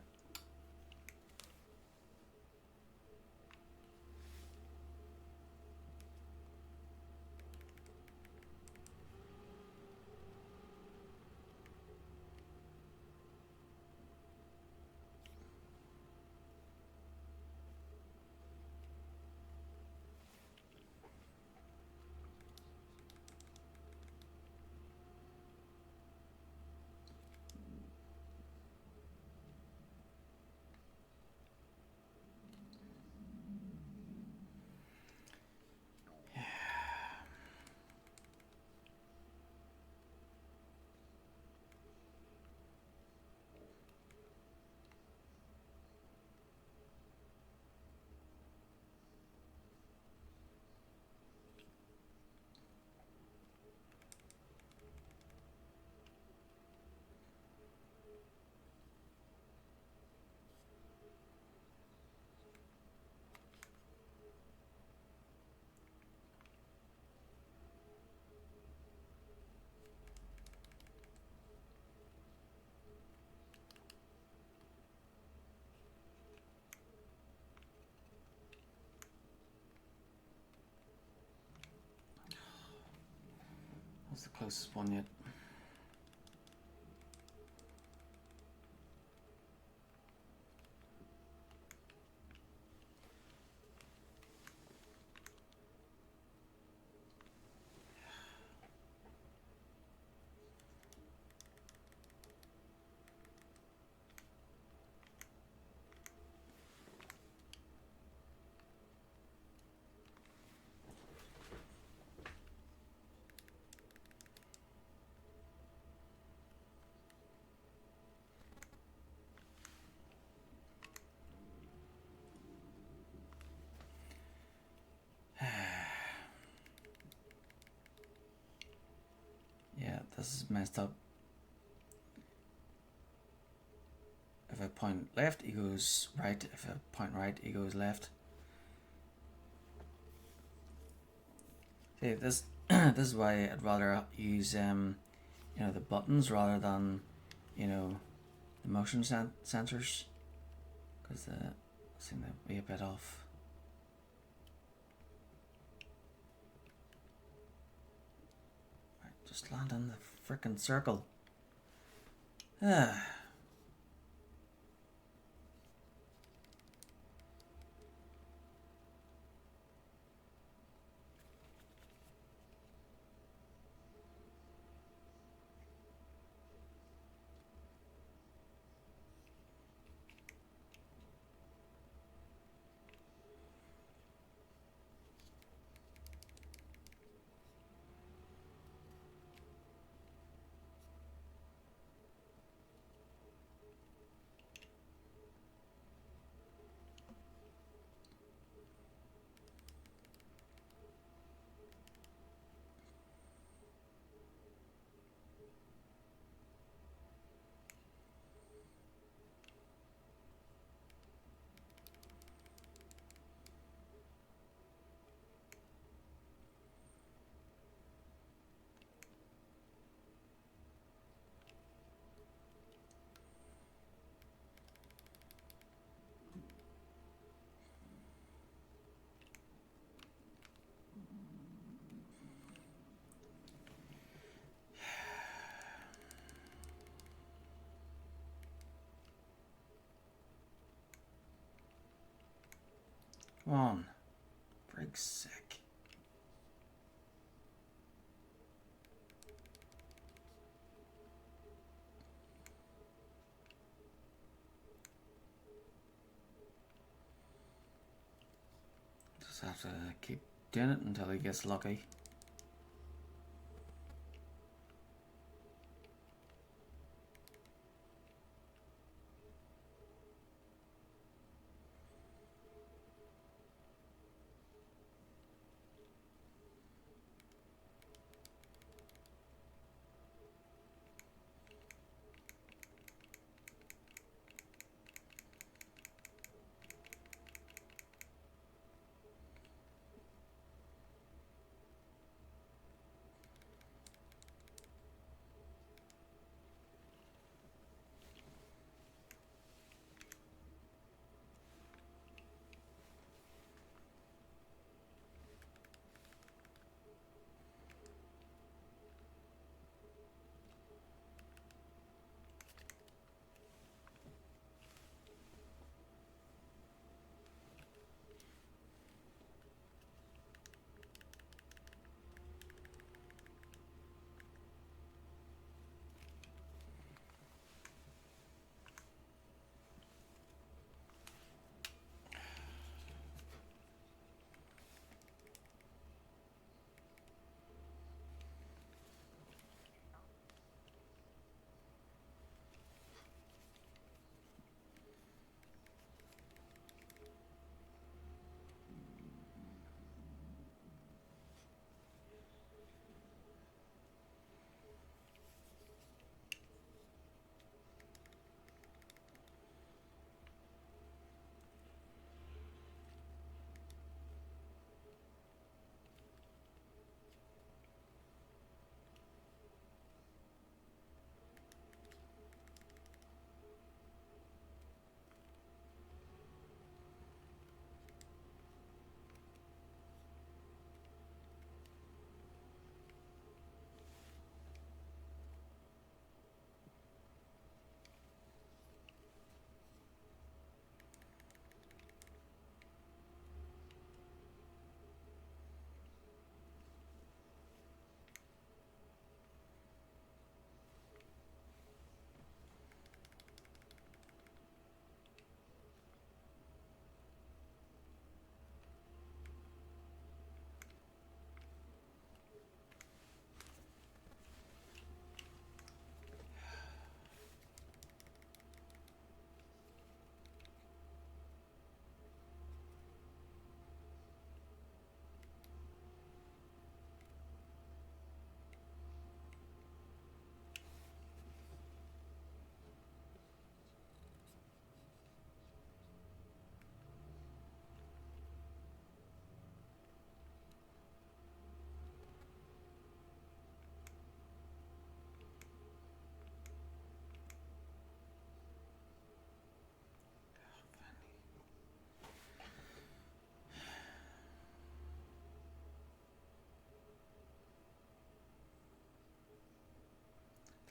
Speaker 1: That's the closest one yet. Yeah, this is messed up. If I point left, he goes right. If I point right, he goes left. See, this this is why I'd rather use the buttons rather than the motion sensors, because they seem to be a bit off. Right, just land in the frickin' circle. Ah. Come on. Frig's sake. Just have to keep doing it until he gets lucky.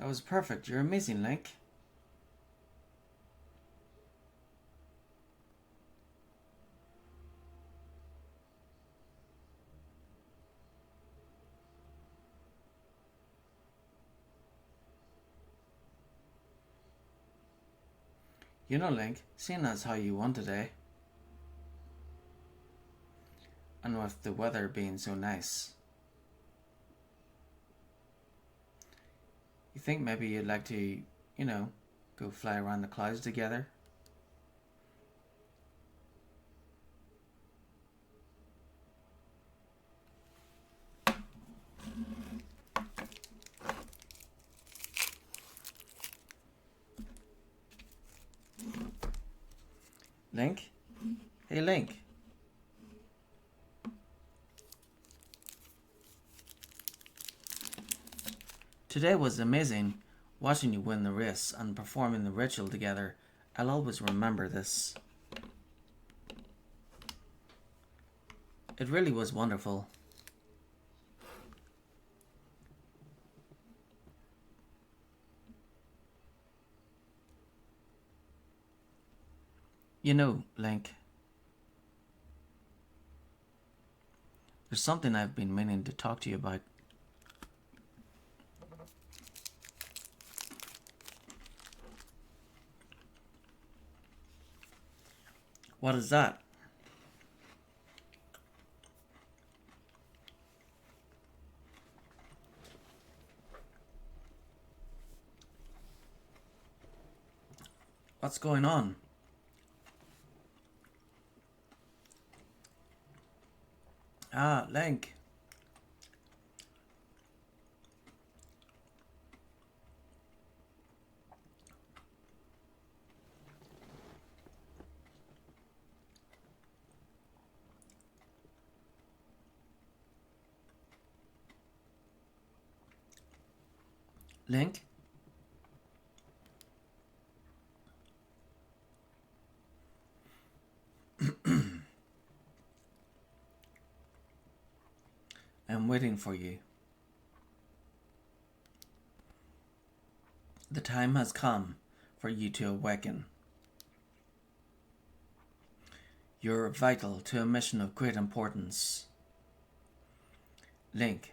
Speaker 1: That was perfect. You're amazing, Link. You know, Link, seeing as how you won today, and with the weather being so nice, you think maybe you'd like to, go fly around the clouds together? Link? Hey, Link. Today was amazing, watching you win the race and performing the ritual together. I'll always remember this. It really was wonderful. You know, Link, There's something I've been meaning to talk to you about. What is that? What's going on? Ah, Link. Link? I'm waiting for you. The time has come for you to awaken. You're vital to a mission of great importance. Link.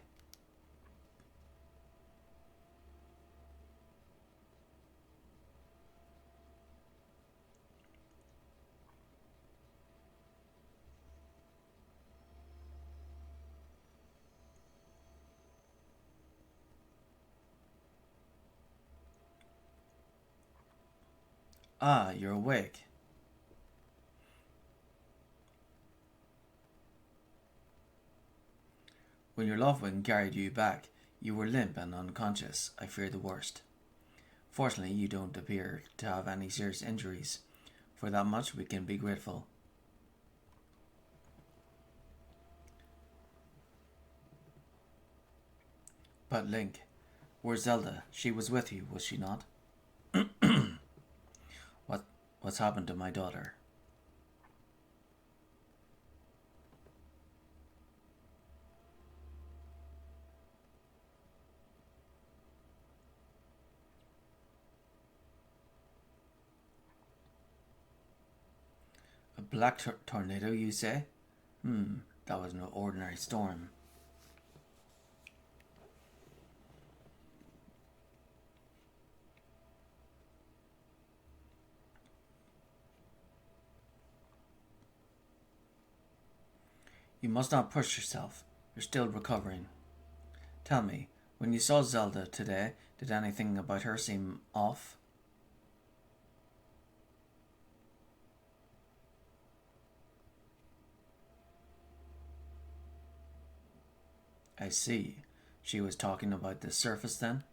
Speaker 1: Ah, you're awake. When your loved one carried you back, you were limp and unconscious. I fear the worst. Fortunately, you don't appear to have any serious injuries. For that much, we can be grateful. But Link, where's Zelda? She was with you, was she not? What's happened to my daughter? A black tornado, you say? That was no ordinary storm. You must not push yourself. You're still recovering. Tell me, when you saw Zelda today, did anything about her seem off? I see. She was talking about the surface then?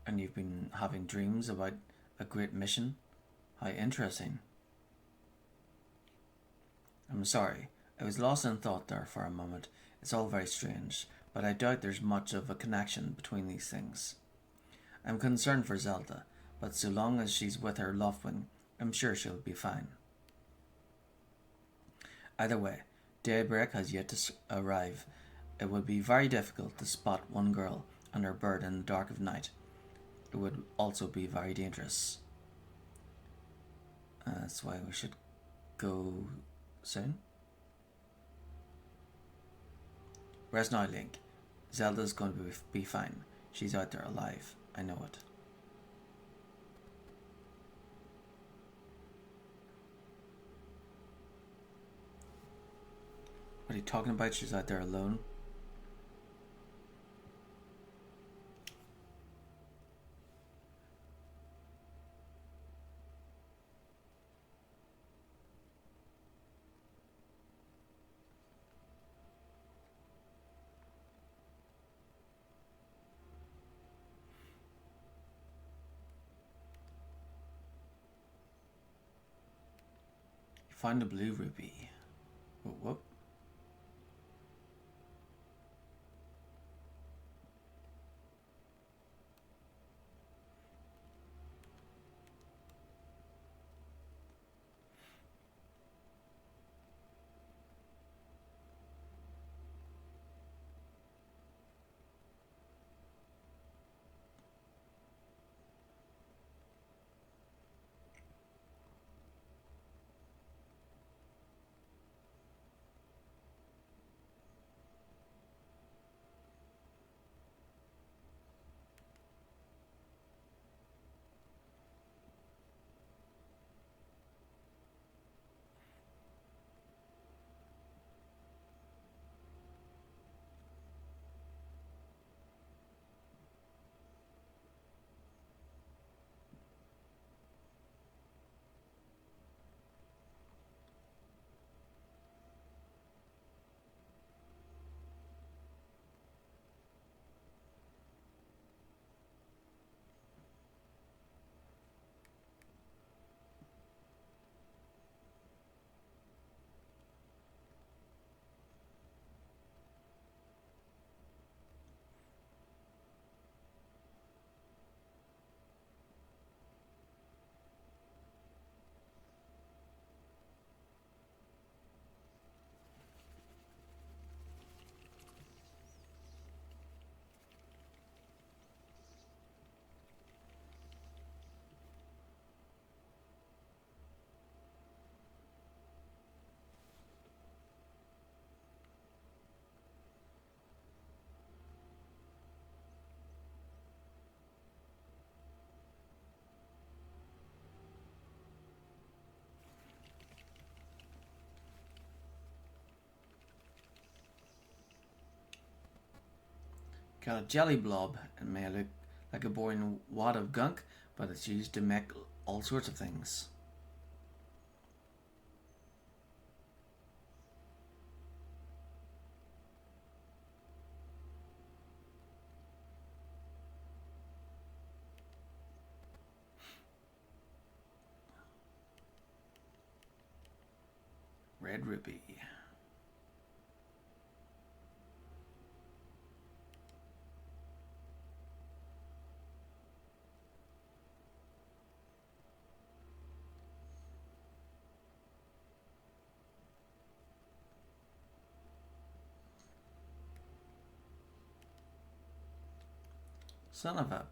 Speaker 1: And you've been having dreams about a great mission? How interesting. I'm sorry. I was lost in thought there for a moment. It's all very strange, but I doubt there's much of a connection between these things. I'm concerned for Zelda, but so long as she's with her loved one, I'm sure she'll be fine. Either way, daybreak has yet to arrive. It would be very difficult to spot one girl and her bird in the dark of night. It would also be very dangerous. That's why we should go soon. Rest now, Link. Zelda's going to be fine. She's out there alive. I know it. What are you talking about? She's out there alone. You find a blue ruby. Whoop, whoop. Got a jelly blob. It may look like a boring wad of gunk, but it's used to make all sorts of things. Red rupee. Son of a...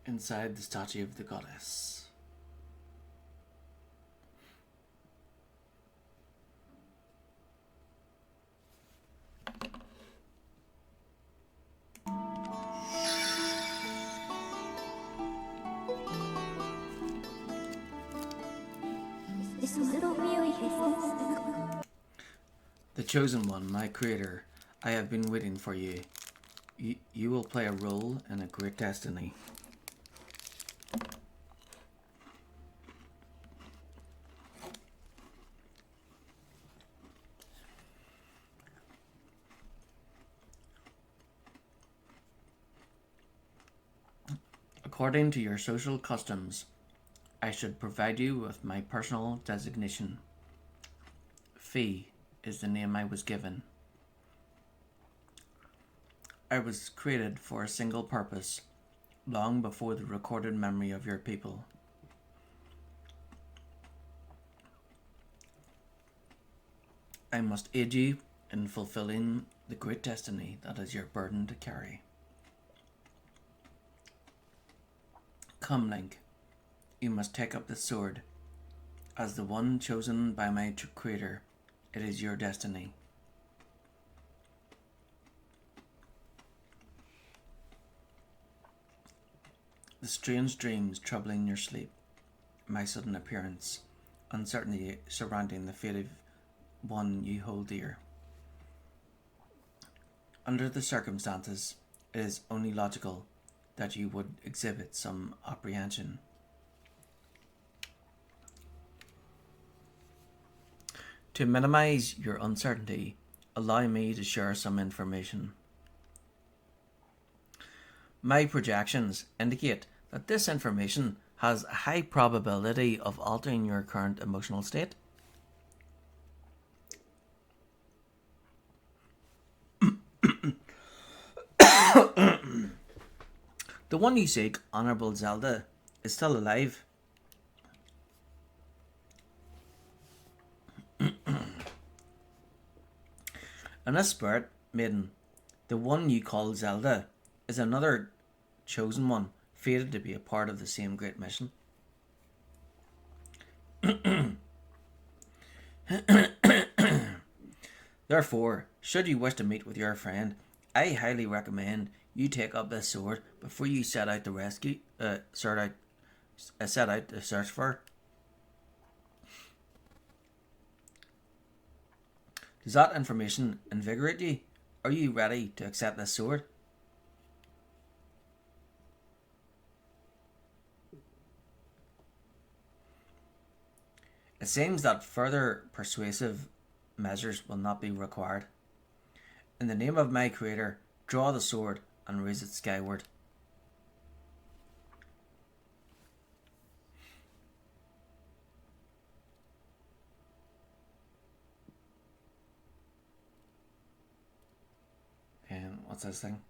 Speaker 1: Inside the statue of the goddess. The chosen one, my creator, I have been waiting for you. You will play a role in a great destiny. According to your social customs, I should provide you with my personal designation. Fee is the name I was given. I was created for a single purpose, long before the recorded memory of your people. I must aid you in fulfilling the great destiny that is your burden to carry. Come, Link, you must take up the sword. As the one chosen by my creator, it is your destiny. The strange dreams troubling your sleep, my sudden appearance, uncertainty surrounding the fate of one you hold dear. Under the circumstances, it is only logical that you would exhibit some apprehension. To minimize your uncertainty, allow me to share some information. My projections indicate that this information has a high probability of altering your current emotional state. The one you seek, Honourable Zelda, is still alive. And this spirit, maiden, the one you call Zelda, is another chosen one, fated to be a part of the same great mission. Therefore, should you wish to meet with your friend, I highly recommend you take up this sword before you set out to search for her. Does that information invigorate you? Are you ready to accept this sword? It seems that further persuasive measures will not be required. In the name of my Creator, draw the sword and raise it skyward. And what's this thing?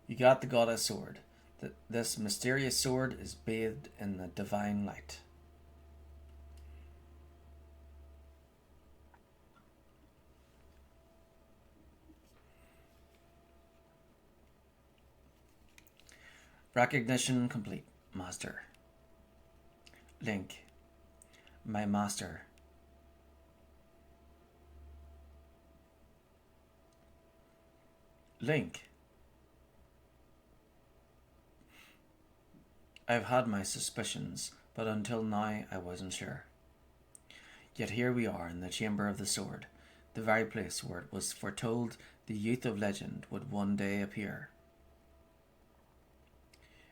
Speaker 1: You got the goddess sword. This mysterious sword is bathed in the divine light. Recognition complete, Master. Link, my master. Link. I've had my suspicions, but until now I wasn't sure. Yet here we are in the Chamber of the Sword, the very place where it was foretold the youth of legend would one day appear.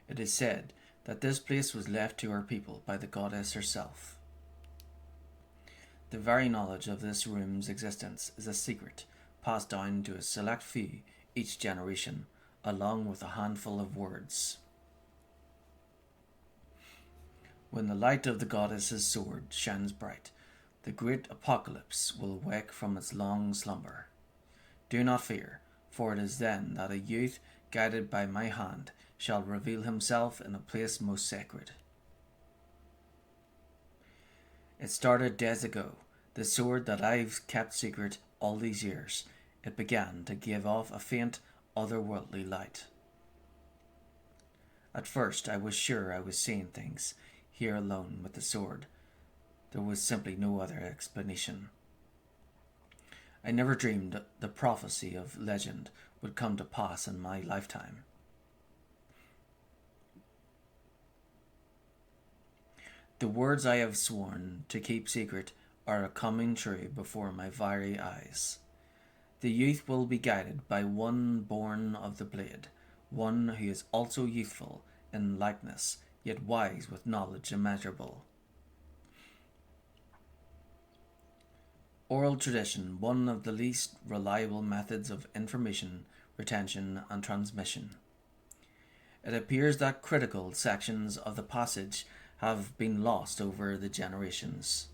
Speaker 1: It is said that this place was left to her people by the goddess herself. The very knowledge of this room's existence is a secret passed down to a select few each generation, along with a handful of words. When the light of the goddess's sword shines bright, the great apocalypse will wake from its long slumber. Do not fear, for it is then that a youth, guided by my hand, shall reveal himself in a place most sacred. It started days ago, the sword that I've kept secret all these years. It began to give off a faint, otherworldly light. At first I was sure I was seeing things, here alone with the sword. There was simply no other explanation. I never dreamed the prophecy of legend would come to pass in my lifetime. The words I have sworn to keep secret are coming true before my very eyes. The youth will be guided by one born of the blade, one who is also youthful in likeness, yet wise with knowledge immeasurable. Oral tradition, one of the least reliable methods of information retention and transmission. It appears that critical sections of the passage have been lost over the generations.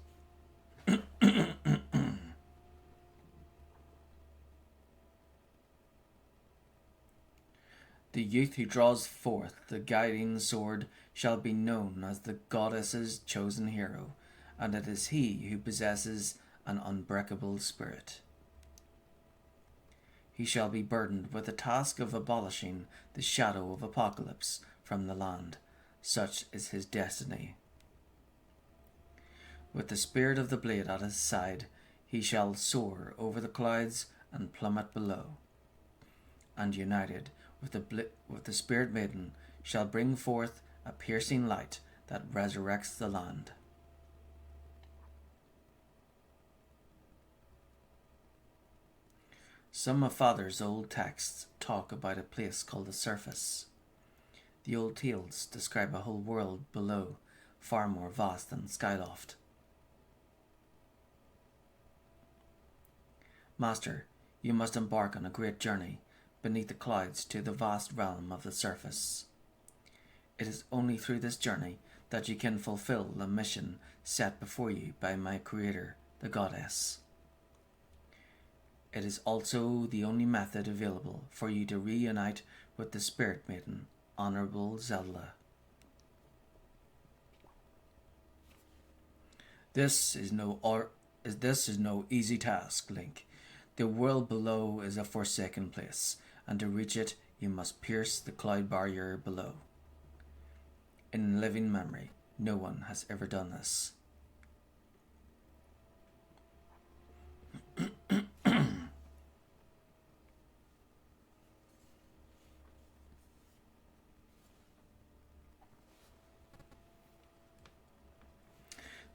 Speaker 1: The youth who draws forth the guiding sword shall be known as the goddess's chosen hero, and it is he who possesses an unbreakable spirit. He shall be burdened with the task of abolishing the shadow of apocalypse from the land. Such is his destiny. With the spirit of the blade at his side, he shall soar over the clouds and plummet below. And united with the Spirit Maiden, shall bring forth a piercing light that resurrects the land. Some of Father's old texts talk about a place called the surface. The old tales describe a whole world below, far more vast than Skyloft. Master, you must embark on a great journey beneath the clouds to the vast realm of the surface. It is only through this journey that you can fulfill the mission set before you by my creator, the goddess. It is also the only method available for you to reunite with the Spirit Maiden, Honorable Zelda. This is no easy task, Link. The world below is a forsaken place, and to reach it you must pierce the cloud barrier below. In living memory, no one has ever done this.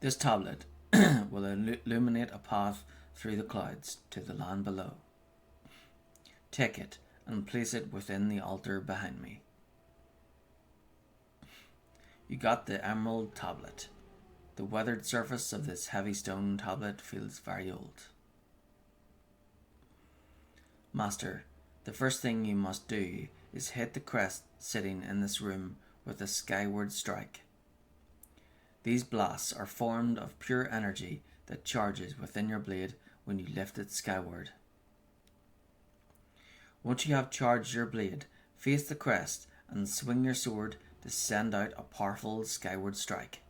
Speaker 1: This tablet will illuminate a path through the clouds to the land below. Take it and place it within the altar behind me. You got the emerald tablet. The weathered surface of this heavy stone tablet feels very old. Master, the first thing you must do is hit the crest sitting in this room with a skyward strike. These blasts are formed of pure energy that charges within your blade when you lift it skyward. Once you have charged your blade, face the crest and swing your sword to send out a powerful skyward strike.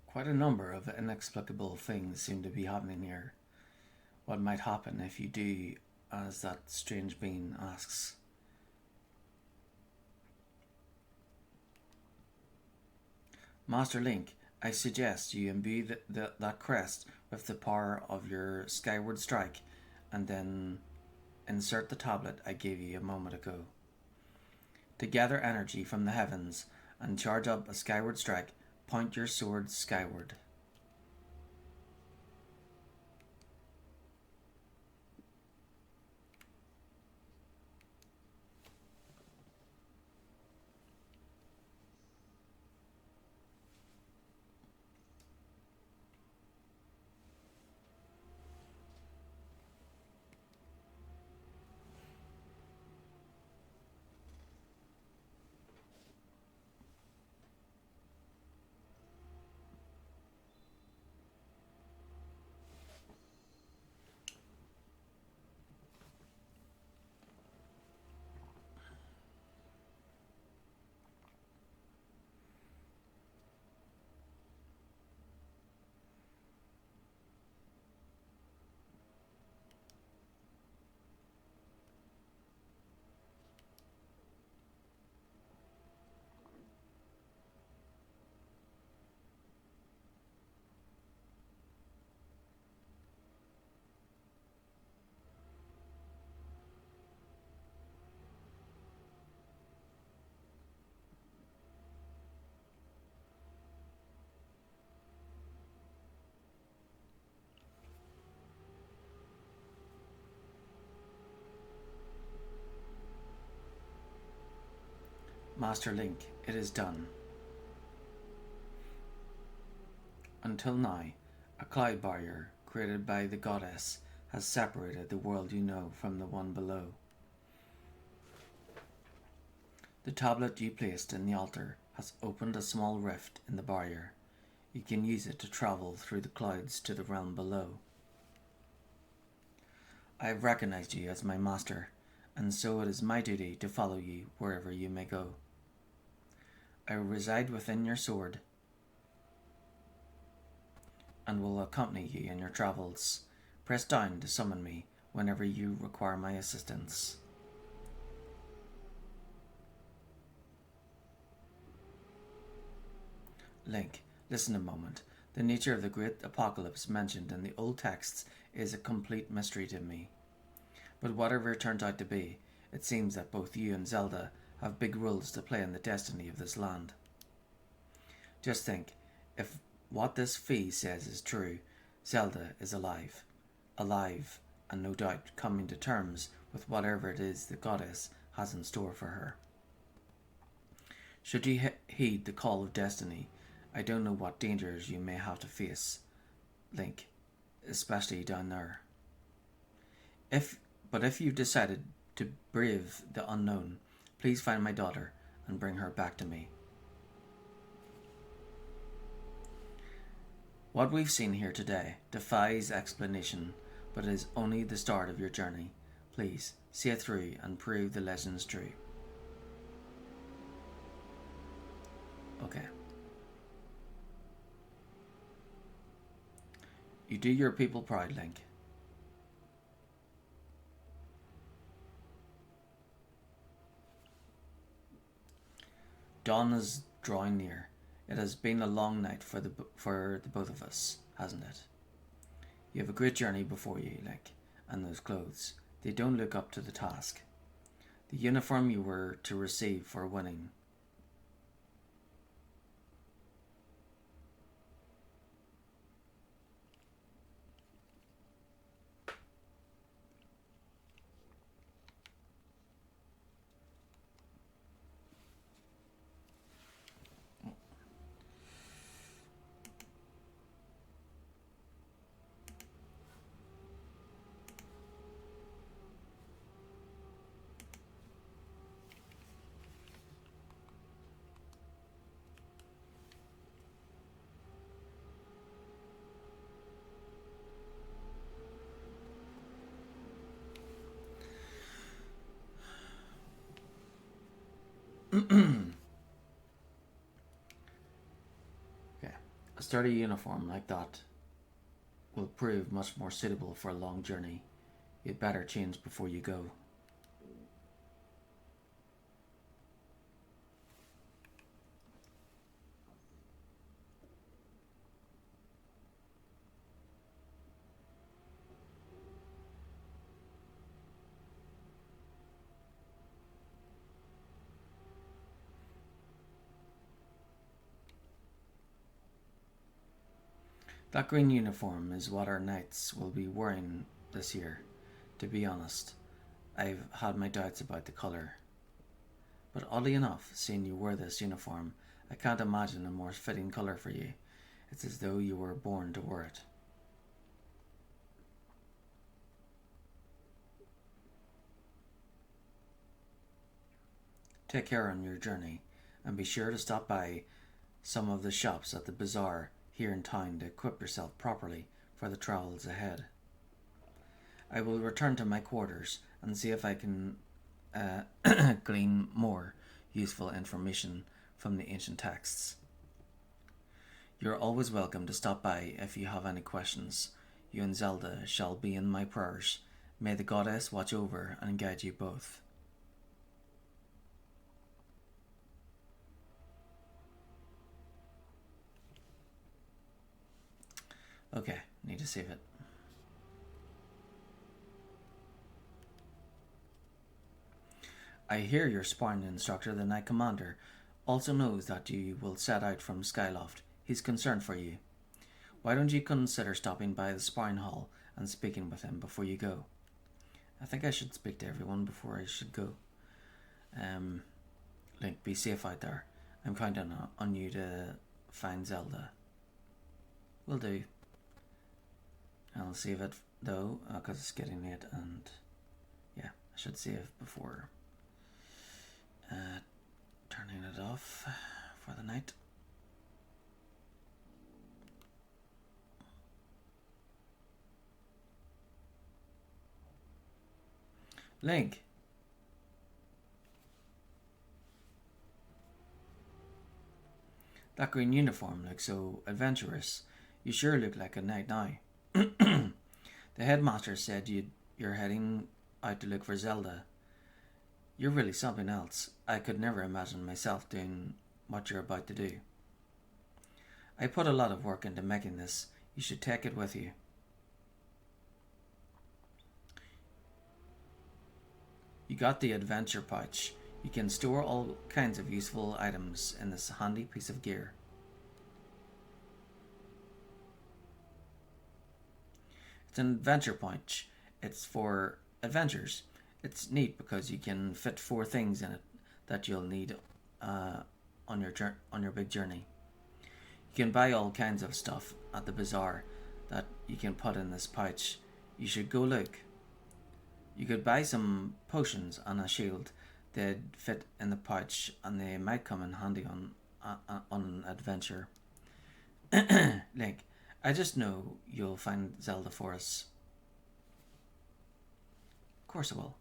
Speaker 1: Quite a number of inexplicable things seem to be happening here. What might happen if you do as that strange being asks? Master Link, I suggest you imbue that crest with the power of your skyward strike, and then insert the tablet I gave you a moment ago. To gather energy from the heavens and charge up a skyward strike, point your sword skyward. Master Link, it is done. Until now, a cloud barrier created by the goddess has separated the world you know from the one below. The tablet you placed in the altar has opened a small rift in the barrier. You can use it to travel through the clouds to the realm below. I have recognized you as my master, and so it is my duty to follow you wherever you may go. I reside within your sword and will accompany you in your travels. Press down to summon me whenever you require my assistance. Link, listen a moment. The nature of the great apocalypse mentioned in the old texts is a complete mystery to me. But whatever it turns out to be, it seems that both you and Zelda have big roles to play in the destiny of this land. Just think, if what this fee says is true, Zelda is alive, and no doubt coming to terms with whatever it is the goddess has in store for her. Should you heed the call of destiny, I don't know what dangers you may have to face, Link, especially down there. But if you've decided to brave the unknown, please find my daughter and bring her back to me. What we've seen here today defies explanation, but it is only the start of your journey. Please, see it through and prove the legends true. Okay. You do your people proud, Link. Dawn is drawing near. It has been a long night for the both of us, hasn't it? You have a great journey before you, Link, and those clothes. They don't look up to the task. The uniform you were to receive for winning. Okay. A sturdy uniform like that will prove much more suitable for a long journey. You'd better change before you go. That green uniform is what our knights will be wearing this year. To be honest, I've had my doubts about the colour. But oddly enough, seeing you wear this uniform, I can't imagine a more fitting colour for you. It's as though you were born to wear it. Take care on your journey, and be sure to stop by some of the shops at the bazaar here in town to equip yourself properly for the travels ahead. I will return to my quarters and see if I can glean more useful information from the ancient texts. You're always welcome to stop by if you have any questions. You and Zelda shall be in my prayers. May the goddess watch over and guide you both. Okay, need to save it. I hear your sparring instructor, the Knight Commander, also knows that you will set out from Skyloft. He's concerned for you. Why don't you consider stopping by the sparring hall and speaking with him before you go? I think I should speak to everyone before I should go. Link, be safe out there. I'm counting on you to find Zelda. Will do. I'll save it though, because it's getting late, and yeah, I should save before turning it off for the night. Link. That green uniform looks so adventurous. You sure look like a knight now. The headmaster said you're heading out to look for Zelda. You're really something else. I could never imagine myself doing what you're about to do. I put a lot of work into making this. You should take it with you. You got the adventure pouch. You can store all kinds of useful items in this handy piece of gear. It's an adventure pouch. It's for adventures. It's neat because you can fit 4 things in it that you'll need on your big journey. You can buy all kinds of stuff at the bazaar that you can put in this pouch. You should go look. You could buy some potions and a shield. They'd fit in the pouch and they might come in handy on an adventure. Link, I just know you'll find Zelda for us. Of course I will.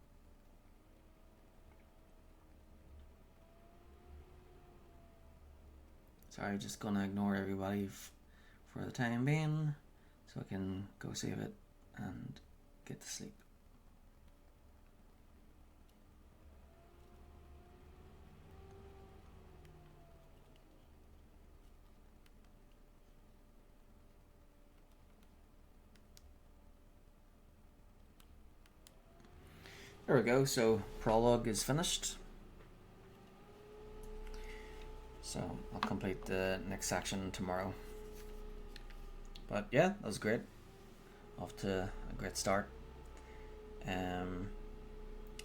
Speaker 1: Sorry, just gonna ignore everybody for the time being so I can go save it and get to sleep. There we go, so prologue is finished. So I'll complete the next section tomorrow. But yeah, that was great. Off to a great start.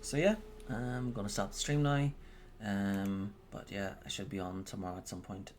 Speaker 1: So yeah, I'm gonna stop the stream now. But yeah, I should be on tomorrow at some point.